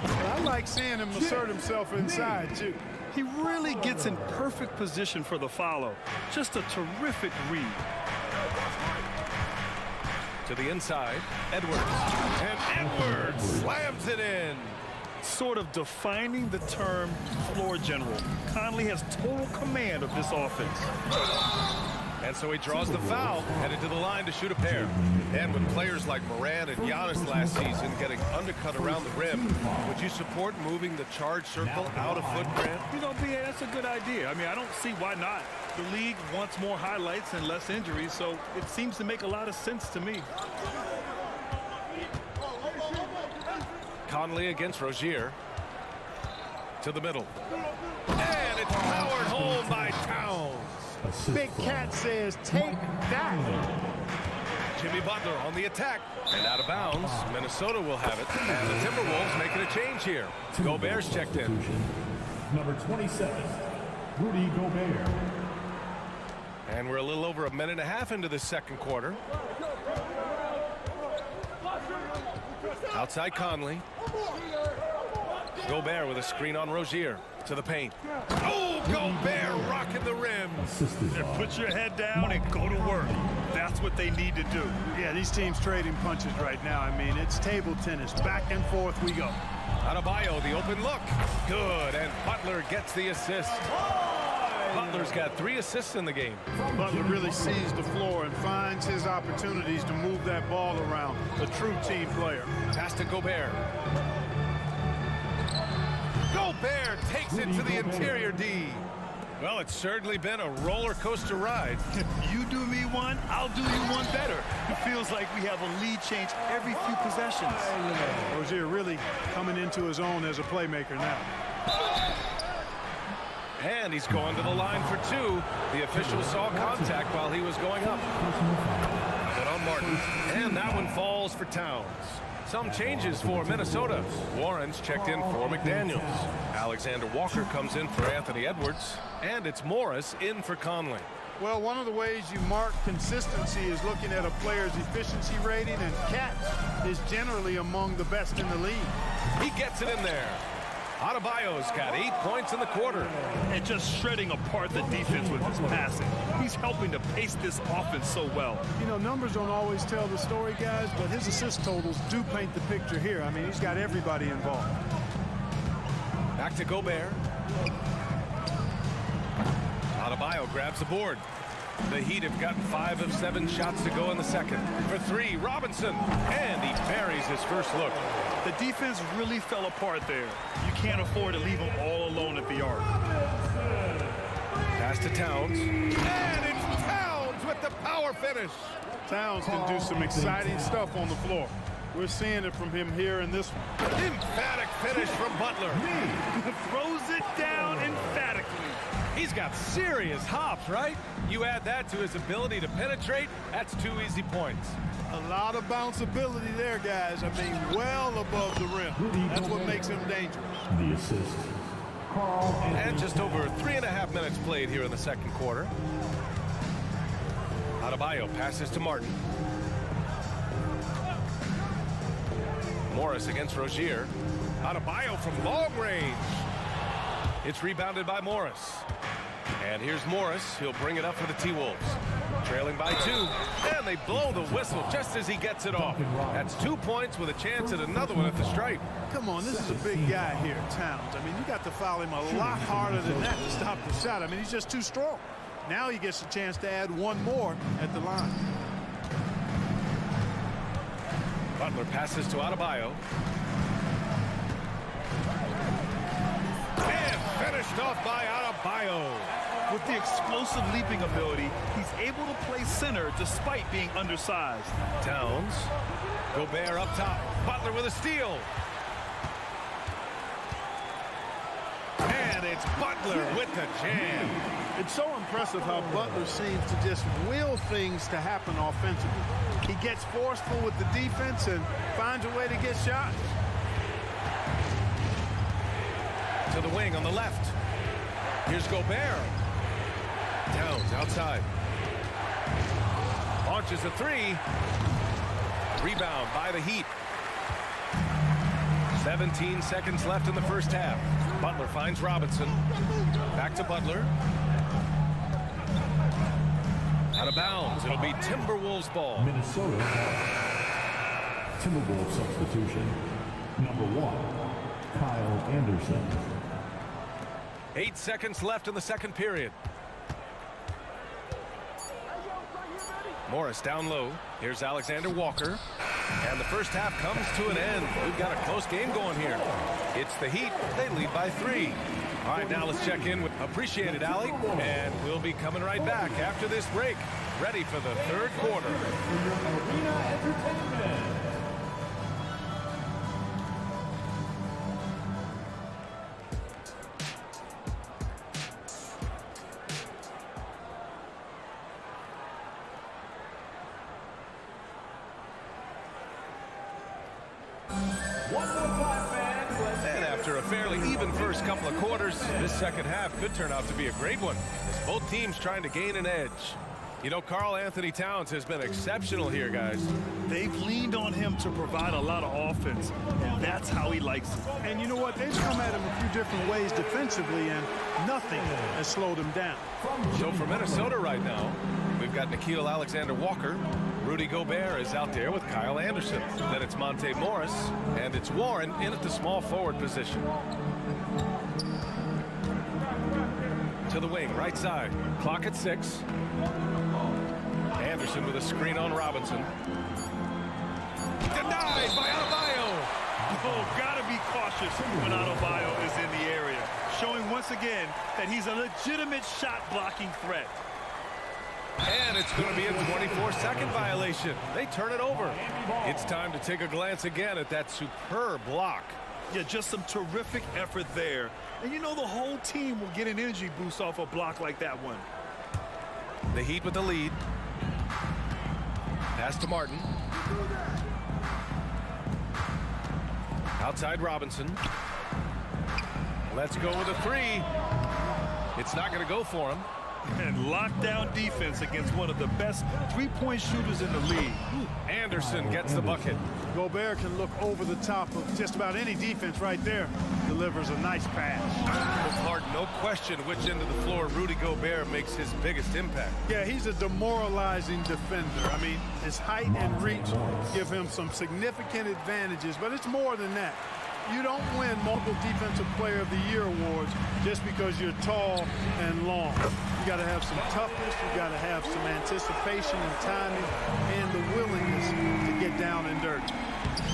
But I like seeing him assert himself inside, too. He really gets in perfect position for the follow. Just a terrific read. To the inside, Edwards. And Edwards slams it in. Sort of defining the term floor general. Conley has total command of this offense. And so he draws the foul, headed to the line to shoot a pair. And with players like Moran and Giannis last season getting undercut around the rim, would you support moving the charge circle out of footprint? You know, BA, that's a good idea. I mean, I don't see why not. The league wants more highlights and less injuries, so it seems to make a lot of sense to me. Conley against Rozier. To the middle. And it's powered home by Towns. Big Cat says, take that. Jimmy Butler on the attack. And out of bounds. Minnesota will have it. And the Timberwolves making a change here. Gobert's checked in. Number 27, Rudy Gobert. And we're a little over a minute and a half into the second quarter. Outside Conley. Gobert with a screen on Rozier. To the paint. Oh, Gobert rocking the rim. And put your head down and go to work. That's what they need to do. Yeah, these teams trading punches right now. I mean, it's table tennis. Back and forth we go. Adebayo, the open look. Good, and Butler gets the assist. Butler's got 3 assists in the game. Butler really sees the floor and finds his opportunities to move that ball around. A true team player. Pass to Gobert. Gobert takes it to the interior D. Well, it's certainly been a roller coaster ride. You do me one, I'll do you one better. It feels like we have a lead change every few possessions. Rozier really coming into his own as a playmaker now. And he's going to the line for two. The official saw contact while he was going up. But on Martin. And that one falls for Towns. Some changes for Minnesota. Warren's checked in for McDaniels. Alexander Walker comes in for Anthony Edwards. And it's Morris in for Conley. Well, one of the ways you mark consistency is looking at a player's efficiency rating, and Cat is generally among the best in the league. He gets it in there. Adebayo's got 8 points in the quarter. And just shredding apart the defense with his passing. He's helping to pace this offense so well. You know, numbers don't always tell the story, guys, but his assist totals do paint the picture here. I mean, he's got everybody involved. Back to Gobert. Adebayo grabs the board. The Heat have gotten 5 of 7 shots to go in the second. For 3, Robinson. And he buries his first look. The defense really fell apart there. You can't afford to leave them all alone at the arc. Pass to Towns. And it's Towns with the power finish. Towns can do some exciting stuff on the floor. We're seeing it from him here in this one. Emphatic finish from Butler. Throws it down emphatically. He's got serious hops, right? You add that to his ability to penetrate, that's 2 easy points. A lot of bounceability there, guys. I mean, well above the rim. That's what makes him dangerous. The assist. And just over 3.5 minutes played here in the second quarter. Adebayo passes to Martin. Morris against Rozier. Adebayo from long range. It's rebounded by Morris. And here's Morris. He'll bring it up for the T-Wolves. Trailing by 2. And they blow the whistle just as he gets it off. That's 2 points with a chance at another one at the stripe. Come on, this is a big guy here, Towns. I mean, you got to foul him a lot harder than that to stop the shot. I mean, he's just too strong. Now he gets a chance to add one more at the line. Butler passes to Adebayo. And finished off by Adebayo. With the explosive leaping ability, he's able to play center despite being undersized. Towns. Gobert up top. Butler with a steal. And it's Butler with the jam. It's so impressive how Butler seems to just will things to happen offensively. He gets forceful with the defense and finds a way to get shots. To the wing on the left. Here's Gobert. Towns outside. Launches a 3. Rebound by the Heat. 17 seconds left in the first half. Butler finds Robinson. Back to Butler. Out of bounds. It'll be Timberwolves ball. Minnesota. Timberwolves substitution. Number 1, Kyle Anderson. 8 seconds left in the second period. Morris down low. Here's Alexander Walker. And the first half comes to an end. We've got a close game going here. It's the Heat. They lead by 3. All right, now let's check in with Appreciated Allie. And we'll be coming right back after this break. Ready for the third quarter. Arena Entertainment. And after a fairly even first couple of quarters, this second half could turn out to be a great one, as both teams trying to gain an edge. You know, Karl Anthony Towns has been exceptional here, guys. They've leaned on him to provide a lot of offense, and that's how he likes it. And you know what? They've come at him a few different ways defensively, and nothing has slowed him down. So for Minnesota right now, we've got Nickeil Alexander-Walker. Rudy Gobert is out there with Kyle Anderson. Then it's Monte Morris, and it's Warren in at the small forward position. To the wing, right side. Clock at 6. Anderson with a screen on Robinson. Denied by Adebayo. Oh, gotta be cautious when Adebayo is in the area. showing once again that he's a legitimate shot-blocking threat. And it's going to be a 24-second violation. They turn it over. It's time to take a glance again at that superb block. Yeah, just some terrific effort there. And you know the whole team will get an energy boost off a block like that one. The Heat with the lead. Pass to Martin. Outside Robinson. Let's go with a three. It's not going to go for him. And lockdown defense against one of the best three-point shooters in the league. Anderson gets the bucket. Gobert can look over the top of just about any defense right there. Delivers a nice pass. With Harden, no question which end of the floor Rudy Gobert makes his biggest impact. Yeah, he's a demoralizing defender. I mean, his height and reach give him some significant advantages, but it's more than that. You don't win multiple Defensive Player of the Year awards just because you're tall and long. You got to have some toughness, you got to have some anticipation and timing, and the willingness to get down and dirty.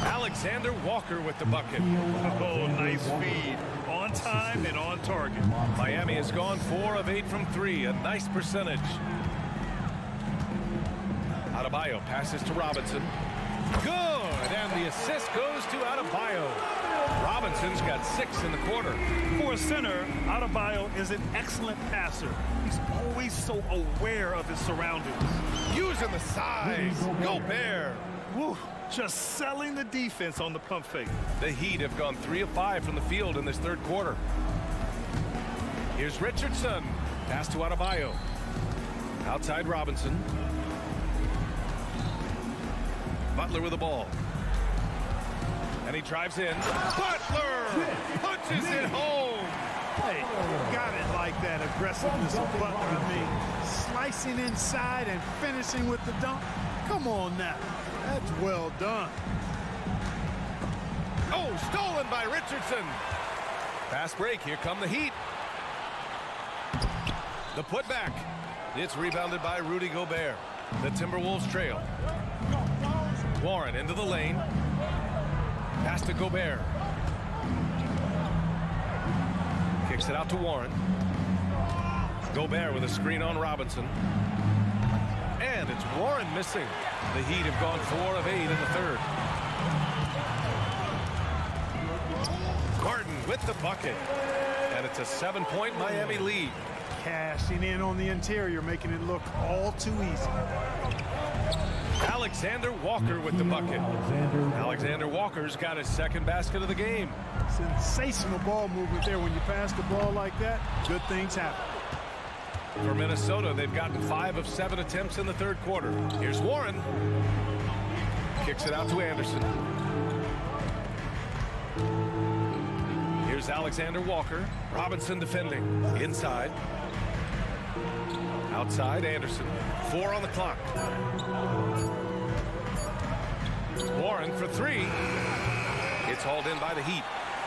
Alexander Walker with the bucket. Oh, nice feed. On time and on target. Miami has gone 4 of 8 from 3, a nice percentage. Adebayo passes to Robinson. Good, and the assist goes to Adebayo. Robinson's got 6 in the quarter. For a center, Adebayo is an excellent passer. He's always so aware of his surroundings. Using the size. Gobert. Woo, just selling the defense on the pump fake. The Heat have gone 3 of 5 from the field in this third quarter. Here's Richardson. Pass to Adebayo. Outside Robinson. Butler with the ball. And he drives in. Butler punches it home. Hey, got it like that aggressiveness of Butler. I mean, slicing inside and finishing with the dunk. Come on now. That's well done. Oh, stolen by Richardson. Fast break. Here come the Heat. The putback. It's rebounded by Rudy Gobert. The Timberwolves trail. Warren into the lane. Pass to Gobert. Kicks it out to Warren. Gobert with a screen on Robinson. And it's Warren missing. The Heat have gone 4 of 8 in the third. Garden with the bucket. And it's a 7-point Miami lead. Cashing in on the interior, making it look all too easy. Alexander Walker with the bucket. Alexander Walker's got his second basket of the game. Sensational ball movement there. When you pass the ball like that, good things happen. For Minnesota, they've gotten 5 of 7 attempts in the third quarter. Here's Warren. Kicks it out to Anderson. Here's Alexander Walker. Robinson defending. Inside. Outside, Anderson. 4 on the clock. Warren for 3. It's hauled in by the Heat.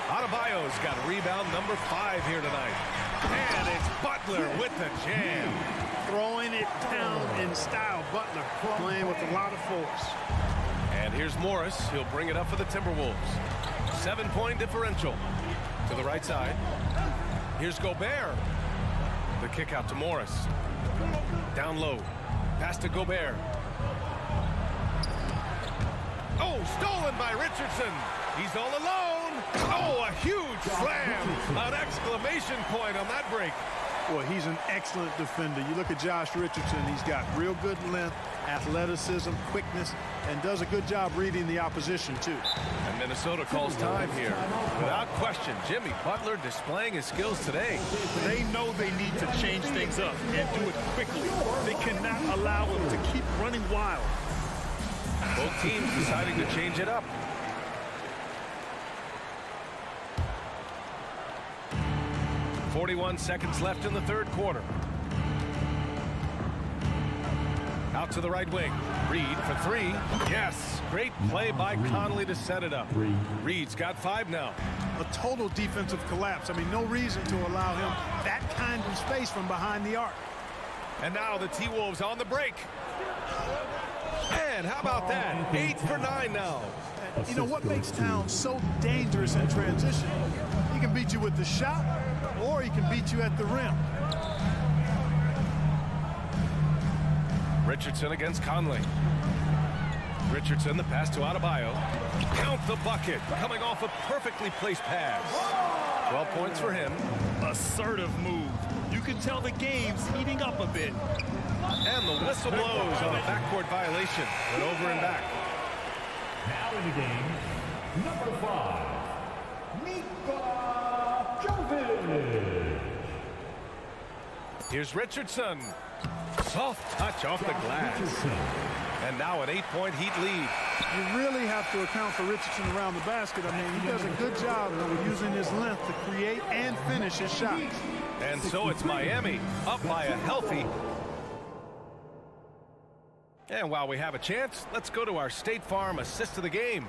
Adebayo's got rebound number 5 here tonight. And it's Butler with the jam. Throwing it down in style. Butler playing with a lot of force. And here's Morris. He'll bring it up for the Timberwolves. 7-point differential. To the right side. Here's Gobert. The kick out to Morris. Down low. Pass to Gobert. Oh, stolen by Richardson. He's all alone. Oh, a huge slam. An exclamation point on that break. Boy, he's an excellent defender. You look at Josh Richardson, he's got real good length, athleticism, quickness, and does a good job reading the opposition, too. And Minnesota calls time here. Without question, Jimmy Butler displaying his skills today. They know they need to change things up and do it quickly. They cannot allow him to keep running wild. Both teams deciding to change it up. .41 seconds left in the third quarter. Out to the right wing. Reed for 3. Yes. Great play by Conley to set it up. Reed's got 5 now. A total defensive collapse. I mean, no reason to allow him that kind of space from behind the arc. And now the T-Wolves on the break. And how about that? 8 for 9 now. You know what makes Towns so dangerous in transition? He can beat you with the shot, or he can beat you at the rim. Richardson against Conley. Richardson, the pass to Adebayo. Count the bucket, coming off a perfectly placed pass. 12 points for him. Assertive move. You can tell the game's heating up a bit. And the whistle blows on a backcourt violation. Went over and back. Now in the game, number 5, Nikola Jovic. Here's Richardson. Soft touch off the glass. And now an 8-point Heat lead. You really have to account for Richardson around the basket. I mean, he does a good job of using his length to create and finish his shots. And so it's Miami up by a healthy. And while we have a chance, let's go to our State Farm assist of the game.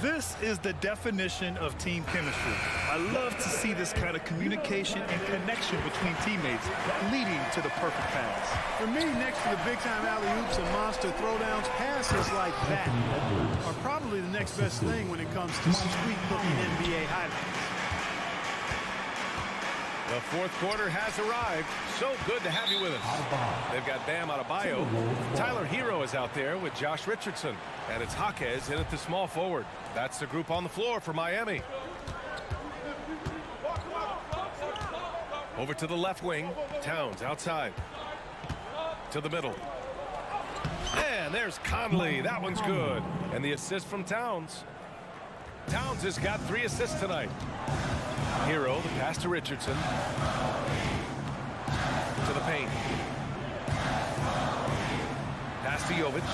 This is the definition of team chemistry. I love to see this kind of communication and connection between teammates leading to the perfect pass. For me, next to the big-time alley-oops and monster throwdowns, passes like that are probably the next best thing when it comes to sweet-looking NBA highlights. The fourth quarter has arrived. So good to have you with us. They've got Bam Adebayo. Tyler Hero is out there with Josh Richardson. And it's Jaquez in at the small forward. That's the group on the floor for Miami. Over to the left wing. Towns outside. To the middle. And there's Conley. That one's good. And the assist from Towns. Towns has got 3 assists tonight. Hero, the pass to Richardson. To the paint. Pass to Jovic.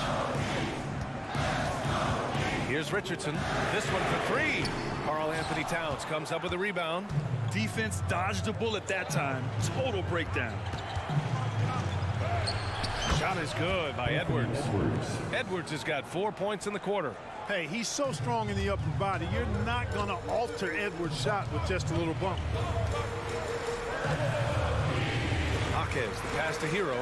Here's Richardson. This one for 3. Karl Anthony Towns comes up with a rebound. Defense dodged a bullet that time. Total breakdown. Shot is good by Edwards. Edwards has got 4 points in the quarter. Hey, he's so strong in the upper body. You're not going to alter Edwards' shot with just a little bump. Jaquez, the pass to Hero.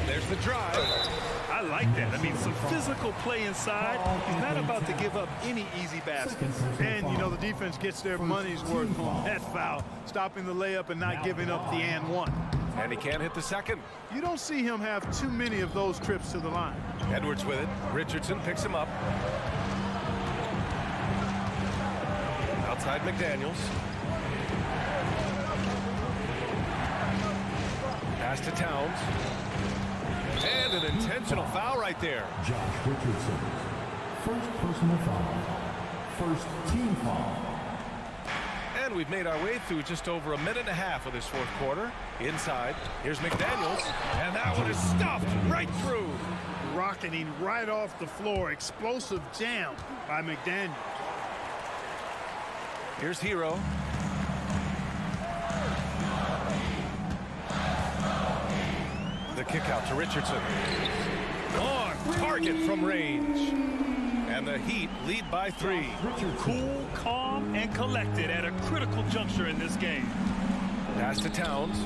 There's the drive. I like that. I mean, some physical play inside. He's not about to give up any easy baskets. And, you know, the defense gets their money's worth on that foul, stopping the layup and not giving up the and one. And he can't hit the second. You don't see him have too many of those trips to the line. Edwards with it. Richardson picks him up. Outside McDaniels. Pass to Towns. And an intentional foul right there. Josh Richardson. First personal foul. First team foul. And we've made our way through just over 1.5 minutes of this fourth quarter. Inside, here's McDaniels, and that one is stuffed right through. Rocketing right off the floor. Explosive jam by McDaniels. Here's Hero. The kick out to Richardson. On target from range. And the Heat lead by 3. Cool, calm, and collected at a critical juncture in this game. Pass to Towns.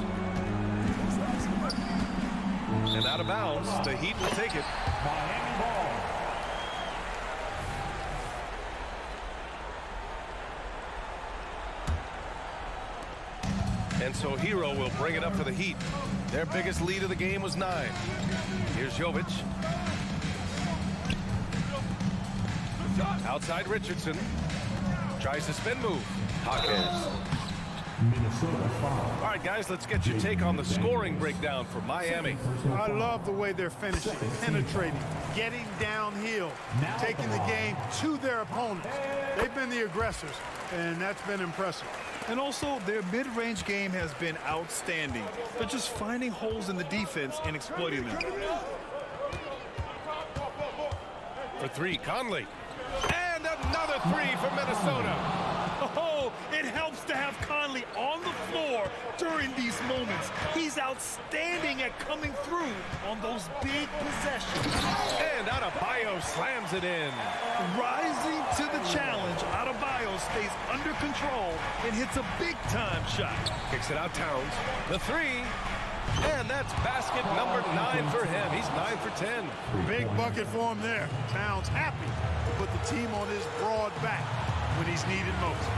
And out of bounds, the Heat will take it. Miami ball. And so Hero will bring it up for the Heat. Their biggest lead of the game was 9. Here's Jovic. Outside Richardson. Tries to spin move. Jaquez. Minnesota foul. All right, guys, let's get your take on the scoring breakdown for Miami. I love the way they're finishing, penetrating, getting downhill, taking the game to their opponents. They've been the aggressors, and that's been impressive. And also, their mid-range game has been outstanding. They're just finding holes in the defense and exploiting them. For 3, Conley. And another 3 for Minnesota. Oh, it helps to have Conley on the floor during these moments. He's outstanding at coming through on those big possessions. And Adebayo slams it in. Rising to the challenge, Adebayo stays under control and hits a big-time shot. Kicks it out Towns. The 3. And that's basket number 9 for him. He's 9 for 10. Big bucket for him there. Towns happy to put the team on his broad back. when he's needed most.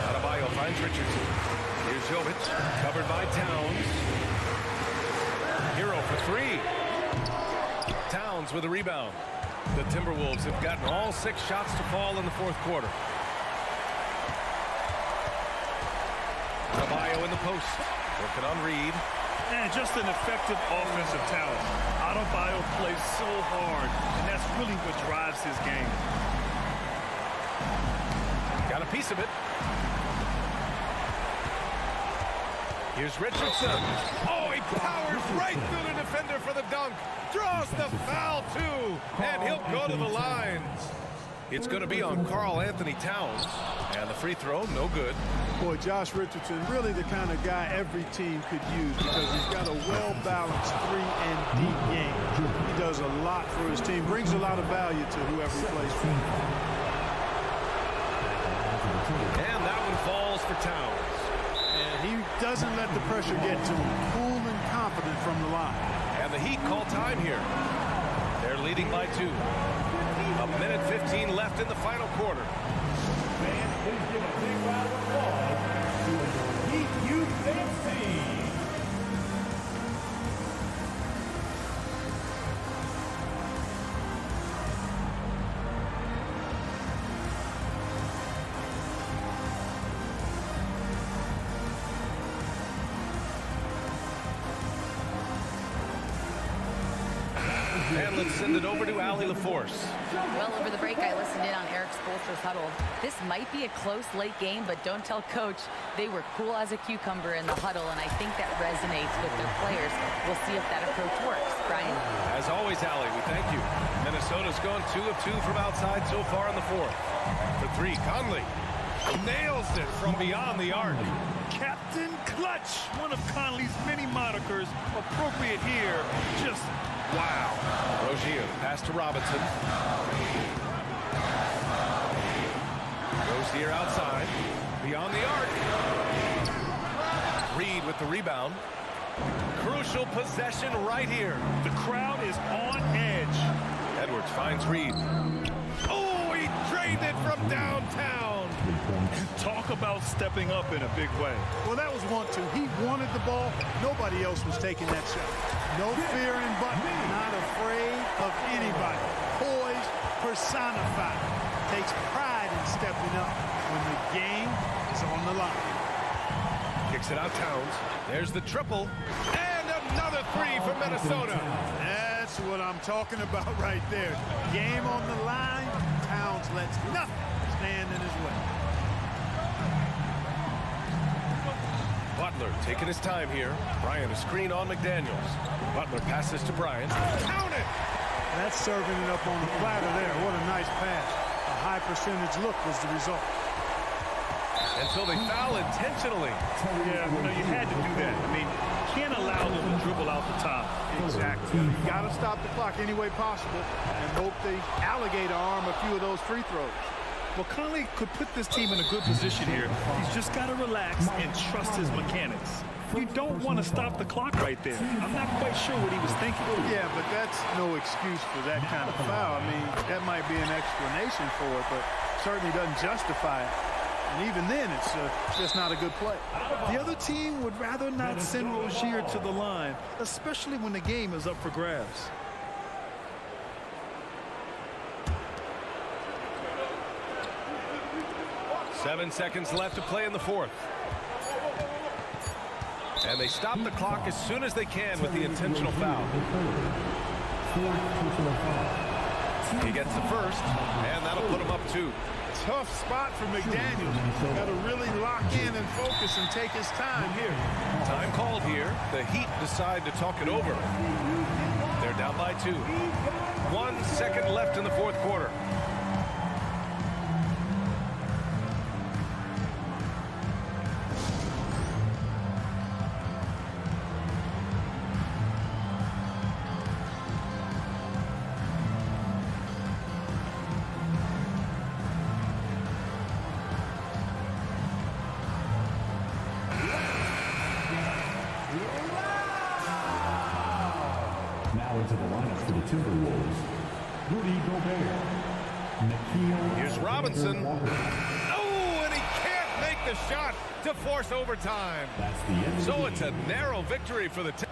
Adebayo finds Richardson. Here's Jovic, covered by Towns. Hero for three. Towns with a rebound. The Timberwolves have gotten all 6 shots to fall in the fourth quarter. Adebayo in the post, working on Reed. And just an effective offensive talent. Adebayo plays so hard, and that's really what drives his game. Got a piece of it. Here's Richardson. Oh, he powers right through the defender for the dunk. Draws the foul, too. And he'll go to the line. It's going to be on Karl Anthony Towns. And the free throw, no good. Boy, Josh Richardson, really the kind of guy every team could use because he's got a well-balanced 3-and-D game. He does a lot for his team, brings a lot of value to whoever he plays for. And that one falls for Towns. And he doesn't let the pressure get to him. Cool and confident from the line. And the Heat call time here. They're leading by 2. 1:15 left in the final quarter. Fans, please give a big round of applause to Heat UFC. And let's send it over to Allie LaForce. Well, over the break, I listened in on Eric Spoelstra's huddle. This might be a close late game, but don't tell Coach. They were cool as a cucumber in the huddle, and I think that resonates with their players. We'll see if that approach works. Brian? As always, Allie, we thank you. Minnesota's gone 2 of 2 from outside so far in the fourth. For 3, Conley nails it from beyond the arc. Captain Clutch, one of Conley's many monikers, appropriate here. Just wow. Rozier, pass to Robinson. Rozier outside, beyond the arc. Reed with the rebound. Crucial possession right here. The crowd is on edge. Edwards finds Reed. Oh, he drained it from downtown. Talk about stepping up in a big way. Well, that was 1-2. He wanted the ball. Nobody else was taking that shot. No fear in button. Not afraid of anybody. Poised, personified. Takes pride in stepping up when the game is on the line. Kicks it out Towns. There's the triple. And another 3 for Minnesota. That's what I'm talking about right there. Game on the line. Towns lets nothing stand in his way. Butler taking his time here. Bryant a screen on McDaniels. Butler passes to Bryant. Count it! That's serving it up on the platter there. What a nice pass. A high percentage look was the result. Until they foul intentionally. Yeah, you had to do that. I mean, can't allow them to dribble out the top. Exactly. You got to stop the clock any way possible and hope they alligator arm a few of those free throws. Well, Conley could put this team in a good position here. He's just got to relax and trust his mechanics. You don't want to stop the clock right there. I'm not quite sure what he was thinking. Yeah, but that's no excuse for that kind of foul. I mean, that might be an explanation for it, but certainly doesn't justify it. And even then, it's just not a good play. The other team would rather not send Rozier to the line, especially when the game is up for grabs. Seven seconds left to play in the fourth. And they stop the clock as soon as they can with the intentional foul. He gets the first, and that'll put him up 2. Tough spot for McDaniels. Got to really lock in and focus and take his time here. Time called here. The Heat decide to talk it over. They're down by 2. 1 second left in the fourth quarter. Now into the lineup for the Timberwolves. Here's Robinson. Oh, and he can't make the shot to force overtime. So it's a narrow victory for the team.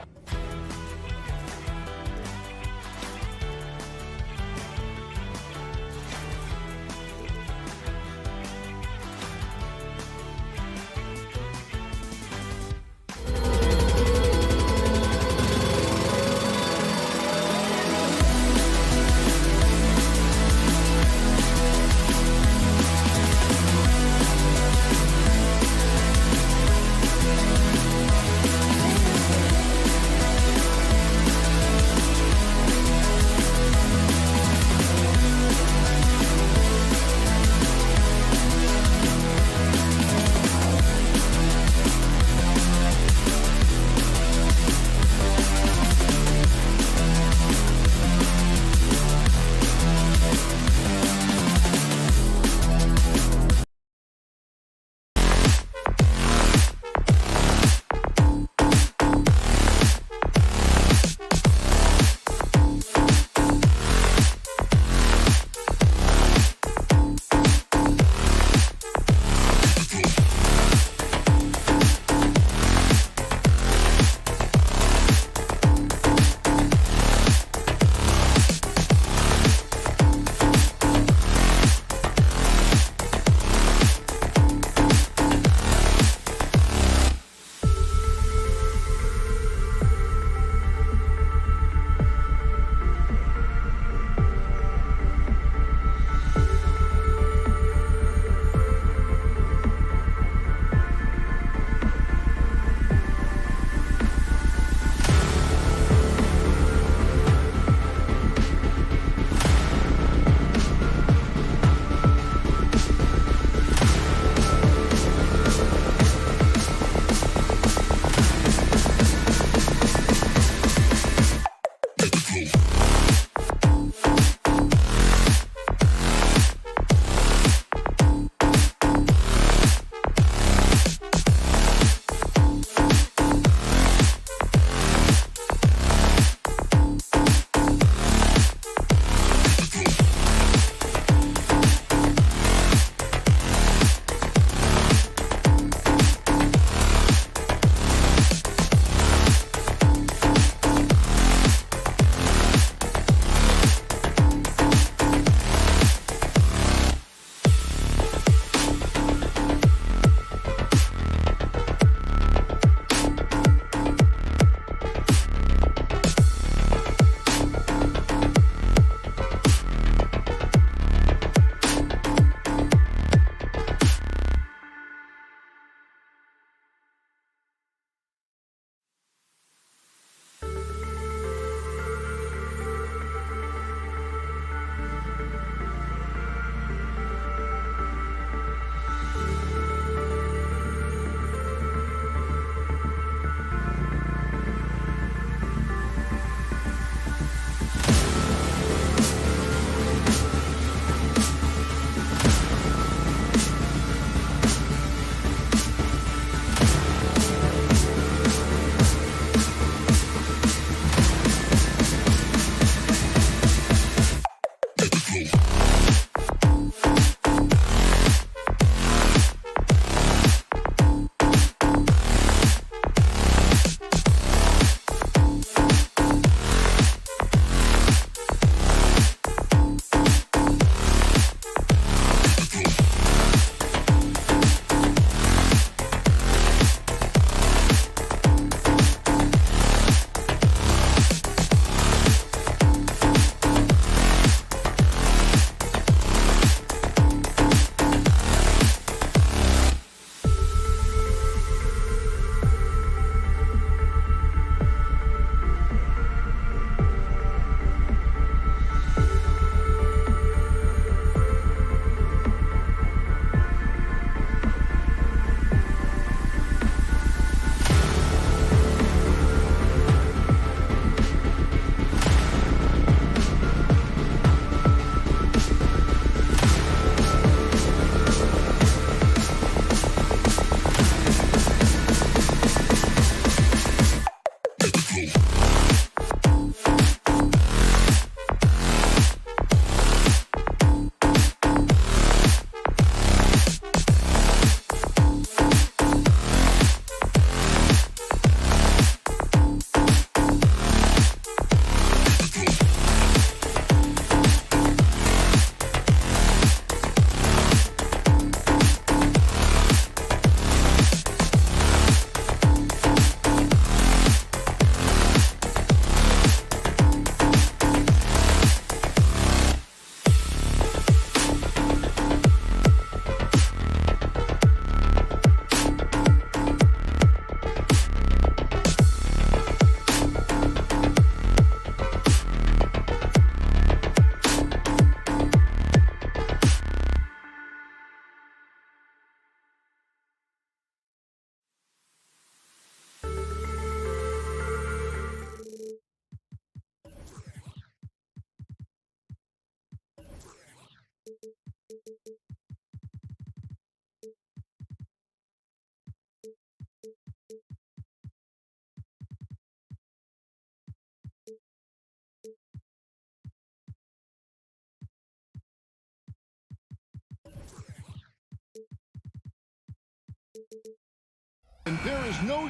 And there is no...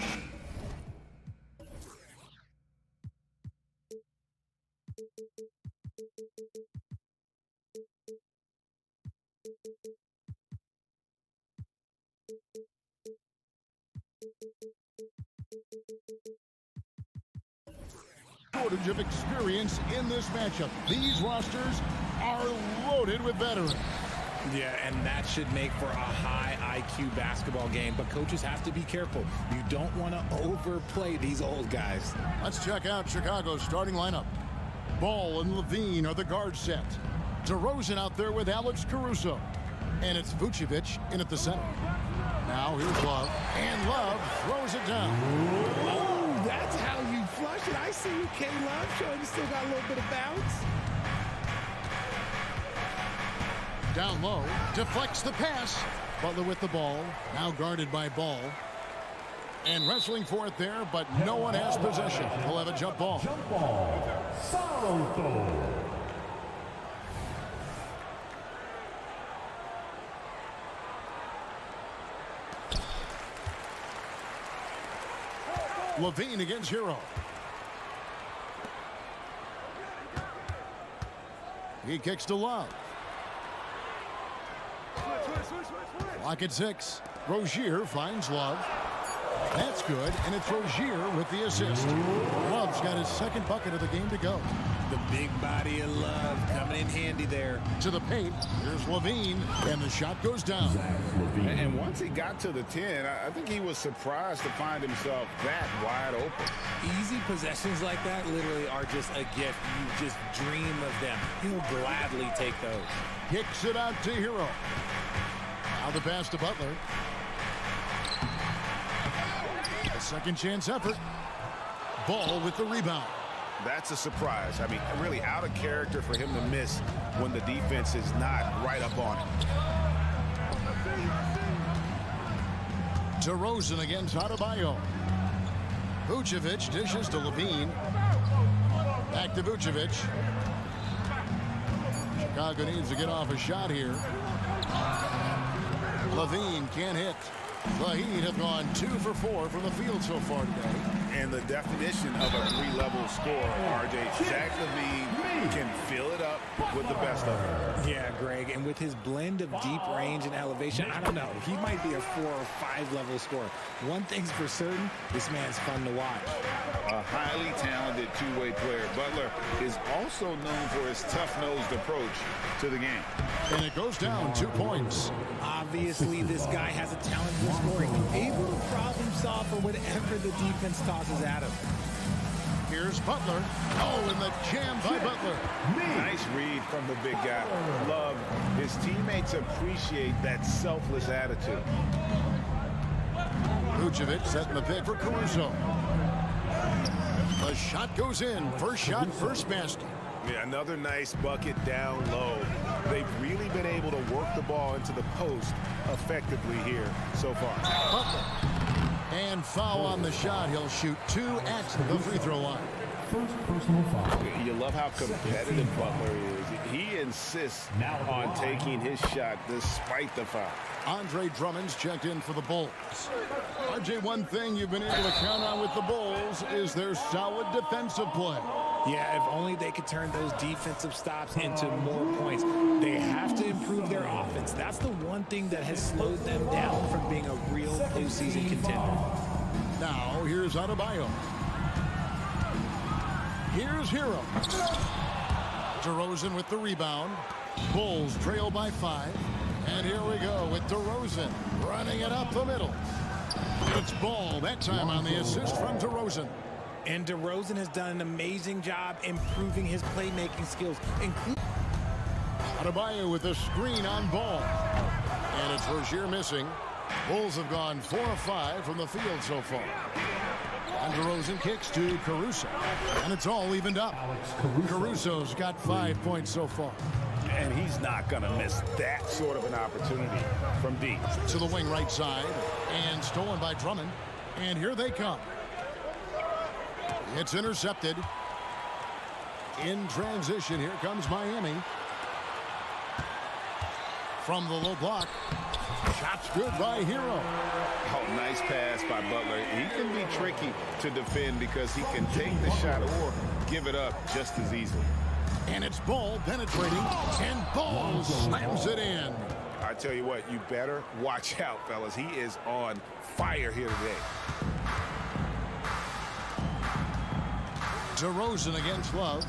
shortage of experience in this matchup. These rosters are loaded with veterans. Yeah, and that should make for a high IQ basketball game, but coaches have to be careful. You don't want to overplay these old guys. Let's check out Chicago's starting lineup. Ball and Levine are the guard set. DeRozan out there with Alex Caruso. And it's Vucevic in at the center. Now here's Love, and Love throws it down. Oh, that's how you flush it. I see you, K-Love, showing you still got a little bit of bounce. Down low, deflects the pass. Butler with the ball, now guarded by Ball. And wrestling for it there, but no one has possession. He'll have a jump ball. Jump ball. Salto. Levine against Hero. He kicks to Love. Clock at 6. Rozier finds Love. That's good, and it's Rozier with the assist. Love's got his second bucket of the game to go. The big body of Love coming in handy there. To the paint, here's Levine, and the shot goes down. And once he got to the 10, I think he was surprised to find himself that wide open. Easy possessions like that literally are just a gift. You just dream of them. He'll gladly take those. Kicks it out to Hero. Now the pass to Butler. A second chance effort. Ball with the rebound. That's a surprise. I mean, really out of character for him to miss when the defense is not right up on him. DeRozan against Adebayo. Vucevic dishes to Levine. Back to Vucevic. Chicago needs to get off a shot here. Levine can't hit. The Heat have gone 2 for 4 from the field so far today. And the definition of a three-level scorer, RJ, Zach LaVine can fill it up with the best of them. Yeah, Greg, and with his blend of deep range and elevation, I don't know. He might be a 4 or 5 level scorer. One thing's for certain, this man's fun to watch. A highly talented two-way player. Butler is also known for his tough-nosed approach to the game. And it goes down 2 points. Obviously, this guy has a talent for scoring. Able to problem solve for whatever the defense tosses at him. Here's Butler. Oh, and the jam by Butler. Nice read from the big guy. Love. His teammates appreciate that selfless attitude. Vucevic setting the pick for Caruso. The shot goes in. First shot, first basket. Yeah, another nice bucket down low. They've really been able to work the ball into the post effectively here so far. Butler. And foul on the shot. He'll shoot 2 at the free throw line. First personal foul. You love how competitive Butler is. He insists on taking his shot despite the foul. Andre Drummond's checked in for the Bulls. RJ, one thing you've been able to count on with the Bulls is their solid defensive play. Yeah, if only they could turn those defensive stops into more points. They have to improve their offense. That's the one thing that has slowed them down from being a real postseason contender. Now, here's Adebayo. Here's Hero. DeRozan with the rebound. Bulls trail by 5. And here we go with DeRozan running it up the middle. It's Ball, that time on the assist from DeRozan. And DeRozan has done an amazing job improving his playmaking skills, including Adebayo with a screen on Ball. And it's Rozier missing. Bulls have gone 4 of 5 from the field so far. And DeRozan kicks to Caruso. And it's all evened up. Caruso's got 5 points so far. And he's not going to miss that sort of an opportunity from deep. To the wing right side. And stolen by Drummond. And here they come. It's intercepted. In transition, here comes Miami. From the low block. Shot's good by Hero. Oh, nice pass by Butler. He can be tricky to defend because he can take the shot or give it up just as easily. And it's Ball penetrating, and Ball slams it in. I tell you what, you better watch out, fellas. He is on fire here today. DeRozan against Love.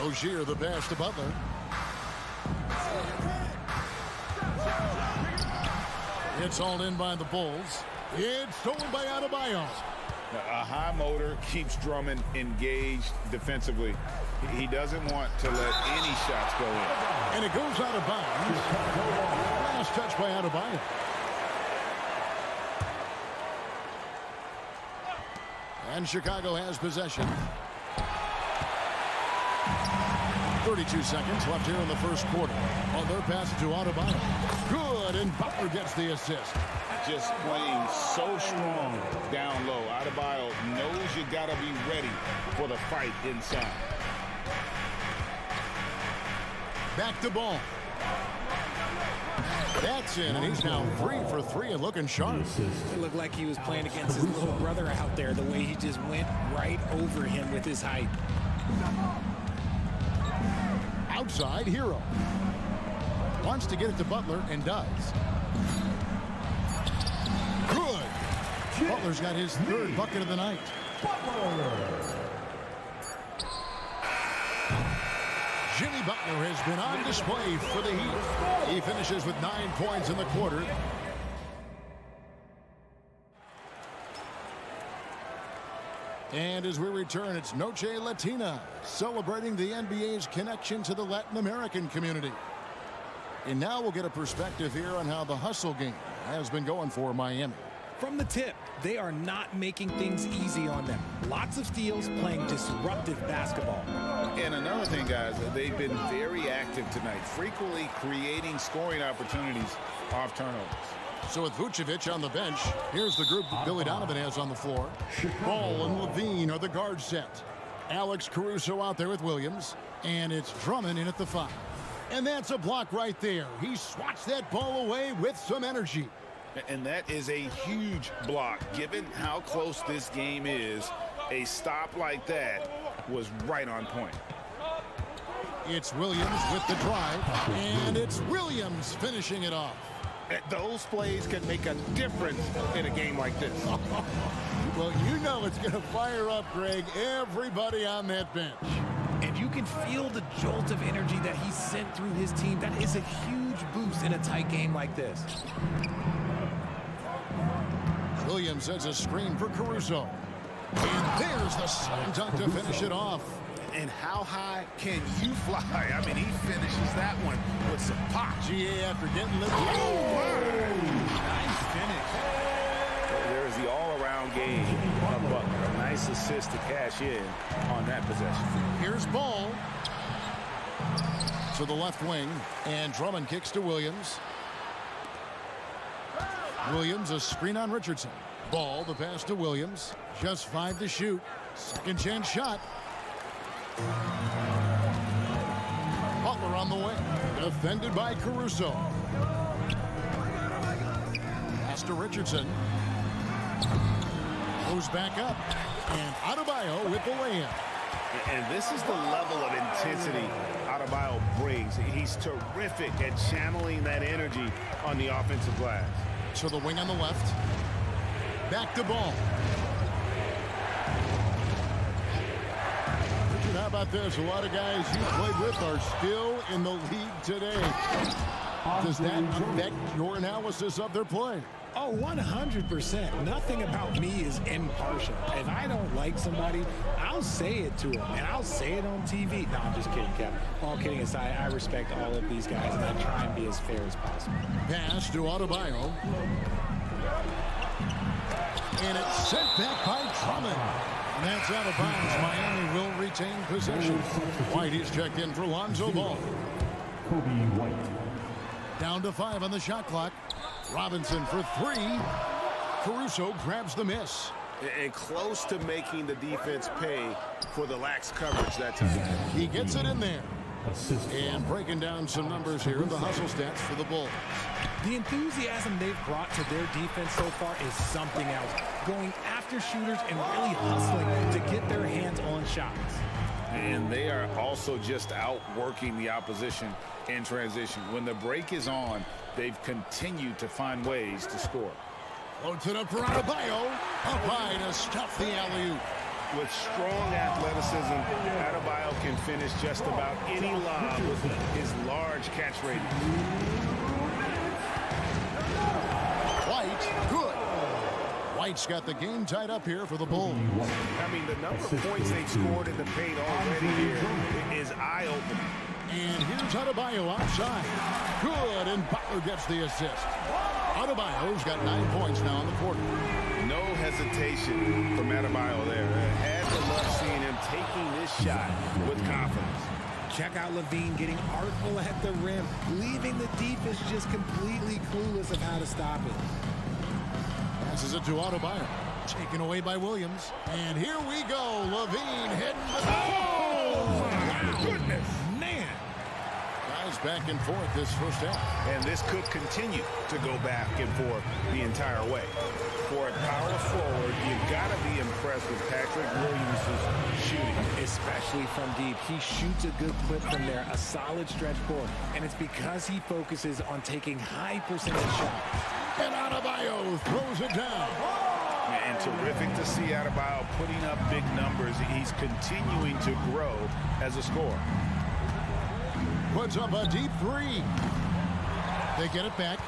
Rozier the pass to Butler. It's all in by the Bulls. It's stolen by Adebayo. A high motor keeps Drummond engaged defensively. He doesn't want to let any shots go in. And it goes out of bounds. Last touch by Adebayo. And Chicago has possession. 32 seconds left here in the first quarter. Butler passes to Adebayo. Good, and Butler gets the assist. Just playing so strong down low. Adebayo knows you got to be ready for the fight inside. Back to Ball. That's in, and he's now 3 for 3 and looking sharp. It looked like he was playing against his little brother out there, the way he just went right over him with his height. Outside, Hero. Wants to get it to Butler and does. Good. Butler's got his 3rd bucket of the night. Jimmy Butler has been on display for the Heat. He finishes with 9 points in the quarter. And as we return, it's Noche Latina, celebrating the NBA's connection to the Latin American community. And now we'll get a perspective here on how the hustle game has been going for Miami. From the tip, they are not making things easy on them. Lots of steals, playing disruptive basketball. And another thing, guys, they've been very active tonight, frequently creating scoring opportunities off turnovers. So with Vucevic on the bench, here's the group that Billy Donovan has on the floor. Ball and Levine are the guard set. Alex Caruso out there with Williams. And it's Drummond in at the 5. And that's a block right there. He swats that ball away with some energy. And that is a huge block. Given how close this game is, a stop like that was right on point. It's Williams with the drive. And it's Williams finishing it off. Those plays can make a difference in a game like this. Well, you know it's going to fire up, Greg, everybody on that bench. And you can feel the jolt of energy that he sent through his team. That is a huge boost in a tight game like this. Williams sends a screen for Caruso. And there's the slam dunk to finish it off. And how high can you fly? I mean, he finishes that one with some pop. GA after getting lifted. Nice finish. There's the all-around game of Butler. A nice assist to cash in on that possession. Here's Ball to the left wing, and Drummond kicks to Williams. Williams, a screen on Richardson. Ball, the pass to Williams. Just 5 to shoot. Second chance shot. Butler on the way. Defended by Caruso. Pass to Richardson. Goes back up. And Adebayo with the layup. And this is the level of intensity Adebayo brings. He's terrific at channeling that energy on the offensive glass. To the wing on the left. Back to Ball. Richard, how about this? A lot of guys you played with are still in the league today. Does that affect your analysis of their play? Oh, 100%. Nothing about me is impartial. If I don't like somebody, I'll say it to them, and I'll say it on TV. No, I'm just kidding, Kevin. All kidding aside, I respect all of these guys, and I try and be as fair as possible. Pass to Adebayo. And it's sent back by Drummond. And that's out of bounds. Miami will retain possession. White is checked in for Lonzo Ball. Kobe White. Down to 5 on the shot clock. Robinson for 3. Caruso grabs the miss. And close to making the defense pay for the lax coverage that time. He gets it in there. And breaking down some numbers here, the hustle stats for the Bulls. The enthusiasm they've brought to their defense so far is something else. Going after shooters and really hustling to get their hands on shots. And they are also just outworking the opposition in transition. When the break is on, they've continued to find ways to score. Floats it up for Adebayo. Up high to stuff the alley-oop. With strong athleticism, Adebayo can finish just about any lob with his large catch rating. White, good. White's got the game tied up here for the Bulls. I mean, the number of points they've scored in the paint already here is eye-opening. And here's Adebayo outside. Good, and Butler gets the assist. Adebayo's got 9 points now in the quarter. No hesitation from Adebayo there. Had to love seeing him taking this shot with confidence. Check out Levine getting artful at the rim, leaving the defense just completely clueless of how to stop it. Passes it to Adebayo. Taken away by Williams. And here we go. Levine hitting the Oh, my goodness. Man. Guys back and forth this first half. And this could continue to go back and forth the entire way. For a power forward, you've got to be impressed with Patrick Williams' shooting. Especially from deep. He shoots a good clip from there, a solid stretch forward. And it's because he focuses on taking high percentage shots. And Adebayo throws it down. And terrific to see Adebayo putting up big numbers. He's continuing to grow as a scorer. Puts up a deep three. They get it back.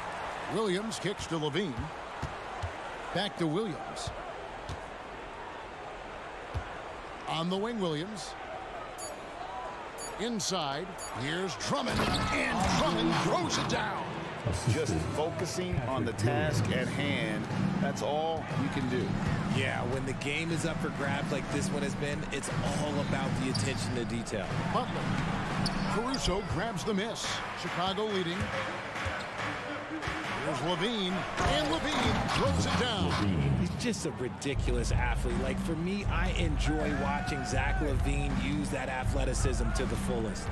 Williams kicks to Levine. Back to Williams. On the wing, Williams. Inside. Here's Drummond. And Drummond throws it down. Just focusing on the task at hand. That's all you can do. Yeah, when the game is up for grabs like this one has been, it's all about the attention to detail. Butler. Caruso grabs the miss. Chicago leading. Here's Levine. And Levine throws it down. He's just a ridiculous athlete. Like, for me, I enjoy watching Zach LaVine use that athleticism to the fullest.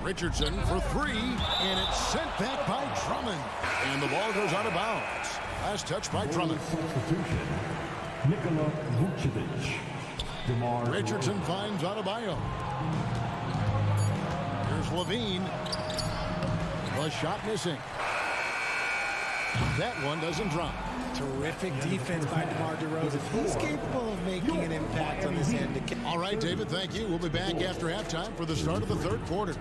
Richardson for three, and it's sent back by Drummond. And the ball goes out of bounds. Last touch by Drummond. Richardson finds Adebayo. Here's Levine. The shot missing. That one doesn't drop. Terrific defense by DeMar DeRozan. He's capable of making an impact on this end. All right, David, thank you. We'll be back after halftime for the start of the third quarter.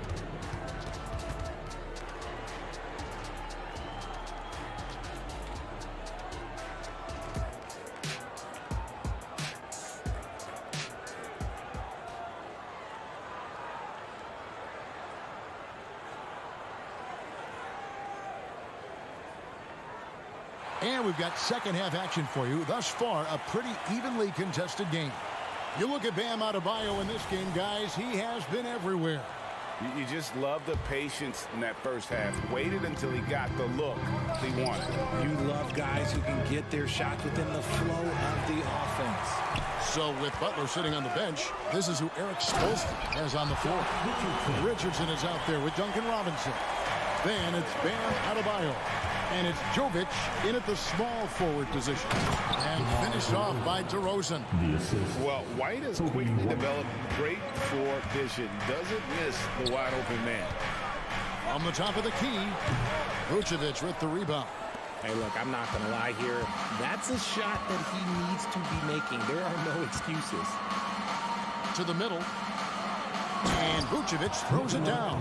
And we've got second half action for you. Thus far, a pretty evenly contested game. You look at Bam Adebayo in this game, guys. He has been everywhere. You just love the patience in that first half. Waited until he got the look he wanted. You love guys who can get their shots within the flow of the offense. So with Butler sitting on the bench, this is who Eric Spoelstra has on the floor. Richardson is out there with Duncan Robinson. Then it's Bam Adebayo. And it's Jovic in at the small forward position. And finished off by DeRozan. Well, White has quickly developed great floor vision. Doesn't miss the wide open man. On the top of the key, Vucevic with the rebound. Hey, look, I'm not going to lie here. That's a shot that he needs to be making. There are no excuses. To the middle. And Vucevic throws it down.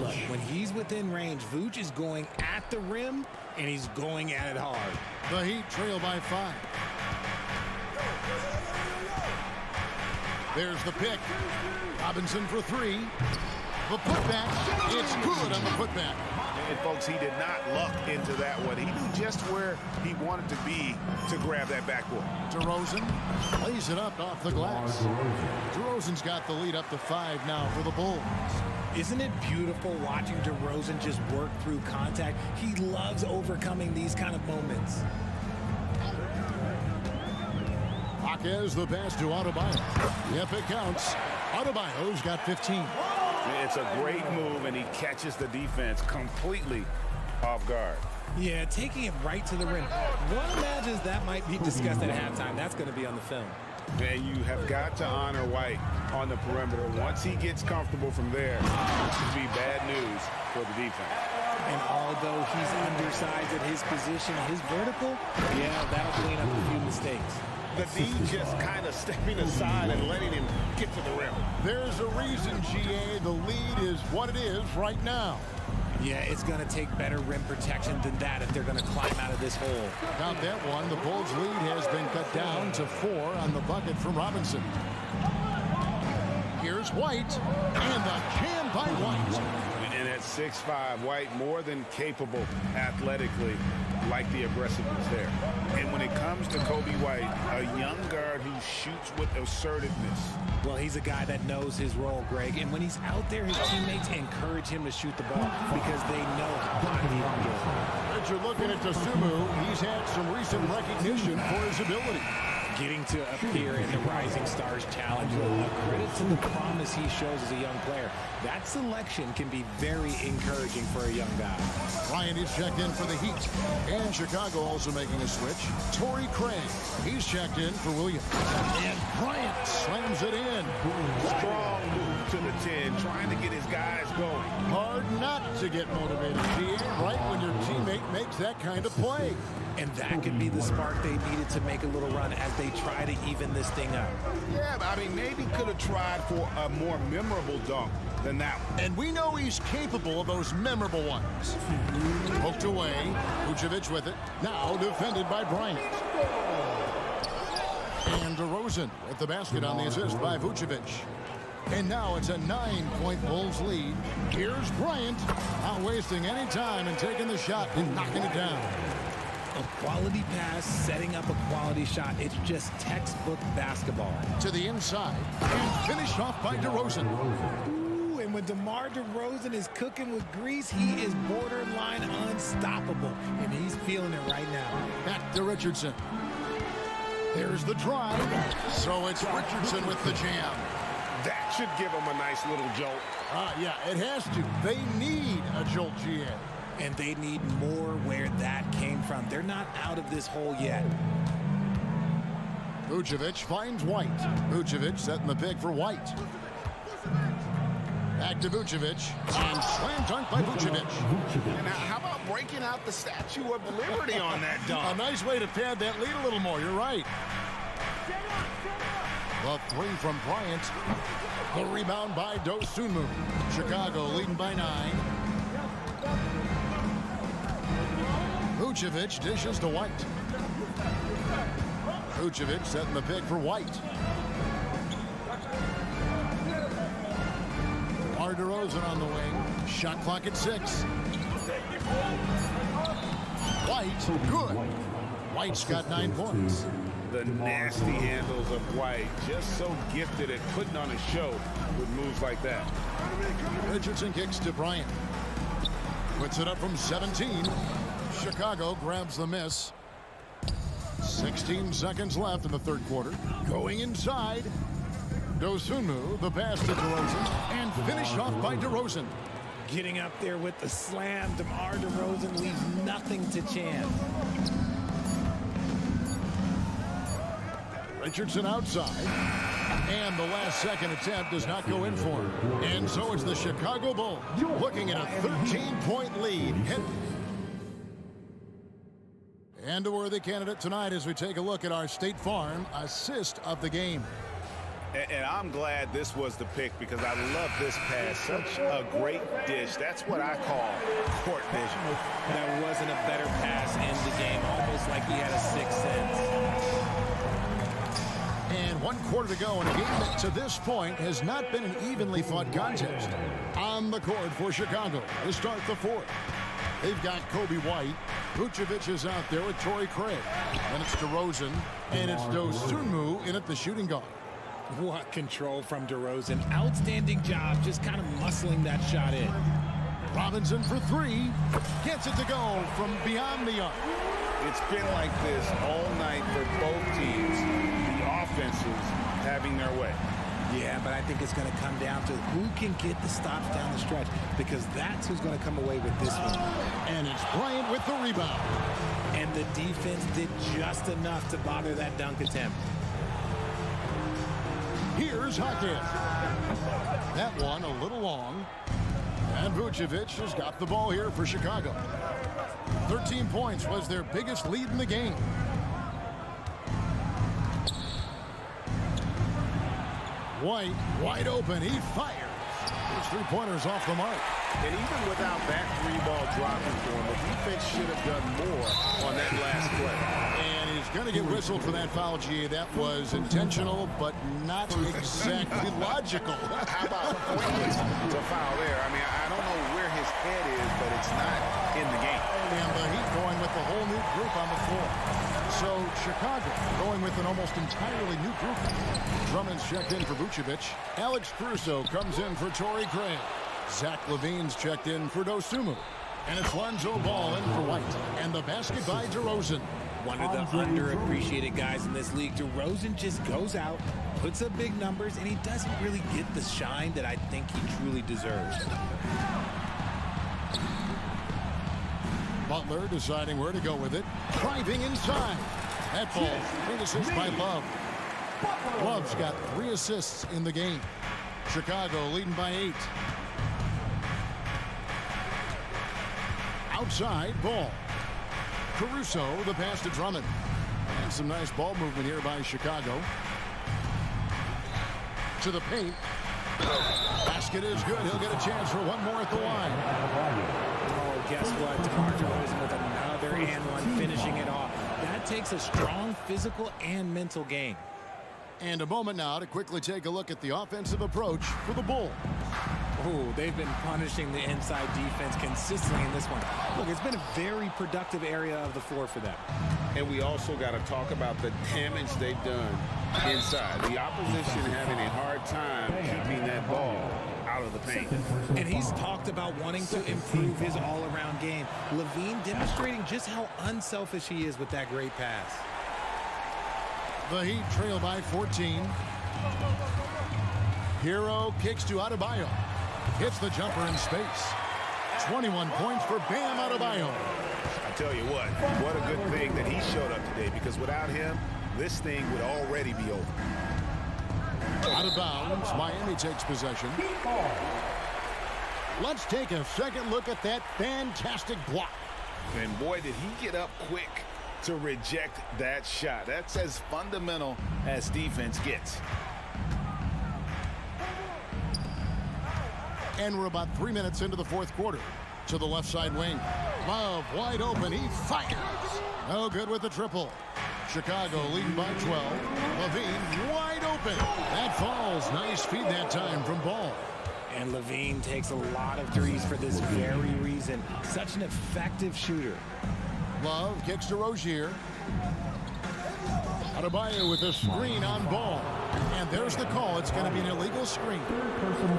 Look, when he's within range, Vuce is going at the rim, and he's going at it hard. The Heat trail by 5. There's the pick. Robinson for 3. The putback. It's good on the putback. And folks, he did not luck into that one. He knew just where he wanted to be to grab that backboard. DeRozan lays it up off the glass. DeRozan's got the lead up to 5 now for the Bulls. Isn't it beautiful watching DeRozan just work through contact? He loves overcoming these kind of moments. Jaquez the pass to Adebayo. Yep, it counts. Adebayo's got 15. It's a great move, and he catches the defense completely off guard. Yeah, taking it right to the rim. One imagines that might be discussed at halftime. That's going to be on the film. And you have got to honor White on the perimeter. Once he gets comfortable from there, it could be bad news for the defense. And although he's undersized at his position, his vertical, yeah, that'll clean up a few mistakes. The D just kind of stepping aside and letting him get to the rim. There's a reason, GA, the lead is what it is right now. Yeah, it's going to take better rim protection than that if they're going to climb out of this hole. Count that one. The Bulls' lead has been cut down to 4 on the bucket from Robinson. Here's White, and the jam by White. And at 6'5", White more than capable athletically, like the aggressiveness there. And when it comes to Kobe White, a young guard who shoots with assertiveness. Well, he's a guy that knows his role, Greg. And when he's out there, his teammates encourage him to shoot the ball because they know how hot he can get. As you're looking at Dosunmu, he's had some recent recognition for his ability. Getting to appear in the Rising Stars Challenge, a credit to the promise he shows as a young player. That selection can be very encouraging for a young guy. Bryant is checked in for the Heat. And Chicago also making a switch. Torrey Craig, he's checked in for Williams. And Bryant slams it in. Strong move to the 10, trying to get his guys going. Hard not to get motivated, right when your teammate makes that kind of play. And that could be the spark they needed to make a little run as they try to even this thing up. Yeah, I mean, maybe could have tried for a more memorable dunk than that one. And we know he's capable of those memorable ones. Poked away. Vucevic with it. Now defended by Bryant. And DeRozan with the basket on the assist by Vucevic. And now it's a 9-point Bulls lead. Here's Bryant, not wasting any time and taking the shot and knocking it down. A quality pass, setting up a quality shot. It's just textbook basketball. To the inside and finished off by DeRozan. Ooh, and when DeMar DeRozan is cooking with grease, he is borderline unstoppable. And he's feeling it right now. Back to Richardson. There's the drive. So it's Richardson with the jam. That should give him a nice little jolt. Yeah, it has to. They need a jolt, GA. And they need more where that came from. They're not out of this hole yet. Vucevic finds White. Vucevic setting the pick for White. Back to Vucevic. And slam dunk by Vucevic. Now, how about breaking out the Statue of Liberty on that dunk? A nice way to pad that lead a little more. You're right. The three from Bryant. The rebound by Dosunmu. Chicago leading by 9. Vucevic dishes to White. Vucevic setting the pick for White. DeRozan on the wing. Shot clock at 6. White, good. White's got 9 points. The nasty handles of White, just so gifted at putting on a show with moves like that. Richardson kicks to Bryant. Puts it up from 17. Chicago grabs the miss. 16 seconds left in the third quarter. Going inside. Dosunmu, the pass to DeRozan, and finished off by DeRozan. Getting up there with the slam, DeMar DeRozan leaves nothing to chance. Richardson outside. And the last second attempt does not go in for him. And so it's the Chicago Bulls looking at a 13-point lead. And a worthy candidate tonight as we take a look at our State Farm assist of the game. And I'm glad this was the pick because I love this pass. Such a great dish. That's what I call court vision. There wasn't a better pass in the game, almost like he had a sixth sense. And 1 quarter to go in a game that to this point has not been an evenly fought contest. On the court for Chicago to start the fourth. They've got Kobe White. Vucevic is out there with Torrey Craig. Then it's DeRozan, and it's Dosunmu in at the shooting guard. What control from DeRozan. Outstanding job just kind of muscling that shot in. Robinson for 3. Gets it to go from beyond the arc. It's been like this all night for both teams. The offenses having their way. Yeah, but I think it's going to come down to who can get the stops down the stretch, because that's who's going to come away with this one. And it's Bryant with the rebound. And the defense did just enough to bother that dunk attempt. Here's Hackett. That one a little long. And Vucevic has got the ball here for Chicago. 13 points was their biggest lead in the game. White, wide open. He fires. His three-pointers off the mark. And even without that three-ball dropping for him, the defense should have done more on that last play. And he's going to get whistled for that foul, G. That was intentional, but not exactly logical. How about pointless to foul there? I mean, I don't know where his head is, but it's not in the game. And the Heat going with the whole new group on the floor. So Chicago going with an almost entirely new group. Drummond's checked in for Vucevic. Alex Caruso comes in for Torrey Craig. Zach LaVine's checked in for Dosunmu. And it's Lonzo Ball in for White. And the basket by DeRozan. One of the underappreciated guys in this league. DeRozan just goes out, puts up big numbers, and he doesn't really get the shine that I think he truly deserves. Butler deciding where to go with it. Driving inside. That ball, great assist by Love. Love's got 3 assists in the game. Chicago leading by 8. Outside, Ball. Caruso, the pass to Drummond. And some nice ball movement here by Chicago. To the paint. Basket is good. He'll get a chance for one more at the line. Oh, guess what? DeMar DeRozan with another and one, finishing it off. That takes a strong physical and mental game. And a moment now to quickly take a look at the offensive approach for the Bulls. Oh, they've been punishing the inside defense consistently in this one. Look, it's been a very productive area of the floor for them. And we also got to talk about the damage they've done inside. The opposition having a hard time keeping that ball out of the paint. And he's talked about wanting to improve his all-around game. LaVine demonstrating just how unselfish he is with that great pass. The Heat trail by 14. Hero kicks to Adebayo. Hits the jumper in space. 21 points for Bam Adebayo. I tell you what a good thing that he showed up today, because without him, this thing would already be over. Out of bounds, Miami takes possession. Let's take a second look at that fantastic block. And boy, did he get up quick to reject that shot. That's as fundamental as defense gets. And we're about 3 minutes into the fourth quarter. To the left side wing. Love wide open. He fires. No good with the triple. Chicago leading by 12. LaVine wide open. That falls. Nice feed that time from Ball. And LaVine takes a lot of threes for this very reason. Such an effective shooter. Love kicks to Rozier. Adebayo with a screen on Ball. And there's the call. It's going to be an illegal screen.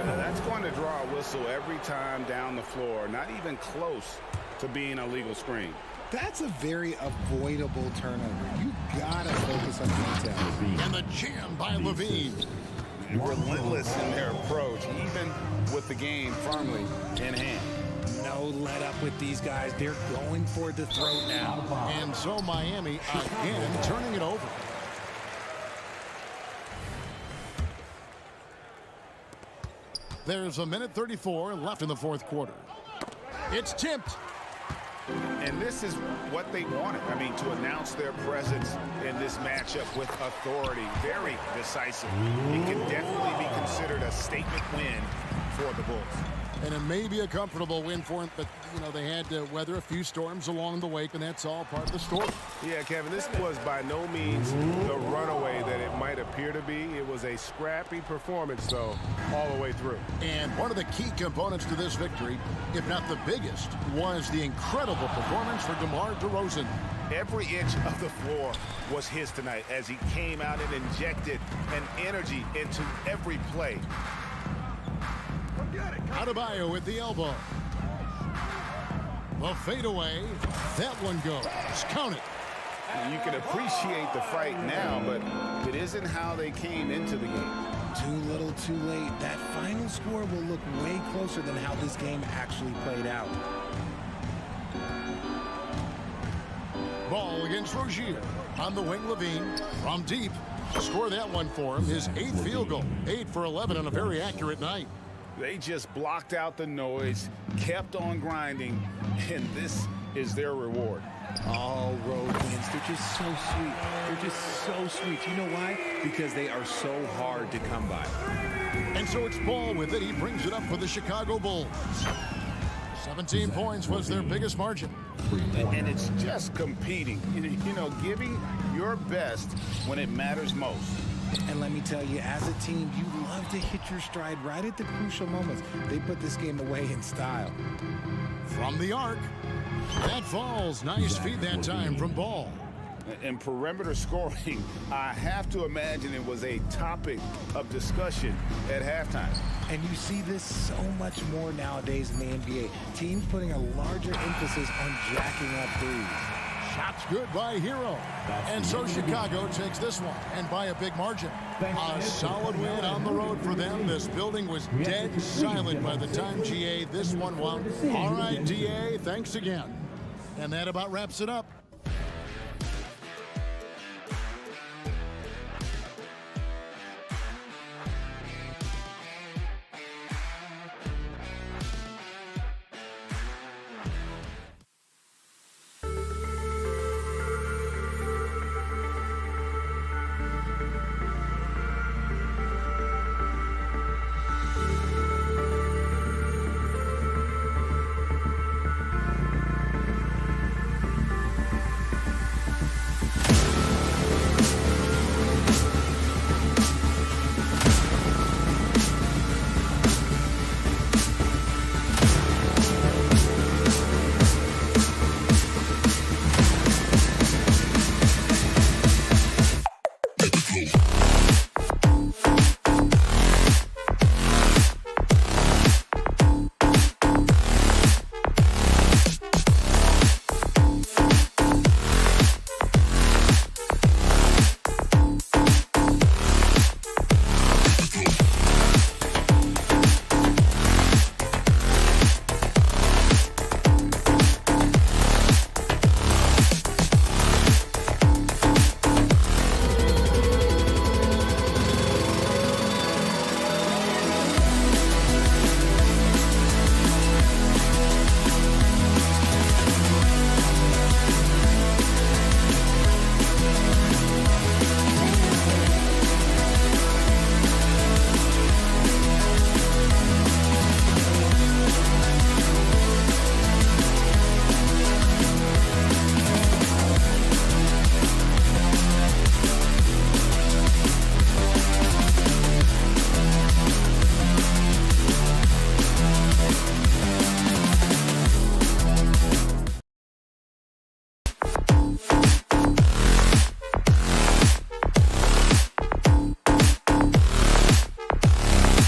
That's going to draw a whistle every time down the floor. Not even close to being a legal screen. That's a very avoidable turnover. You got to focus on detail. And the jam by LaVine. Relentless in their approach, even with the game firmly in hand. No let up with these guys. They're going for the throat now. And so Miami again turning it over. There's a minute 34 left in the fourth quarter. It's tipped. And this is what they wanted. I mean, to announce their presence in this matchup with authority. Very decisive. It can definitely be considered a statement win for the Bulls. And it may be a comfortable win for them, but, you know, they had to weather a few storms along the way, and that's all part of the story. Yeah, Kevin, this was by no means the runaway that it might appear to be. It was a scrappy performance, though, all the way through. And one of the key components to this victory, if not the biggest, was the incredible performance for DeMar DeRozan. Every inch of the floor was his tonight as he came out and injected an energy into every play. Adebayo with the elbow. The fadeaway. That one goes. Count it. You can appreciate the fight now, but it isn't how they came into the game. Too little, too late. That final score will look way closer than how this game actually played out. Ball against Rozier. On the wing, Levine from deep. Score that one for him. His 8th field goal. 8 for 11 on a very accurate night. They just blocked out the noise, kept on grinding, and this is their reward. All road wins. They're just so sweet. They're just so sweet. You know why? Because they are so hard to come by. And so it's Ball with it. He brings it up for the Chicago Bulls. 17 points was their biggest margin. And it's just competing, you know, giving your best when it matters most. And let me tell you, as a team, you love to hit your stride right at the crucial moments. They put this game away in style. From the arc. That falls. Nice feed that time from Ball. And perimeter scoring, I have to imagine it was a topic of discussion at halftime. And you see this so much more nowadays in the NBA. Teams putting a larger emphasis on jacking up threes. Shots good by Hero. And so Chicago takes this one, and by a big margin. A solid win on the road for them. This building was dead silent by the time, GA, this one wound. All right, DA, thanks again. And that about wraps it up.